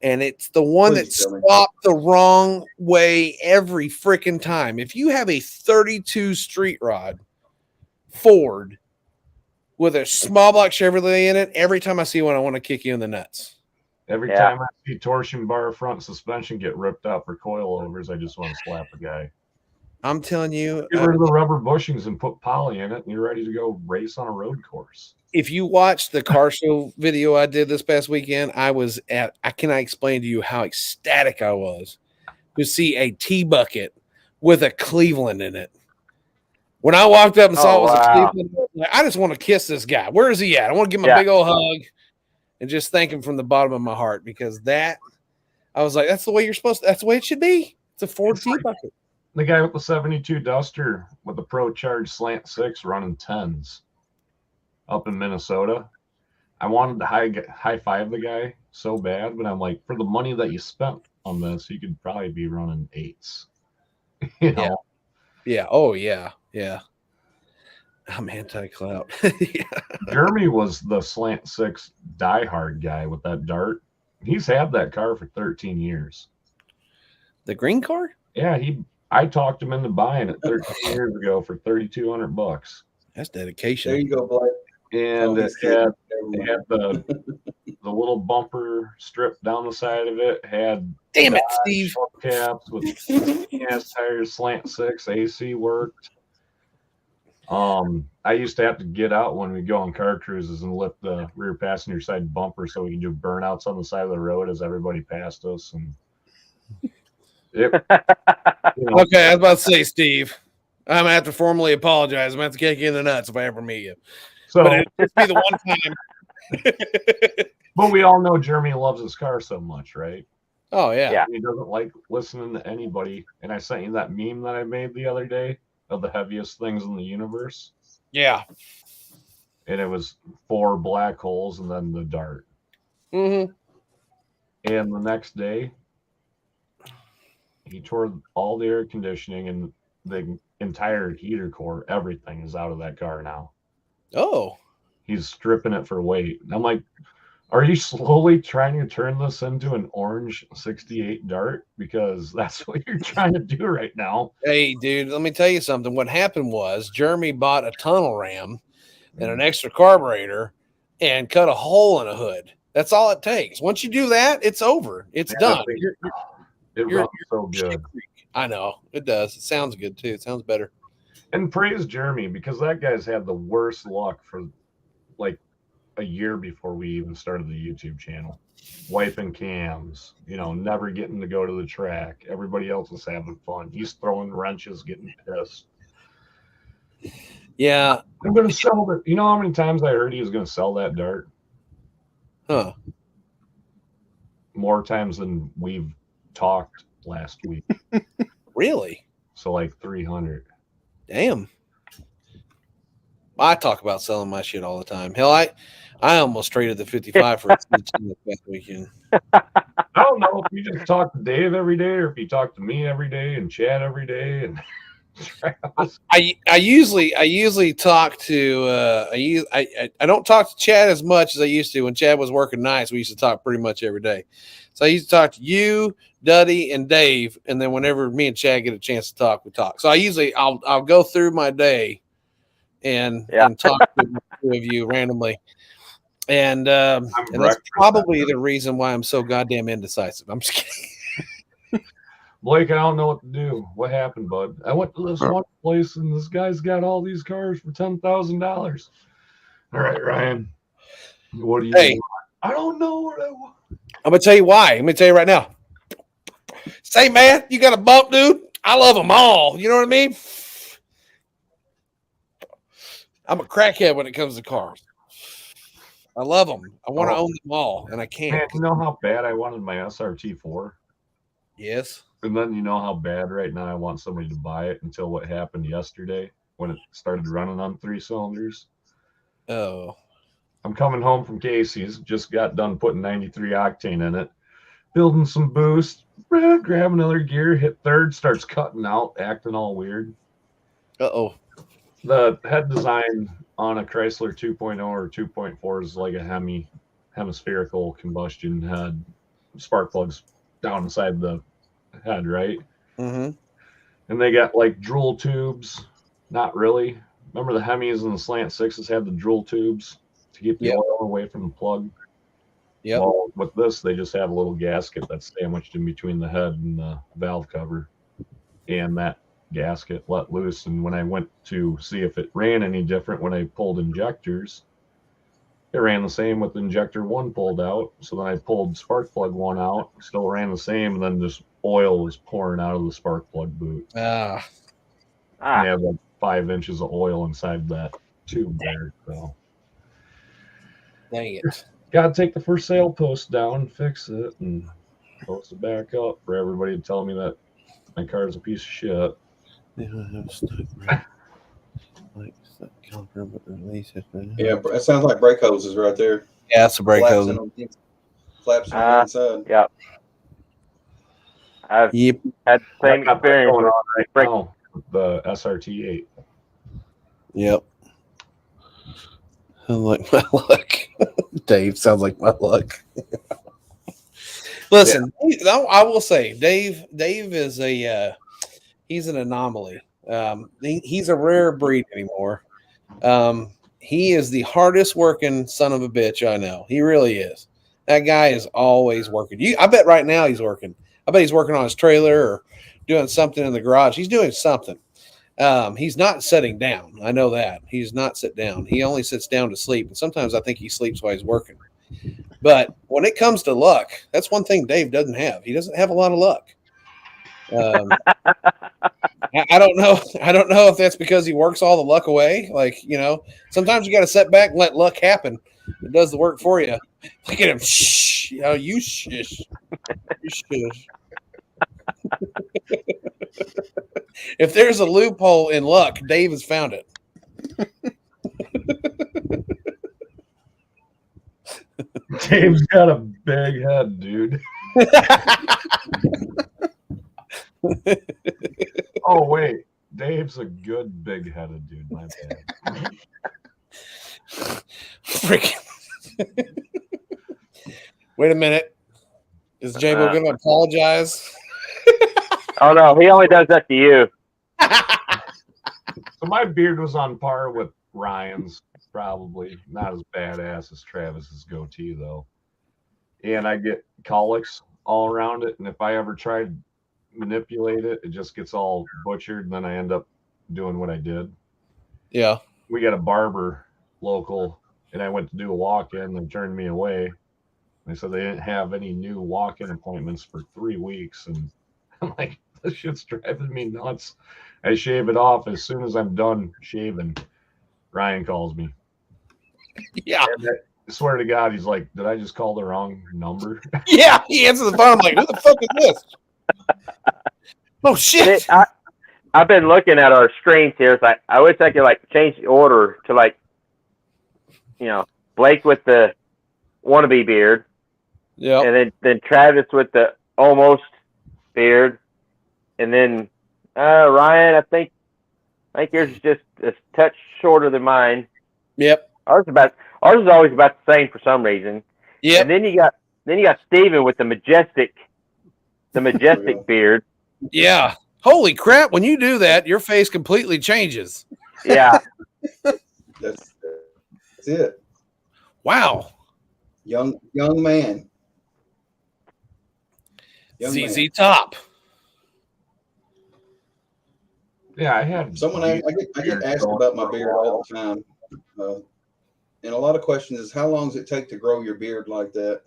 And it's the one that swapped the wrong way every freaking time. If you have a 32 street rod Ford with a small block Chevrolet in it, every time I see one, I want to kick you in the nuts. Every time I see torsion bar front suspension get ripped out for coilovers, I just want to slap a guy. I'm telling you. Get rid of the rubber bushings and put poly in it, and you're ready to go race on a road course. If you watch the car show video I did this past weekend, I cannot explain to you how ecstatic I was to see a T-bucket with a Cleveland in it. When I walked up and saw it was a Cleveland, I just want to kiss this guy. Where is he at? I want to give him a big old hug and just thank him from the bottom of my heart, because I was like, that's the way you're supposed to, that's the way it should be. It's a Ford T-bucket. The guy with the 72 Duster with the Pro Charge Slant 6 running 10s up in Minnesota. I wanted to high five the guy so bad, but I'm like, for the money that you spent on this, you could probably be running 8s. You know? Yeah. Oh, yeah. Yeah. I'm anti-clout. Yeah. Jeremy was the Slant 6 diehard guy with that dart. He's had that car for 13 years. The green car? Yeah, I talked him into buying it 13 years ago for $3,200. That's dedication. There you go, Blake. And it had the little bumper strip down the side of it. Had damn it, Steve. Caps with cast tires, Slant 6, AC worked. I used to have to get out when we go on car cruises and lift the rear passenger side bumper so we could do burnouts on the side of the road as everybody passed us. And Okay, I was about to say, Steve, I'm gonna have to formally apologize. I'm gonna have to kick you in the nuts if I ever meet you. So, but it'll just be the one time. But we all know Jeremy loves his car so much, right? Oh yeah. He doesn't like listening to anybody. And I sent you that meme that I made the other day of the heaviest things in the universe. Yeah. And it was 4 black holes and then the dart. Mm-hmm. And the next day, He tore all the air conditioning and the entire heater core. Everything is out of that car now. Oh, He's stripping it for weight. And I'm like, are you slowly trying to turn this into an orange 68 Dart? Because that's what you're trying to do right now. hey, dude, let me tell you something. What happened was Jeremy bought a tunnel ram and an extra carburetor and cut a hole in a hood. That's all it takes. Once you do that, it's over. It's done. It runs so good. I know it does. It sounds good too. It sounds better. And praise Jeremy, because that guy's had the worst luck for like a year before we even started the YouTube channel. Wiping cams, never getting to go to the track. Everybody else is having fun. He's throwing wrenches, getting pissed. Yeah. I'm going to sell it. You know how many times I heard he was going to sell that Dart? Huh. More times than we've talked last week. Really? So like 300. Damn. I talk about selling my shit all the time. Hell, I almost traded the 55 for a last weekend. I don't know if you just talk to Dave every day or if you talk to me every day and Chad every day and I usually talk to I don't talk to Chad as much as I used to. When Chad was working nights, we used to talk pretty much every day. So I used to talk to you, Duddy, and Dave, and then whenever me and Chad get a chance to talk, we talk. So I'll go through my day and talk to the two of you randomly. And that's probably the reason why I'm so goddamn indecisive. I'm just kidding. Blake, I don't know what to do. What happened, bud? I went to this one place and this guy's got all these cars for $10,000. All right, Ryan. What do you want? I don't know what I want. I'm gonna tell you why. Let me tell you right now. Say, man, you got a bump, dude? I love them all. You know what I mean? I'm a crackhead when it comes to cars. I love them. I want to own them all, and I can't. Man, you know how bad I wanted my SRT4? Yes. And then you know how bad right now I want somebody to buy it until what happened yesterday when it started running on 3 cylinders. Oh. I'm coming home from Casey's. Just got done putting 93 octane in it. Building some boost. Grab another gear. Hit third. Starts cutting out. Acting all weird. Uh-oh. The head design on a Chrysler 2.0 or 2.4 is like a hemispherical combustion head. Spark plugs down inside the head, right? Mm-hmm. And they got like drool tubes. Not really. Remember the Hemis and the Slant 6s had the drool tubes to keep the oil away from the plug? Yeah. Well, with this, they just have a little gasket that's sandwiched in between the head and the valve cover. And that gasket let loose. And when I went to see if it ran any different when I pulled injectors, it ran the same with injector 1 pulled out. So then I pulled spark plug 1 out, still ran the same, and then just oil was pouring out of the spark plug boot. And they have like 5 inches of oil inside that tube there. So dang it. Gotta take the for sale post down, fix it, and post it back up for everybody to tell me that my car is a piece of shit. Yeah, it sounds like brake hoses right there. Yeah, it's a brake hose. Flaps on the inside. Yeah. I've had the same experience going on right now with the SRT8. Yep. Sounds like my luck. Dave sounds like my luck. Listen, I will say, Dave is he's an anomaly. He's a rare breed anymore. He is the hardest working son of a bitch I know. He really is. That guy is always working. I bet right now he's working. I bet he's working on his trailer or doing something in the garage. He's doing something. He's not sitting down. I know that. He's not sit down. He only sits down to sleep. And sometimes I think he sleeps while he's working. But when it comes to luck, that's one thing Dave doesn't have. He doesn't have a lot of luck. I don't know. I don't know if that's because he works all the luck away. Like, sometimes you got to sit back and let luck happen. It does the work for you. Look at him. Shh. You shush. You shush. If there's a loophole in luck, Dave has found it. Dave's got a big head, dude. Oh wait, Dave's a good big-headed dude. My bad. Freaking. Wait a minute. Is J-Bo going to apologize? Oh no, he only does that to you. So my beard was on par with Ryan's, probably not as badass as Travis's goatee though. And I get colics all around it, and if I ever try to manipulate it, it just gets all butchered, and then I end up doing what I did. Yeah. We got a barber local, and I went to do a walk-in. They turned me away. They said they didn't have any new walk-in appointments for 3 weeks, and I'm like, this shit's driving me nuts. I shave it off. As soon as I'm done shaving, Ryan calls me. Yeah. And I swear to God, he's like, did I just call the wrong number? Yeah. He answers the phone. I'm like, who the fuck is this? Oh, shit. I've been looking at our screens here. It's like, I wish I could like change the order to like, Blake with the wannabe beard. Yeah. And then Travis with the almost beard. And then Ryan, I think yours is just a touch shorter than mine. Yep. Ours is always about the same for some reason. Yep. And then you got Steven with the majestic beard. Yeah. Holy crap! When you do that, your face completely changes. Yeah. That's it. Wow. Young man. ZZ Top. Yeah, I had someone. I get asked about my beard all the time, and a lot of questions is how long does it take to grow your beard like that?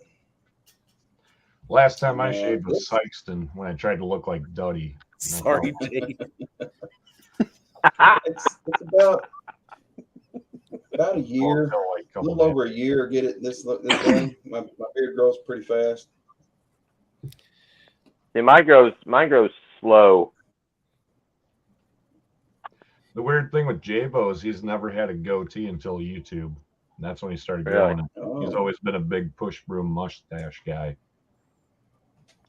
Last time I shaved was Sykeston when I tried to look like Duddy. Sorry, Dave. It's about a year, a little over a year. Get it this way. My beard grows pretty fast. See, mine grows slow. The weird thing with J-Bo is he's never had a goatee until YouTube. And that's when he started growing it. He's always been a big push broom mustache guy.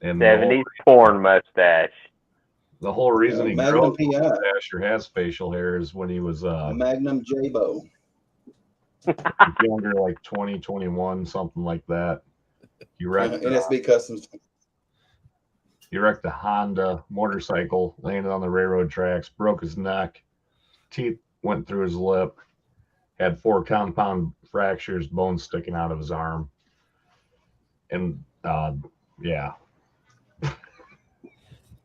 And 70s porn mustache. The whole reason he Magnum grows a mustache or has facial hair is when he was Magnum J-Bo. younger, like 20, 21, something like that. He wrecked NSB Customs. He wrecked a Honda motorcycle, landed on the railroad tracks, broke his neck, teeth went through his lip, had 4 compound fractures, bones sticking out of his arm. And yeah.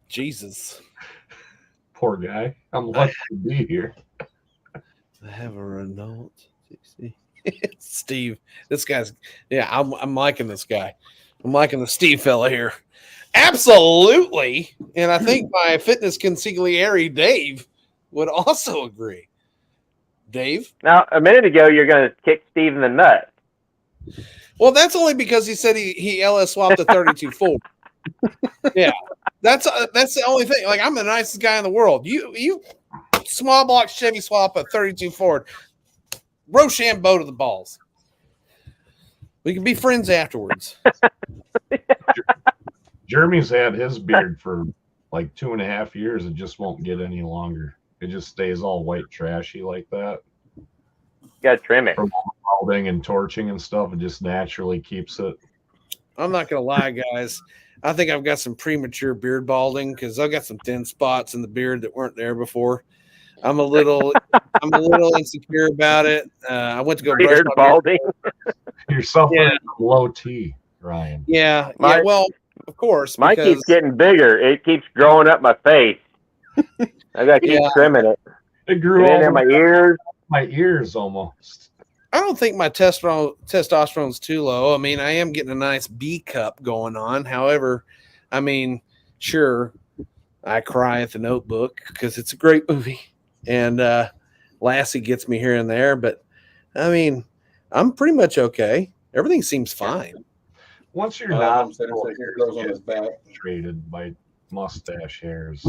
Jesus. Poor guy. I'm lucky to be here. I have a Renault. Steve. This guy's I'm liking this guy. I'm liking the Steve fella here. Absolutely. And I think my fitness consigliere Dave would also agree. Dave? Now, a minute ago, you're going to kick Steve in the nut. Well, that's only because he said he LS swapped a 32 Ford. Yeah, that's the only thing. Like, I'm the nicest guy in the world. You small block Chevy swap a 32 Ford. Rochambeau to the balls. We can be friends afterwards. Jeremy's had his beard for like 2.5 years. It just won't get any longer. It just stays all white trashy like that. You got to trim it. From welding and torching and stuff, it just naturally keeps it. I'm not gonna lie, guys. I think I've got some premature beard balding because I've got some thin spots in the beard that weren't there before. I'm a little insecure about it. I went to go brush Beard my balding. You're suffering from low T, Ryan. Yeah, Mine- well, of course. Mine because, keeps getting bigger. It keeps growing up my face. I got to keep trimming it. It grew in over my ears almost. I don't think my testosterone's too low. I mean, I am getting a nice B cup going on. However, I mean, sure, I cry at The Notebook because it's a great movie. And Lassie gets me here and there. But, I mean, I'm pretty much okay. Everything seems fine. Once you're not traded by mustache hairs,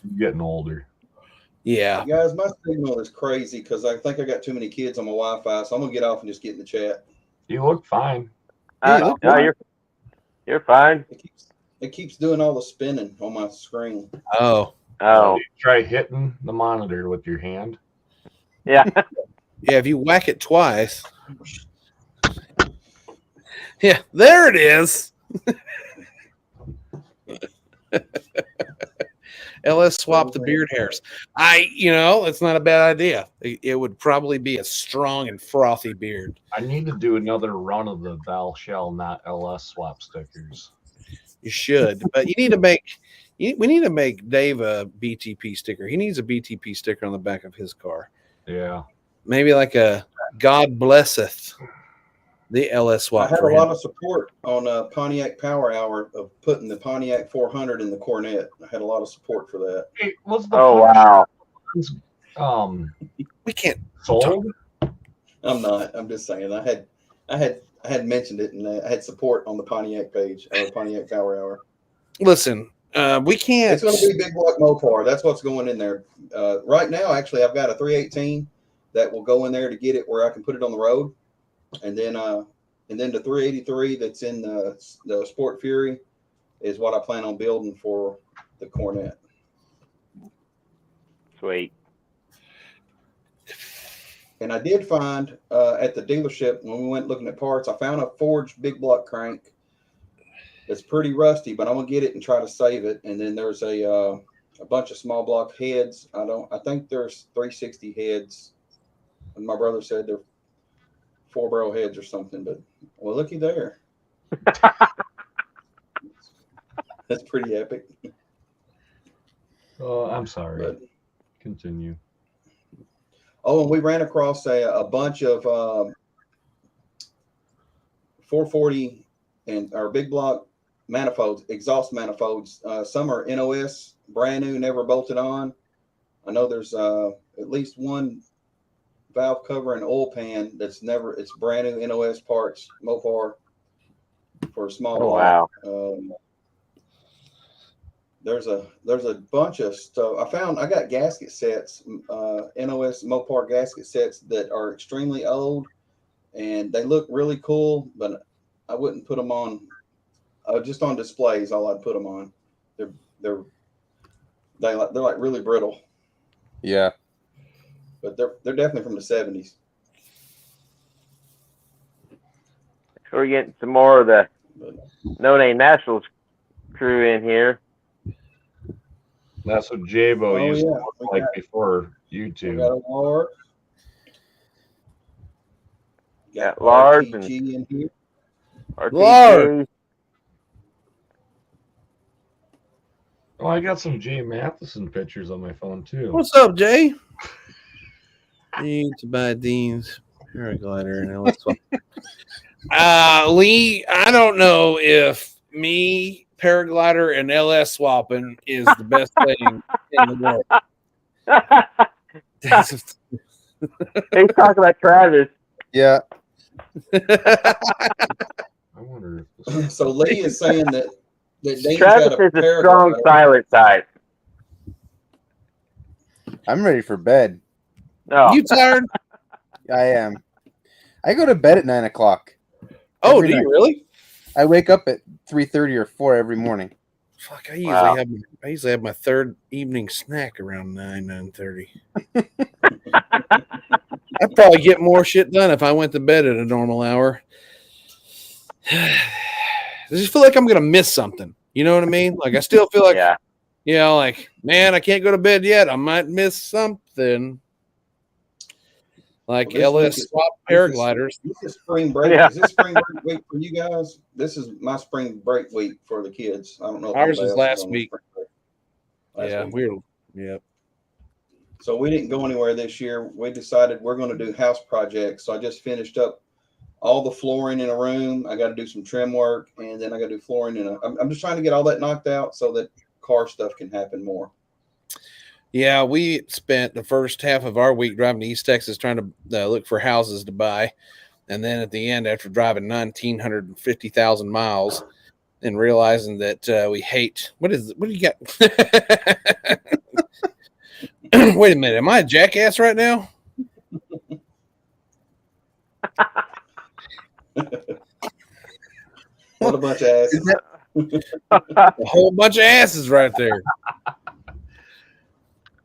you're getting older. Yeah. Guys, my signal is crazy because I think I got too many kids on my Wi-Fi, so I'm gonna get off and just get in the chat. You look fine. No, you're fine. It keeps doing all the spinning on my screen. Oh, Oh, Try hitting the monitor with your hand. yeah. yeah. If you whack it twice, yeah, there it is. LS swap the beard hairs. It's not a bad idea. It would probably be a strong and frothy beard. I need to do another run of the Val Shell, not LS swap stickers. You should, but you need to make. We need to make Dave a BTP sticker. He needs a BTP sticker on the back of his car. Yeah. Maybe like a God blesseth the LS I swap had for a him. lot of support on Pontiac Power Hour of putting the Pontiac 400 in the Cornet. I had a lot of support for that. Hey, was the Oh, wow. We can't. sold? I'm not. I'm just saying. I had mentioned it, and I had support on the Pontiac page or Pontiac Power Hour. Listen, we can't. It's going to be big block Mopar. That's what's going in there. Right now, actually, I've got a 318 that will go in there to get it where I can put it on the road, and then the 383 that's in the Sport Fury is what I plan on building for the Cornet. Sweet. And I did find at the dealership when we went looking at parts, I found a forged big block crank that's pretty rusty, but I'm gonna get it and try to save it. And then there's a bunch of small block heads. I think there's 360 heads, and my brother said they're 4-barrel heads or something. But well, looky there, that's pretty epic. I'm sorry. But, Continue. oh, and we ran across a bunch of 440 and our big block manifolds, exhaust manifolds. Some are NOS, brand new, never bolted on. I know there's at least one valve cover and oil pan it's brand new NOS parts, Mopar for a small block. Wow. There's a bunch of stuff. I got gasket sets, NOS Mopar gasket sets that are extremely old, and they look really cool, but I wouldn't put them on just on displays. All I'd put them on. They're like really brittle, Yeah. but they're definitely from the 70s. We're getting some more of the But, No Name Nationals crew in here. That's what Jabo oh used yeah, to look like before we YouTube. got a Lard. Got Lars and RTG in here. RTG. Oh, I got some Jay Matheson pictures on my phone too. What's up, Jay? Need to buy Dean's paraglider and LS swap. Lee, I don't know if me paraglider and LS swapping is the best thing in the world. He's talking about Travis. Yeah. I wonder if this So Lee is saying that Dean's Travis got a is a strong paraglider. silent type. I'm ready for bed. No. You tired? I am. I go to bed at 9 o'clock. Oh, Every do night. you really? I wake up at 3:30 or 4 every morning. Fuck, I Wow. usually have my third evening snack around 9:30. I'd probably get more shit done if I went to bed at a normal hour. I just feel like I'm gonna miss something. You know what I mean? Like I still feel like, Yeah. like, man, I can't go to bed yet. I might miss something. Like Well, this LS week is- swap paragliders. This is spring break. Yeah. Is this spring break week for you guys? This is my spring break week for the kids. I don't know. If Ours anybody was else last on week. spring break. Last Yeah, week. Yep. So we didn't go anywhere this year. We decided we're going to do house projects. So I just finished up all the flooring in a room. I got to do some trim work, and then I got to do flooring in a. I'm just trying to get all that knocked out so that car stuff can happen more. Yeah, we spent the first half of our week driving to East Texas trying to look for houses to buy. And then at the end, after driving 1,950,000 miles and realizing that we hate, what do you got? Wait a minute. Am I a jackass right now? What a bunch of asses. A whole bunch of asses right there.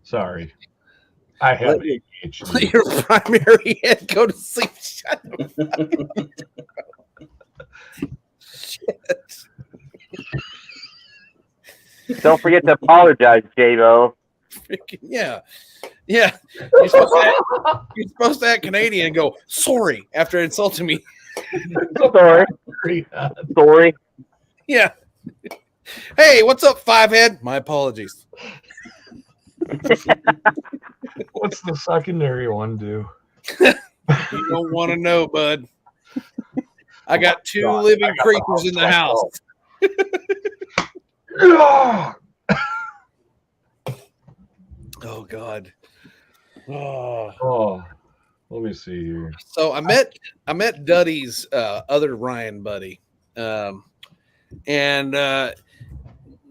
Sorry. I have Let ADHD. your primary head go to sleep. Shut up. Shit. Don't forget to apologize, J-Bo. Freaking yeah. Yeah. You're supposed to act Canadian and go, sorry, after insulting me. Sorry. Sorry. Yeah. Hey, what's up, five head? My apologies. What's the secondary one do? You don't want to know, bud. I got two living creatures in the house. Oh God. Oh, let me see here. So I met Duddy's other Ryan buddy, and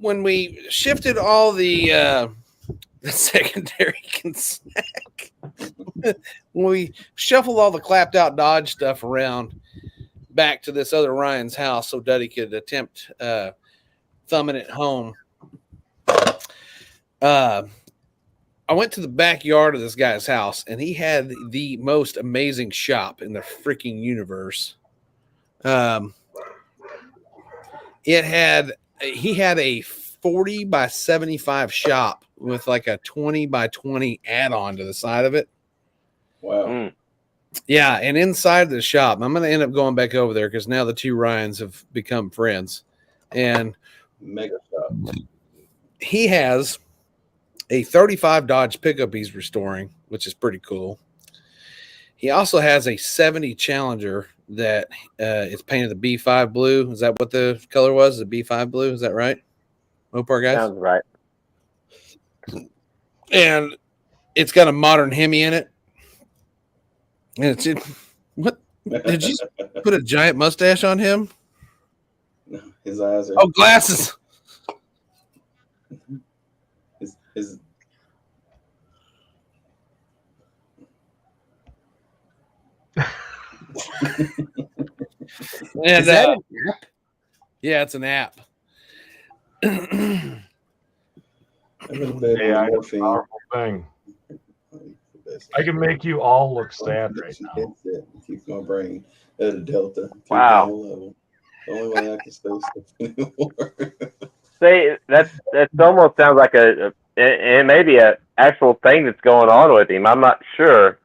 when we shifted all the secondary snack, when we shuffled all the clapped out Dodge stuff around back to this other Ryan's house, so Duddy could attempt thumbing it home. I went to the backyard of this guy's house, and he had the most amazing shop in the freaking universe. He had a 40 by 75 shop with like a 20 by 20 add-on to the side of it. Wow. Yeah, and inside the shop, I'm going to end up going back over there because now the two Ryans have become friends. And Mega shop. he has a 35 Dodge pickup he's restoring, which is pretty cool. He also has a 70 Challenger that is painted the B5 blue. Is that what the color was? The B5 blue? Is that right? Mopar guys? Sounds right. And it's got a modern Hemi in it. And what? Did you put a giant mustache on him? No, his eyes are. Oh, glasses. His And Is that an app? yeah, it's an app. I'm in bed Yeah, with it's a morphine. powerful thing. I can make you all look sad right now. Keep my brain at a delta. Wow. Level. The only way I can stay stuff anymore. See, that almost sounds like it may be a actual thing that's going on with him. I'm not sure.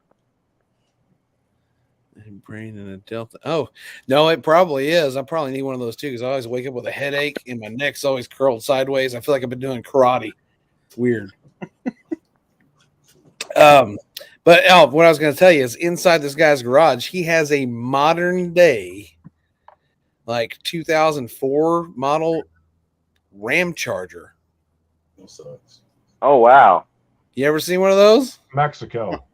Brain and a delta. Oh no, it probably is. I probably need one of those too because I always wake up with a headache and my neck's always curled sideways. I feel like I've been doing karate. It's weird. But what I was going to tell you is inside this guy's garage, he has a modern day, like 2004 model Ram Charger. That sucks. Oh wow. You ever seen one of those? Mexico.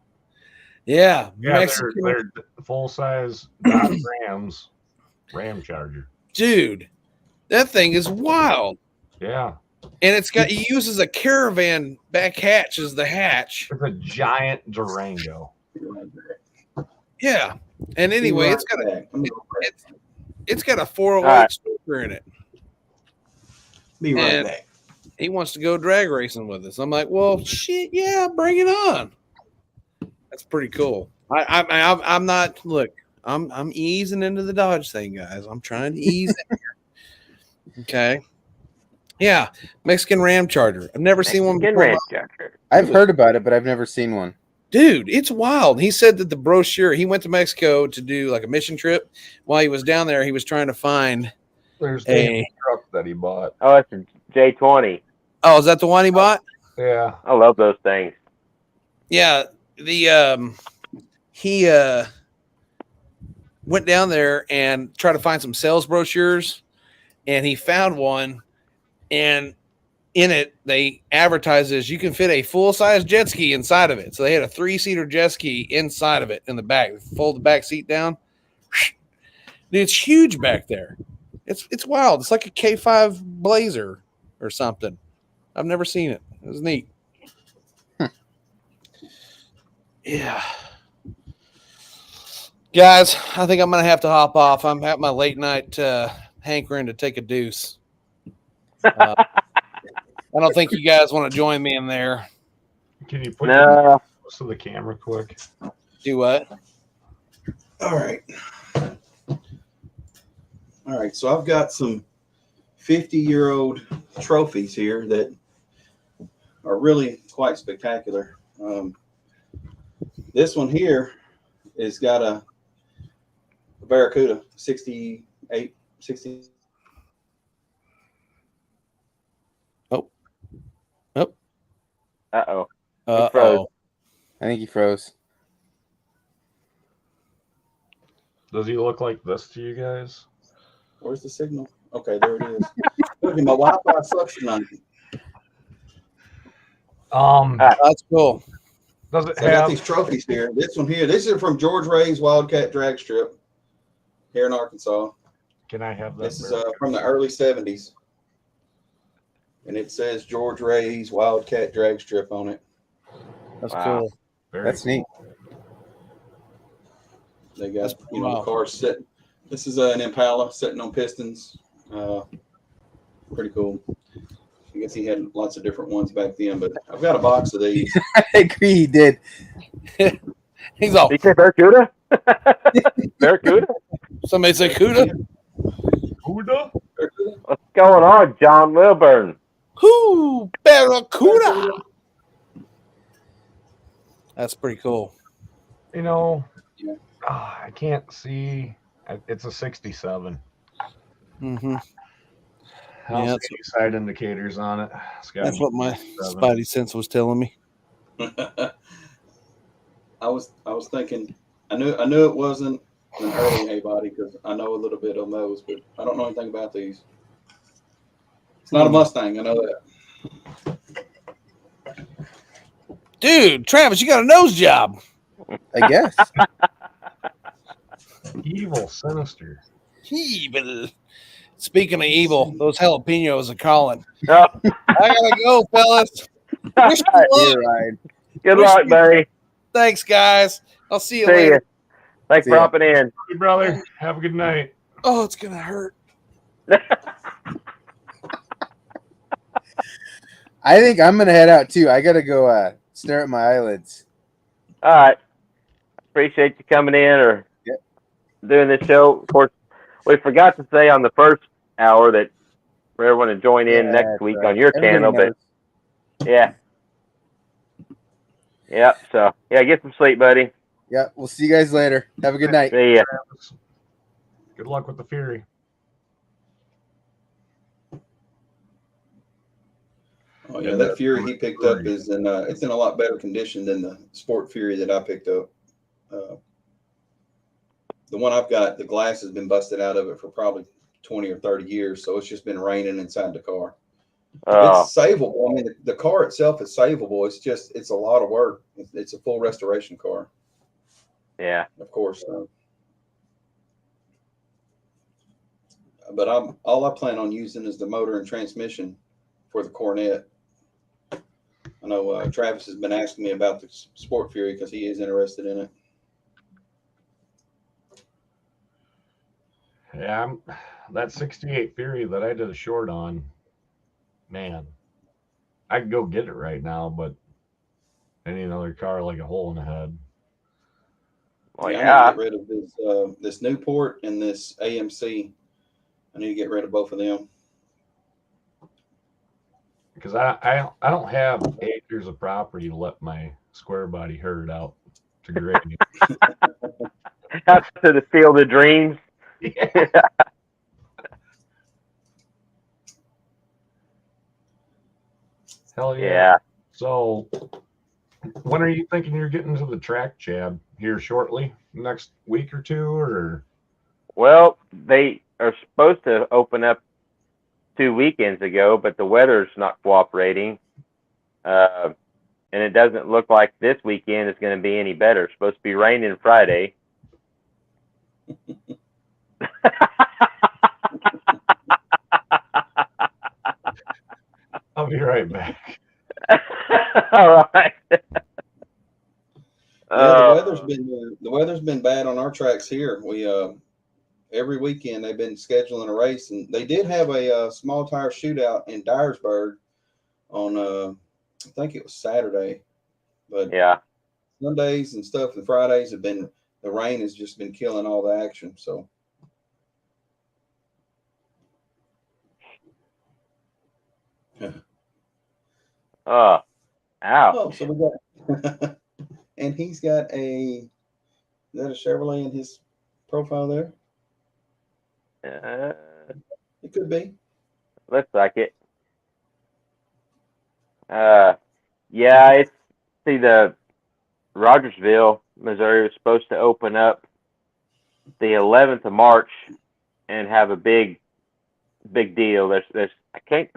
Yeah, Yeah, they're full size Dodge Rams, Ram Charger. Dude, that thing is wild. Yeah, and he uses a Caravan back hatch as the hatch. it's a giant Durango. Yeah, and anyway, it's got a 408 right. stroker in it. Be right And back. he wants to go drag racing with us. I'm like, well, shit, yeah, bring it on. That's pretty cool. I'm not. Look, I'm easing into the Dodge thing, guys. I'm trying to ease in here. Okay. Yeah, Mexican Ram Charger. I've never seen one before. Ram Charger. I've heard about it, but I've never seen one. Dude, it's wild. He said that the brochure, he went to Mexico to do like a mission trip. While he was down there, he was trying to find There's the truck that he bought. Oh, it's a J20. Oh, is that the one he bought? Yeah, I love those things. Yeah, he went down there and tried to find some sales brochures, and he found one, and in it they advertised as you can fit a full-size jet ski inside of it. So they had a 3-seater jet ski inside of it in the back. Fold the back seat down. Dude, it's huge back there. It's wild. It's like a K5 Blazer or something. I've never seen it. It was neat. Yeah. Guys, I think I'm going to have to hop off. I'm at my late night hankering to take a deuce. I don't think you guys want to join me in there. Can you put No. close to the camera quick? Do what? All right. All right. So I've got some 50-year-old trophies here that are really quite spectacular. This one here has got a Barracuda 68, 60. Oh. Uh-oh. Uh-oh. I think he froze. Does he look like this to you guys? Where's the signal? Okay, there it is. Look, my Wi-Fi sucks tonight. That's cool. Does it So I got have? these trophies here. This one here, this is from George Ray's Wildcat Drag Strip here in Arkansas. Can I have that? This is from the early 70s. And it says George Ray's Wildcat Drag Strip on it. That's Wow. cool. That's neat. They got, That's the wow. cars sitting. This is an Impala sitting on pistons. Pretty cool. I guess he had lots of different ones back then, but I've got a box of these. I agree, he did. He's all. Did you say Barracuda? Barracuda? Somebody say Cuda? Huda? What's going on, John Lilburn? Whoo! Barracuda! That's pretty cool. You know, Yeah. I can't see. It's a 67. Mm-hmm. I don't Yeah, see any side indicators on it. It's gotta That's be what my 67. spidey sense was telling me. I was thinking, I knew it wasn't an early hay body because I know a little bit on those, but I don't know anything about these. It's not a Mustang, I know that. Dude, Travis, you got a nose job. I guess. Evil, sinister. Evil. Speaking of evil, those jalapenos are calling. Oh, I gotta go, fellas. Wish me luck. You're right. good Wish luck, me- buddy. Thanks, guys. I'll see you See later. ya. Thanks See for ya. hopping in. Hey, brother. Have a good night. Oh, it's gonna hurt. I think I'm gonna head out too. I gotta go stare at my eyelids. All right. Appreciate you coming in or Yep. doing this show. Of course, we forgot to say on the first hour that for everyone to join in Yeah, next that's week right. on your Everybody channel, knows. but yeah. Yep. So, yeah, get some sleep, buddy. Yeah, we'll see you guys later. Have a good night. See ya. Travis. Good luck with the Fury. Oh yeah, that Fury he picked up is in it's in a lot better condition than the Sport Fury that I picked up. The one I've got, the glass has been busted out of it for probably 20 or 30 years, so it's just been raining inside the car. It's savable. I mean, the car itself is savable. It's just it's a lot of work. It's a full restoration car, Yeah. of course. But all I plan on using is the motor and transmission for the Cornet. I know Travis has been asking me about the Sport Fury because he is interested in it. Yeah, that 68 Fury that I did a short on, man, I could go get it right now, but I need another car like a hole in the head. Well, I need yeah. to get rid of this Newport and this AMC. I need to get rid of both of them. Because I don't have acres of property to let my square body herd out to grading. Out to the field of dreams. Yeah. Hell yeah. Yeah. So when are you thinking you're getting to the track, Chad? Here shortly? Next week or two? Or Well, they are supposed to open up 2 weekends ago, but the weather's not cooperating. And it doesn't look like this weekend is going to be any better. It's supposed to be raining Friday. I'll be right back. All right. Yeah, the weather's been bad on our tracks here. every weekend they've been scheduling a race, and they did have a small tire shootout in Dyersburg on I think it was Saturday, but Yeah. Sundays and stuff and Fridays have been, the rain has just been killing all the action. So Oh, ouch. oh, so we got and he's got is that a Chevrolet in his profile there? It could be. Looks like it. Yeah, it's the Rogersville, Missouri was supposed to open up the 11th of March and have a big deal. There's I think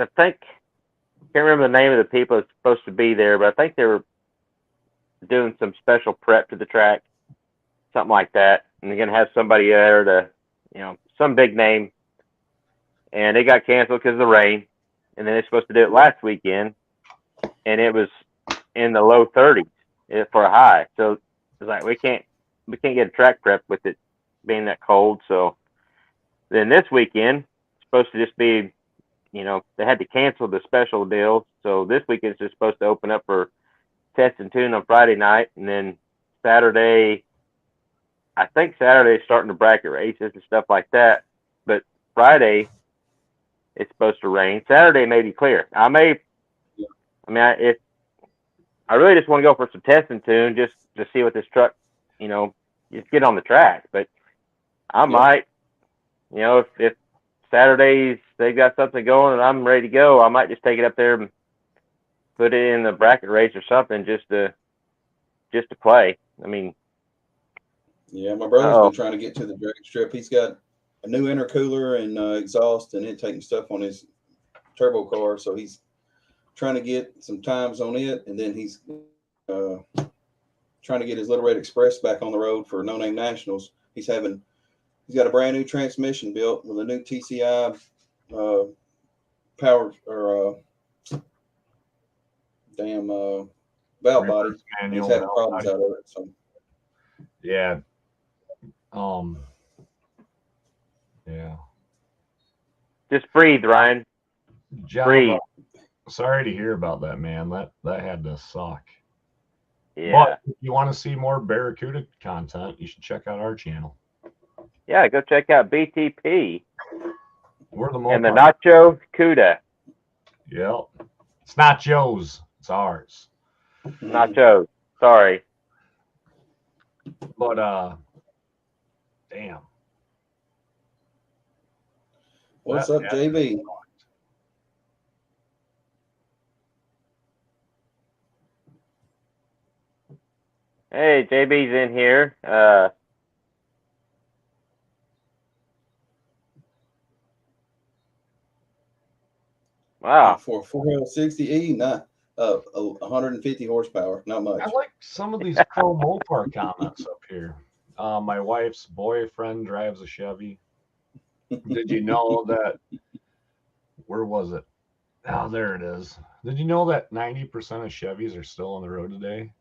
can't remember the name of the people that's supposed to be there, but I think they were doing some special prep to the track, something like that. And they're gonna have somebody there to, some big name. And it got canceled because of the rain. And then they're supposed to do it last weekend, and it was in the low 30s for a high. So it's like we can't get a track prep with it being that cold. So then this weekend it's supposed to just be, they had to cancel the special deal. So this weekend's just supposed to open up for test and tune on Friday night, and then Saturday. I think Saturday's starting to bracket races and stuff like that. But Friday it's supposed to rain. Saturday may be clear. I really just want to go for some test and tune just to see what this truck, just get on the track. But I might, if Saturdays they got something going and I'm ready to go, I might just take it up there and put it in the bracket race or something just to play. I mean, yeah, my brother's been trying to get to the drag strip. He's got a new intercooler and exhaust and intake and stuff on his turbo car, so he's trying to get some times on it, and then he's trying to get his Little Red Express back on the road for No Name Nationals. He's got a brand new transmission built with a new TCI power or valve body. He's having problems out of it. So yeah. Yeah. just breathe, Ryan. Java, breathe. Sorry to hear about that, man. That had to suck. Yeah. But if you want to see more Barracuda content, you should check out our channel. Yeah, go check out BTP. We're the and the Nacho Cuda. Yep. It's not Joe's. It's ours. Nacho. Sorry. But damn. What's up, JB? Hey, JB's in here. Wow. For 460E, not 150 horsepower, not much. I like some of these Pro Mopar comments up here. My wife's boyfriend drives a Chevy. Did you know that? Where was it? Oh, there it is. Did you know that 90% of Chevys are still on the road today?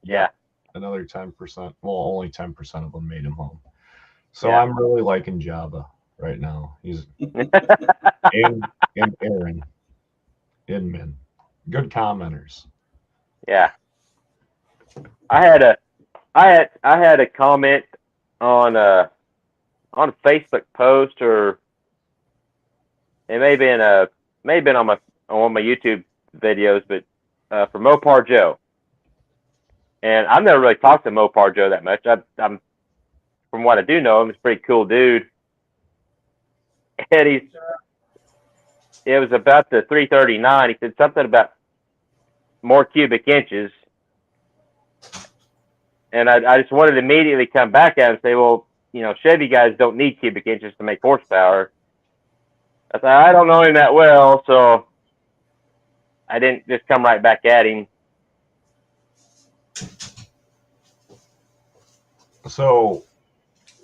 Yeah. Another 10%. Well, only 10% of them made him home. So Yeah. I'm really liking Java right now. He's and Aaron Inman. Good commenters. Yeah. I had a comment on a Facebook post, or it may have been on one of my YouTube videos, but for Mopar Joe. And I've never really talked to Mopar Joe that much. I'm from what I do know him, he's a pretty cool dude. And it was about the 339. He said something about more cubic inches. And I just wanted to immediately come back at him and say, well, Chevy guys don't need cubic inches to make horsepower. I thought, I don't know him that well, so I didn't just come right back at him. So,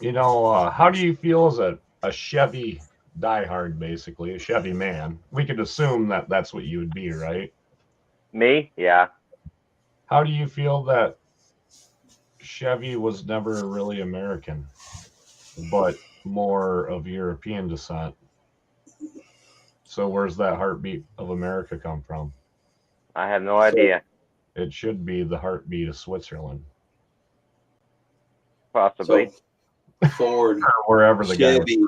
how do you feel as a Chevy diehard, basically, a Chevy man? We could assume that that's what you would be, right? Me? Yeah. How do you feel that Chevy was never really American, but more of European descent. So where's that heartbeat of America come from? I have no idea. It should be the heartbeat of Switzerland. Possibly. So Ford, Or wherever the guy was Chevy,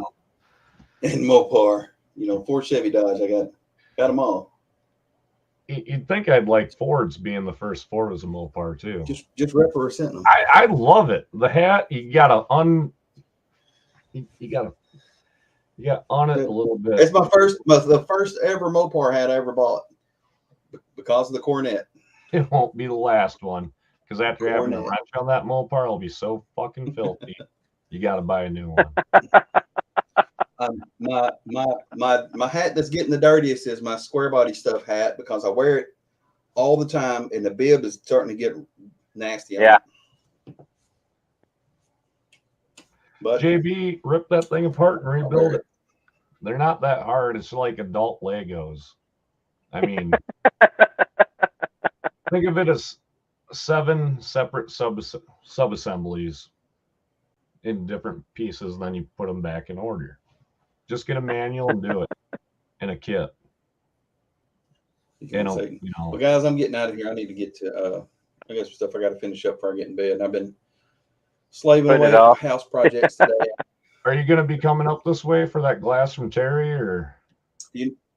and Mopar. You know, Ford, Chevy, Dodge. I got them all. You'd think I'd like Ford's being the first Ford as a Mopar too. Just representing them. I love it. The hat, you gotta on it a little bit. It's the first ever Mopar hat I ever bought because of the Cornet. It won't be the last one because after having a wrench on that Mopar, it'll be so fucking filthy. You got to buy a new one. My hat that's getting the dirtiest is my square body stuff hat because I wear it all the time, and the bib is starting to get nasty. Yeah. But JB, rip that thing apart and rebuild it. They're not that hard. It's like adult Legos. I mean, think of it as 7 separate sub-assemblies in different pieces, then you put them back in order. Just get a manual and do it in a kit. Well, guys, I'm getting out of here. I need to get to I got some stuff I got to finish up before I get in bed. And I've been slaving away at house projects today. Are you going to be coming up this way for that glass from Terry, or?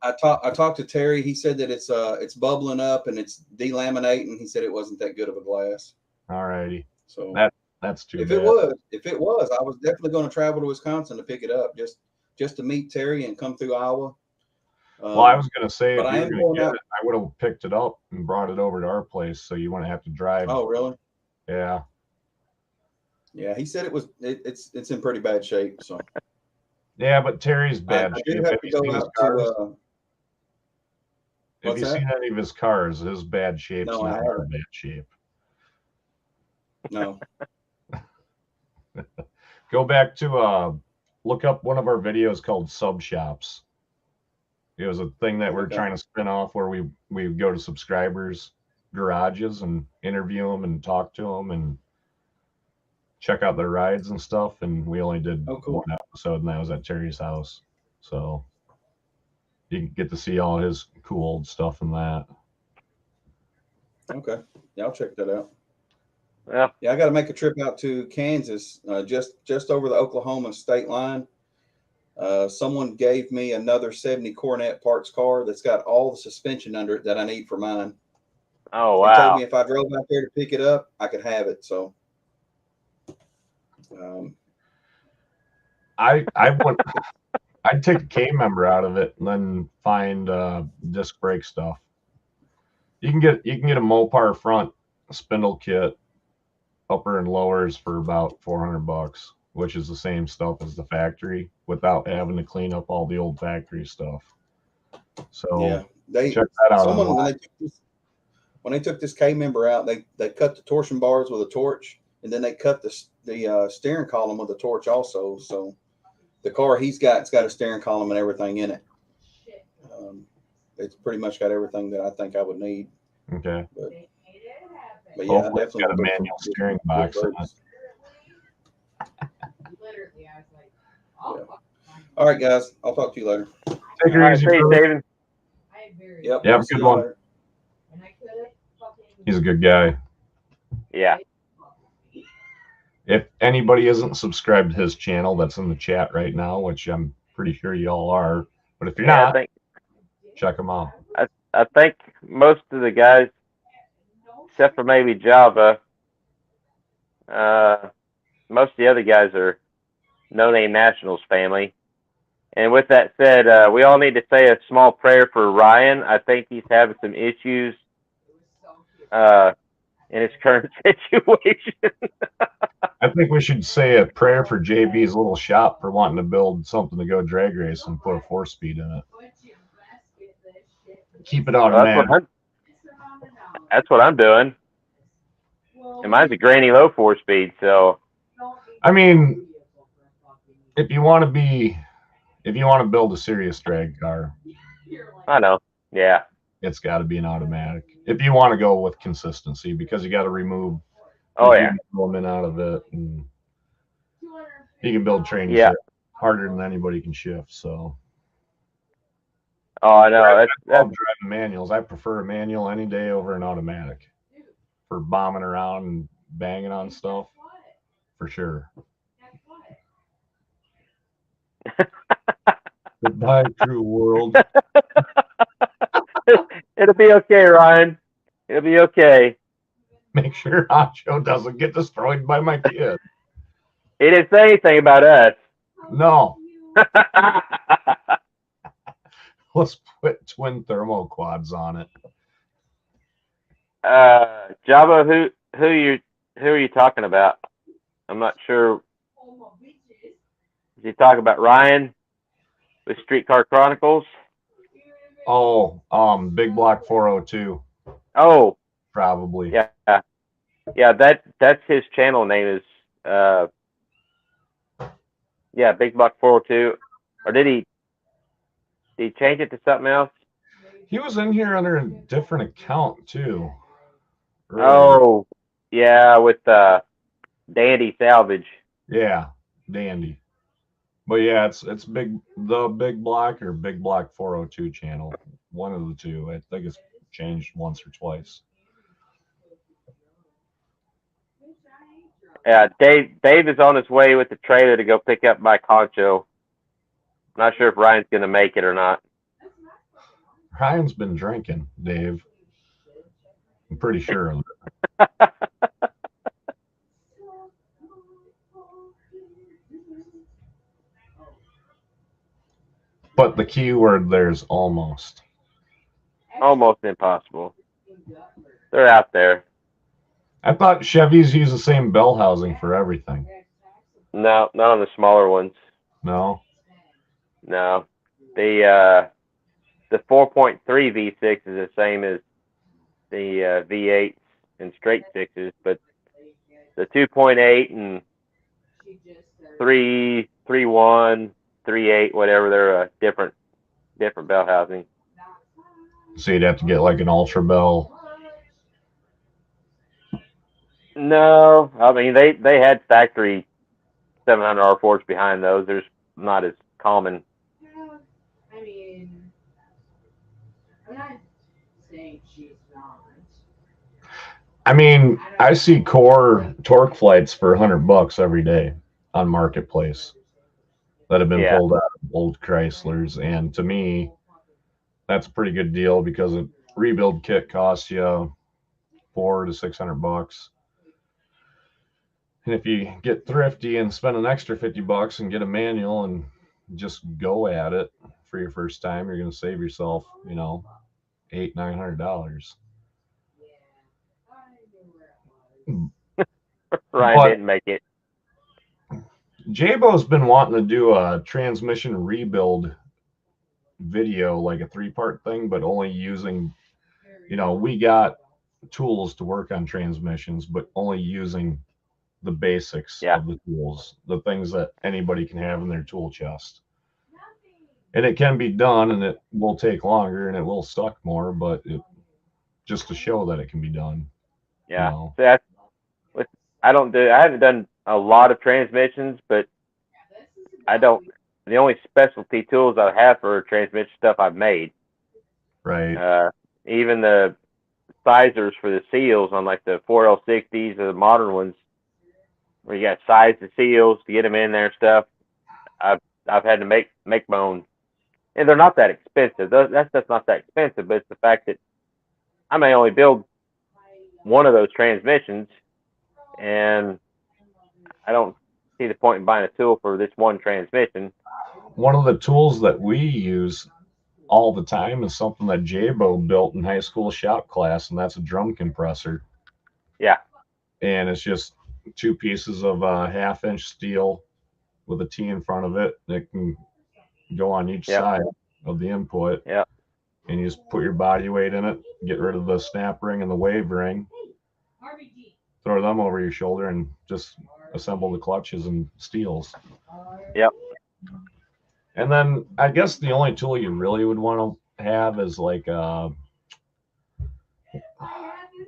I talked to Terry. He said that it's bubbling up and it's delaminating. He said it wasn't that good of a glass. All righty. So that's too if bad. If it was, I was definitely going to travel to Wisconsin to pick it up just to meet Terry and come through Iowa. Well, I was going to say, but if you were going to get it, I would have picked it up and brought it over to our place, so you wouldn't have to drive. Oh, really? Yeah. Yeah, he said it's in pretty bad shape. So. Yeah, but Terry's bad shape. Have you seen any of his cars? His bad shape's not our bad shape. No. Go back to look up one of our videos called Sub Shops. It was a thing that we're trying to spin off where we go to subscribers' garages and interview them and talk to them and check out their rides and stuff. And we only did one episode, and that was at Terry's house. So you can get to see all his cool old stuff in that. Okay. Yeah, I'll check that out. Yeah, I got to make a trip out to Kansas, just over the Oklahoma state line. Someone gave me another 70 Cornet parts car that's got all the suspension under it that I need for mine. Oh, wow. They told me if I drove out there to pick it up, I could have it. So I'd take the K member out of it and then find disc brake stuff. You can get a Mopar front spindle kit, upper and lowers, for about $400, which is the same stuff as the factory without having to clean up all the old factory stuff. So check that out. When they took this K member out, they cut the torsion bars with a torch, and then they cut the steering column with a torch also. So the car it's got a steering column and everything in it. It's pretty much got everything that I think I would need. Okay. But yeah, hopefully it's got a manual steering box in it. All right, guys. I'll talk to you later. Take it easy, David. Yep. Yeah, good one. He's a good guy. Yeah. If anybody isn't subscribed to his channel, that's in the chat right now, which I'm pretty sure you all are. But if you're not, check him out. I think most of the guys, except for maybe Java, most of the other guys are No Name Nationals family. And with that said, we all need to say a small prayer for Ryan. I think he's having some issues in his current situation. I think we should say a prayer for JB's little shop for wanting to build something to go drag race and put a 4-speed in it. Keep it automatic. That's what I'm doing. And mine's a granny low 4-speed, so. I mean, if you want to build a serious drag car, I know. Yeah. It's got to be an automatic. If you want to go with consistency, because you got to remove the element out of it, and you can build training. Yeah. harder than anybody can shift. So Oh, I know. I That's love driving manuals. I prefer a manual any day over an automatic for bombing around and banging on stuff, for sure. Goodbye, true world. it'll be okay, Ryan. It'll be okay. Make sure Hacho doesn't get destroyed by my kid. He didn't say anything about us. No, let's put twin thermo quads on it. Java, who are you talking about? I'm not sure. Is he talking about Ryan with Streetcar Chronicles? Oh, Big Block 402, Oh, probably. yeah, yeah. That's his channel name is yeah, Big Buck 402. Or did he change it to something else? He was in here under a different account too. Earlier. Oh, yeah, with Dandy Salvage. Yeah, Dandy. But yeah, it's the Big Block or Big Block 402 channel. One of the two. I think it's changed once or twice. Yeah, Dave is on his way with the trailer to go pick up my Concho. Not sure if Ryan's gonna make it or not. Ryan's been drinking, Dave. I'm pretty sure of it. But the key word there's almost. Almost impossible. They're out there. I thought Chevys use the same bell housing for everything. No, not on the smaller ones. No? No. The 4.3 V6 is the same as the V8s and straight sixes, but the 2.8 and 3.1, 3.8, whatever, they're different bell housing. So you'd have to get like an Ultra Bell. No, I mean they had factory 700 R4s behind those. There's not as common. I mean, I'm not saying she's not. I mean, I see core torque flights for $100 every day on Marketplace that have been pulled out of old Chryslers, and to me, that's a pretty good deal because a rebuild kit costs you $400 to $600. And if you get thrifty and spend an extra $50 and get a manual and just go at it for your first time, you're going to save yourself, $800-900. Ryan didn't make it. Jabo's been wanting to do a transmission rebuild video, like a 3-part thing, but only using, we got tools to work on transmissions, but only using the basics of the tools, the things that anybody can have in their tool chest. And it can be done, and it will take longer, and it will suck more, but just to show that it can be done. Yeah, so I haven't done a lot of transmissions, but the only specialty tools I have for transmission stuff I've made. Right. Even the sizers for the seals on like the 4L60s or the modern ones, where you got to size the seals to get them in there and stuff. I've had to make my own, and they're not that expensive. That's not that expensive, but it's the fact that I may only build one of those transmissions, and I don't see the point in buying a tool for this one transmission. One of the tools that we use all the time is something that Jabo built in high school shop class, and that's a drum compressor. Yeah. And it's just 2 pieces of 1/2-inch steel with a T in front of it. It can go on each side of the input. Yeah. And you just put your body weight in it, get rid of the snap ring and the wave ring, throw them over your shoulder, and just assemble the clutches and steels. Yep. And then I guess the only tool you really would want to have is like damn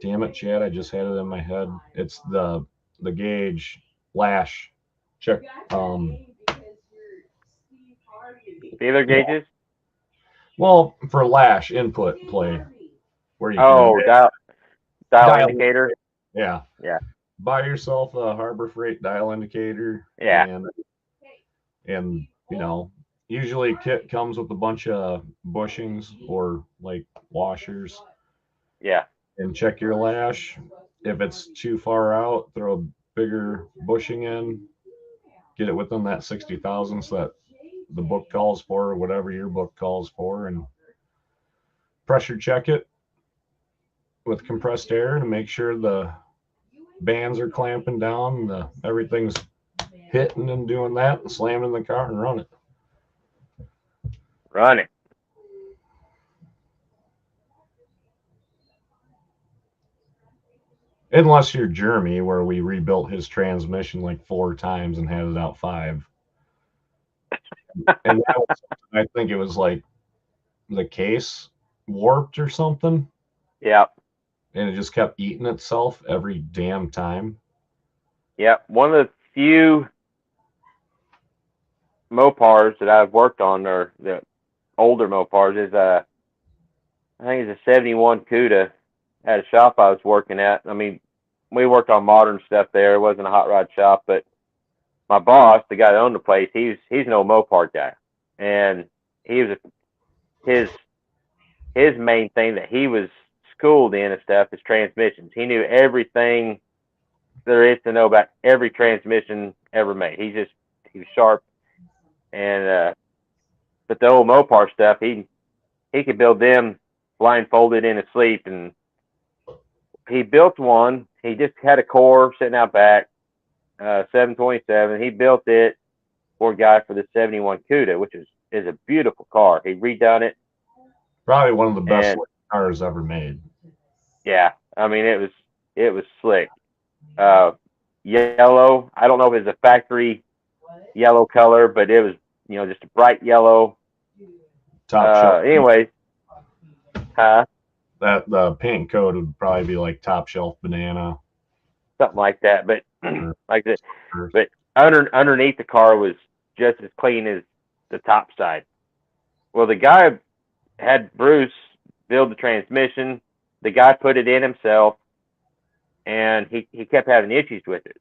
it, Chad, I just had it in my head. It's the gauge lash check. Feeler gauges? Well, for lash input play, where you Oh, can dial indicator. Yeah. Yeah. Buy yourself a Harbor Freight dial indicator. Yeah. And usually kit comes with a bunch of bushings or like washers. Yeah. And check your lash. If it's too far out, throw a bigger bushing in. Get it within that 60 thousandths that the book calls for, or whatever your book calls for, and pressure check it with compressed air to make sure the bands are clamping down, everything's hitting and doing that, and slamming the car and run it. Run it. Unless you're Jeremy, where we rebuilt his transmission like 4 times and had it out 5. And that was, I think it was like the case warped or something. Yeah. And it just kept eating itself every damn time. Yeah. One of the few Mopars that I've worked on, or the older Mopars, is I think it's a 71 CUDA at a shop I was working at. I mean, we worked on modern stuff there. It wasn't a hot rod shop, but my boss, the guy that owned the place, he's an old Mopar guy, and his main thing that he was schooled in and stuff is transmissions. He knew everything there is to know about every transmission ever made. He was sharp, and but the old Mopar stuff, he could build them blindfolded in his sleep, and he built one. He just had a core sitting out back, 727. He built it for a guy for the 71 CUDA, which is a beautiful car. He redone it. Probably one of the best cars ever made. Yeah, I mean it was slick. Yellow. I don't know if it's a factory yellow color, but it was just a bright yellow. Top shelf. Anyways, that the paint coat would probably be like top shelf banana, something like that. But like that. But underneath the car was just as clean as the top side. Well, the guy had Bruce build the transmission. The guy put it in himself, and he kept having issues with it.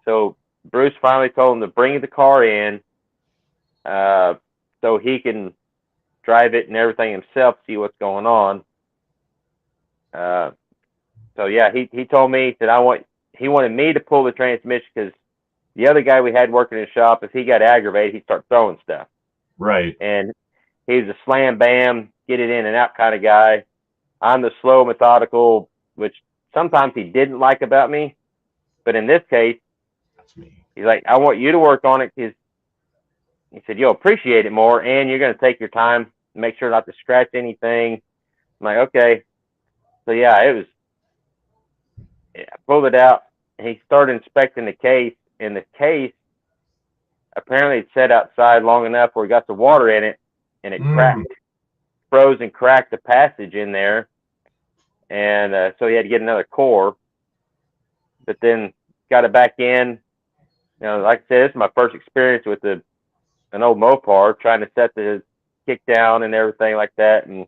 So Bruce finally told him to bring the car in, so he can drive it and everything himself, see what's going on. So yeah, he told me that he wanted me to pull the transmission, because the other guy we had working in the shop, if he got aggravated, he'd start throwing stuff. Right. And he's a slam bam, get it in and out kind of guy. I'm the slow, methodical, which sometimes he didn't like about me, but in this case, that's me. He's like, I want you to work on it, because he said you'll appreciate it more, and you're going to take your time, make sure not to scratch anything. I'm like, okay. So yeah, I pulled it out, and he started inspecting the case, and the case apparently it sat outside long enough where it got the water in it, and it froze and cracked the passage in there, and so he had to get another core. But then got it back in. Like I said, this is my first experience with an old Mopar, trying to set the kick down and everything like that, and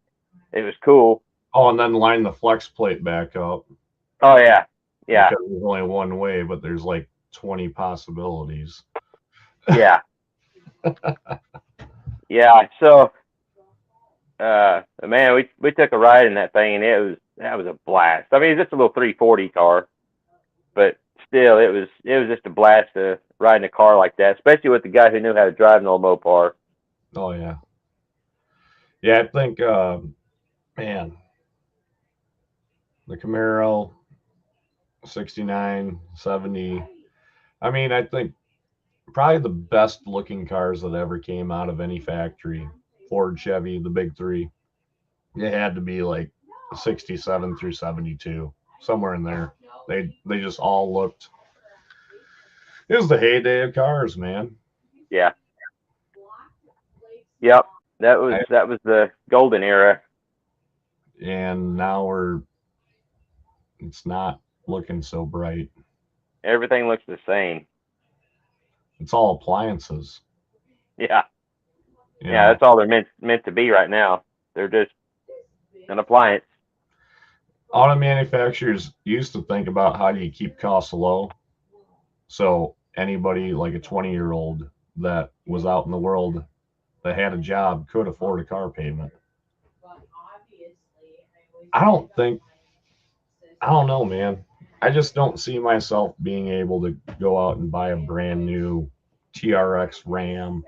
it was cool. Oh, and then line the flex plate back up. Oh yeah. Because there's only one way, but there's like 20 possibilities. Yeah. Yeah. So, man, we took a ride in that thing, and that was a blast. I mean, it's just a little 340 car, but still, it was just a blast to ride in a car like that, especially with the guy who knew how to drive an old Mopar. Oh yeah. Yeah, I think, man, the Camaro 69, 70. I mean, I think probably the best looking cars that ever came out of any factory. Ford, Chevy, the big three. It had to be like 67 through 72, somewhere in there. They just all looked. It was the heyday of cars, man. Yeah. Yep. That was the golden era. And now it's not looking so bright. Everything looks the same. It's all appliances. Yeah. Yeah, that's all they're meant to be right now. They're just an appliance. Auto manufacturers used to think about how do you keep costs low. So anybody like a 20-year-old that was out in the world that had a job could afford a car payment. I don't know, man. I just don't see myself being able to go out and buy a brand new TRX Ram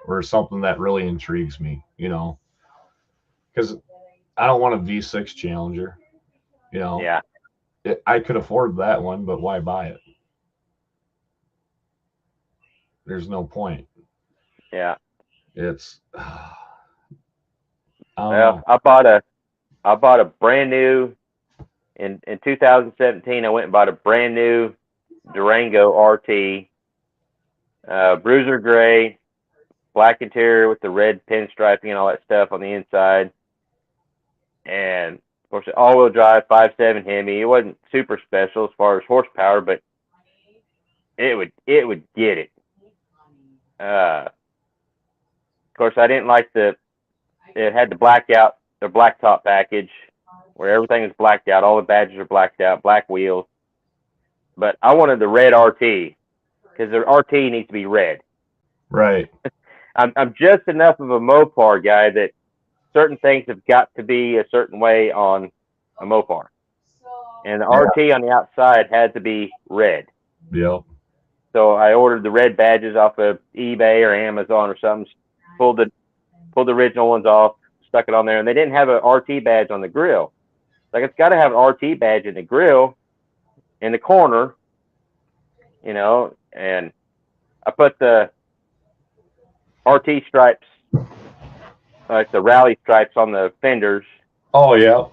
or something that really intrigues me, because I don't want a V6 Challenger, Yeah. I could afford that one, but why buy it? There's no point. Yeah. It's Well, I bought a brand new in 2017. I went and bought a brand new Durango RT, bruiser gray, black interior with the red pinstriping and all that stuff on the inside, and of course all-wheel drive 5.7 Hemi. It wasn't super special as far as horsepower, but it would get it. Of course, I didn't like it had the blacktop package where everything is blacked out. All the badges are blacked out, black wheels. But I wanted the red RT because the RT needs to be red. right. I'm just enough of a Mopar guy that certain things have got to be a certain way on a Mopar. And the RT on the outside had to be red. Yep. So I ordered the red badges off of eBay or Amazon or something, pulled the original ones off, stuck it on there, and they didn't have an RT badge on the grill. Like, it's got to have an RT badge in the grill in the corner, and I put the RT stripes, like the rally stripes on the fenders. Oh, yeah.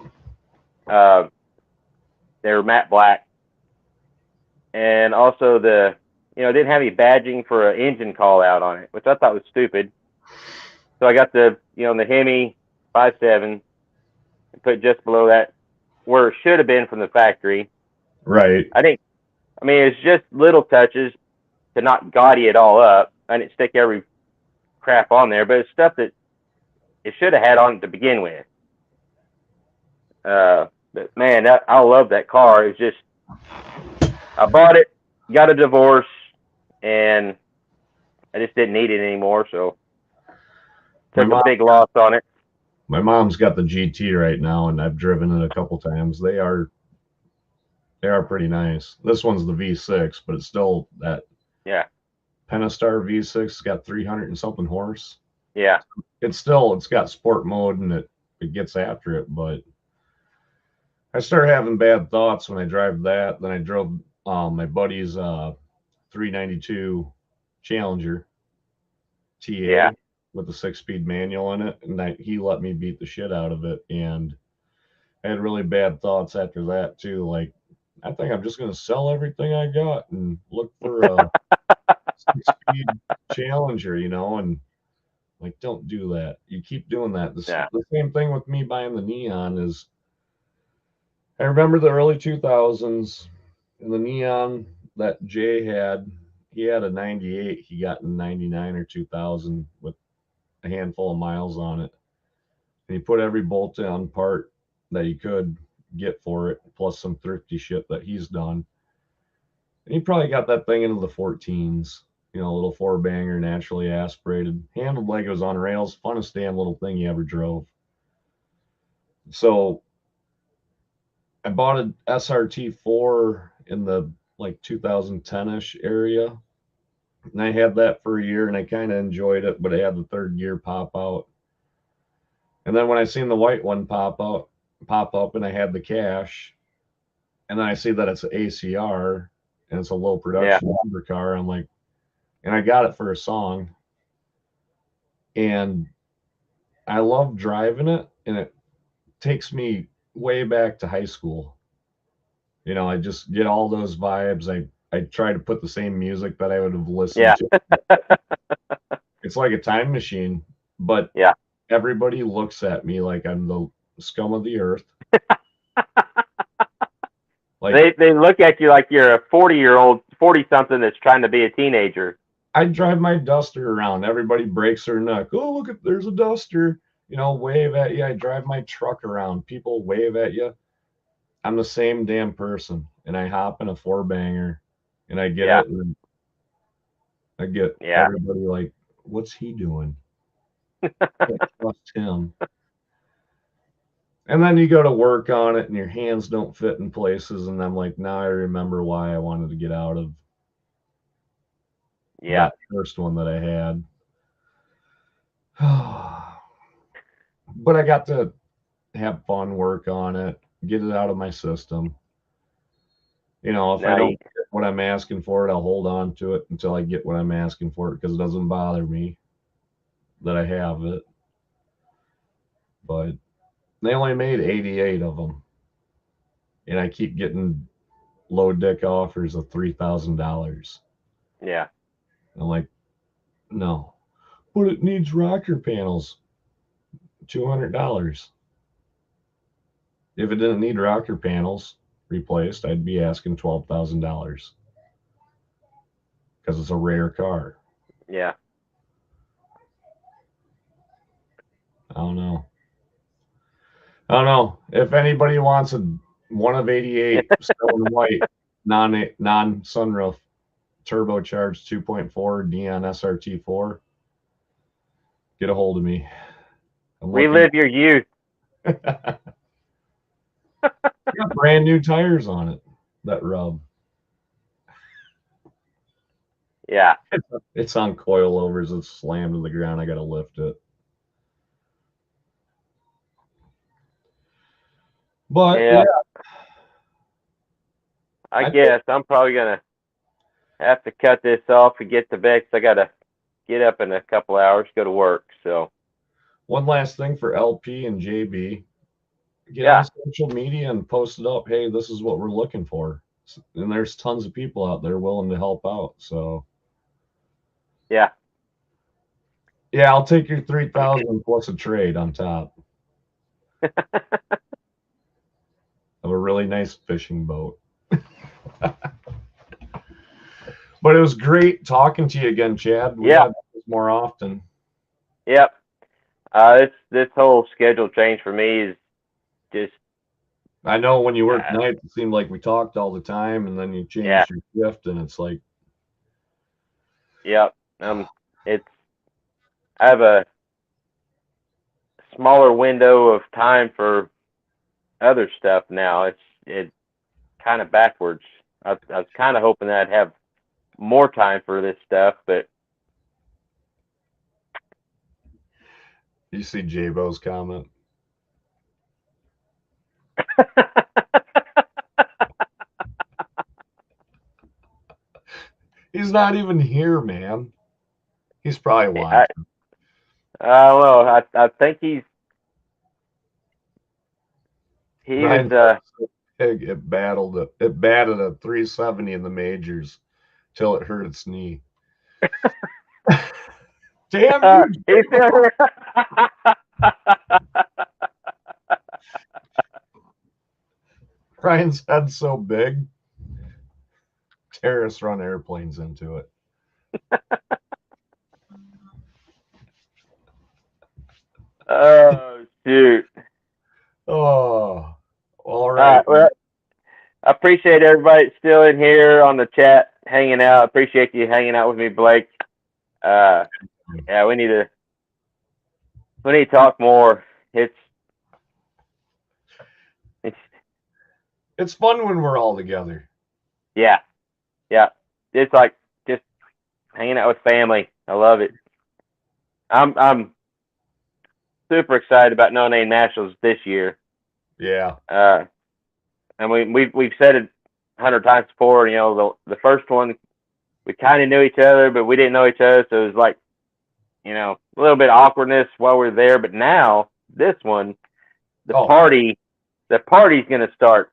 They were matte black. And also it didn't have any badging for an engine call out on it, which I thought was stupid. So I got the Hemi 5.7 and put just below that where it should have been from the factory. Right. It's just little touches to not gaudy it all up. I didn't stick every crap on there, but it's stuff that it should have had on it to begin with. But man, I love that car. It's just, I bought it, got a divorce, and I just didn't need it anymore. So took a big loss on it. My mom's got the GT right now, and I've driven it a couple times. They are pretty nice. This one's the V6, but it's still that Pentastar V6. It's got 300 and something horse. Yeah. It's got sport mode, and it gets after it, but I started having bad thoughts when I drive that. Then I drove my buddy's 392 Challenger TA with the 6-speed manual in it, and he let me beat the shit out of it. And I had really bad thoughts after that too. Like, I think I'm just gonna sell everything I got and look for a 6-speed Challenger, and like, don't do that. You keep doing that. The same thing with me buying the Neon is, I remember the early 2000s and the Neon that Jay had. He had a 98 he got in 99 or 2000 with a handful of miles on it. And he put every bolt-on part that he could get for it, plus some thrifty shit that he's done. And he probably got that thing into the 14s, a little 4-banger, naturally aspirated, handled like it was on rails, funnest damn little thing he ever drove. So I bought an SRT4 in the like 2010-ish area, and I had that for a year, and I kind of enjoyed it, but it had the third gear pop out. And then when I seen the white one pop up, and I had the cash, and then I see that it's an ACR and it's a low production number car, I'm like, and I got it for a song, and I love driving it, and it takes me way back to high school. I just get all those vibes. I try to put the same music that I would have listened to. It's like a time machine, but everybody looks at me like I'm the scum of the earth. Like, they look at you like you're a 40-something that's trying to be a teenager. I drive my Duster around. Everybody breaks their neck. Oh, look at there's a Duster. You know, wave at you. I drive my truck around. People wave at you. I'm the same damn person, and I hop in a 4-banger, and I get Yeah. it, and I get Yeah. everybody like, "What's he doing?" Can't trust him. And then you go to work on it, and your hands don't fit in places, and I'm like, now I remember why I wanted to get out of Yeah. that first one that I had. But I got to have fun, work on it, get it out of my system. You know, if I Now don't you, get what I'm asking for it, I'll hold on to it until I get what I'm asking for it because it doesn't bother me that I have it. But they only made 88 of them, and I keep getting low dick offers of $3,000. yeah. I'm like, no, but it needs rocker panels, $200. If it didn't need rocker panels replaced, I'd be asking $12,000 because it's a rare car. Yeah. I don't know. I don't know if anybody wants a one of 88 stone white non sunroof turbocharged 2.4 Neon SRT4. Get a hold of me. I'm Relive your youth. got brand new tires on it that rub. Yeah. It's on coilovers. It's slammed to the ground. I got to lift it. But Yeah. yeah, I guess I'm probably gonna have to cut this off and get to bed 'cause I gotta get up in a couple hours, go to work. So one last thing for LP and JB. Get yeah. on social media and post it up. Hey, this is what we're looking for. And there's tons of people out there willing to help out. So Yeah. yeah, I'll take your 3,000 plus a trade on top of a really nice fishing boat. But it was great talking to you again, Chad. We got to do this more often. Yep. This whole schedule change for me is just. I know when you worked nights, it seemed like we talked all the time, and then you changed your shift, and it's like. Yep. It's. I have a smaller window of time for other stuff now. It's kind of backwards. I was kind of hoping that I'd have more time for this stuff, but. You see J-Bo's comment? He's not even here, man. He's probably watching. Well, I think he Ryan was. it batted a 370 in the majors till it hurt its knee. Damn you! Ryan's head's so big, terrorists run airplanes into it. Oh shoot! Oh, all right. All right. Well, I appreciate everybody still in here on the chat, hanging out. I appreciate you hanging out with me, Blake. Yeah, we need to talk more. It's fun when we're all together. Yeah. It's like just hanging out with family. I love it. I'm super excited about No Name Nationals this year. Yeah. And we've said it 100 times before. You know, the first one we kind of knew each other, but we didn't know each other, so it was like, you know, a little bit of awkwardness while we're there. But now this one, the party's going to start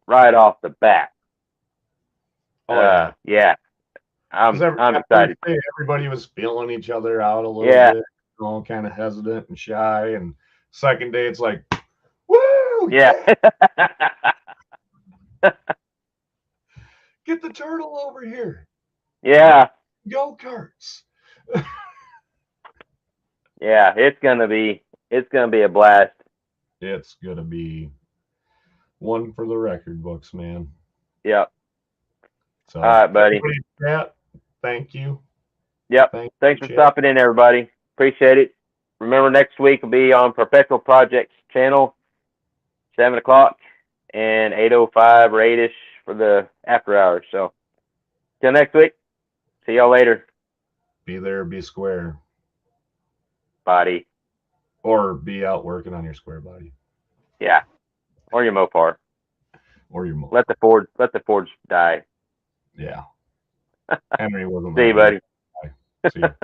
right off the bat. Yeah. I'm excited. Everybody was feeling each other out a little bit, all kind of hesitant and shy. And second day, it's like, woo! Yeah. Get the turtle over here. Yeah. Go karts. Yeah, it's gonna be a blast. It's gonna be one for the record books, man. Yep. So, All right, buddy. everybody in chat, thank you. Yep. Thank Thanks you, for chat. stopping in, everybody. Appreciate it. Remember, next week will be on Perpetual Projects channel, 7 o'clock, and 8:05 or 8ish for the after hours. So, till next week. See y'all later. Be there, be square, Body. or be out working on your square body, Yeah. Or your Mopar. or your Let the Fords die. Yeah. Henry wasn't See you, that buddy. way. Bye. See you.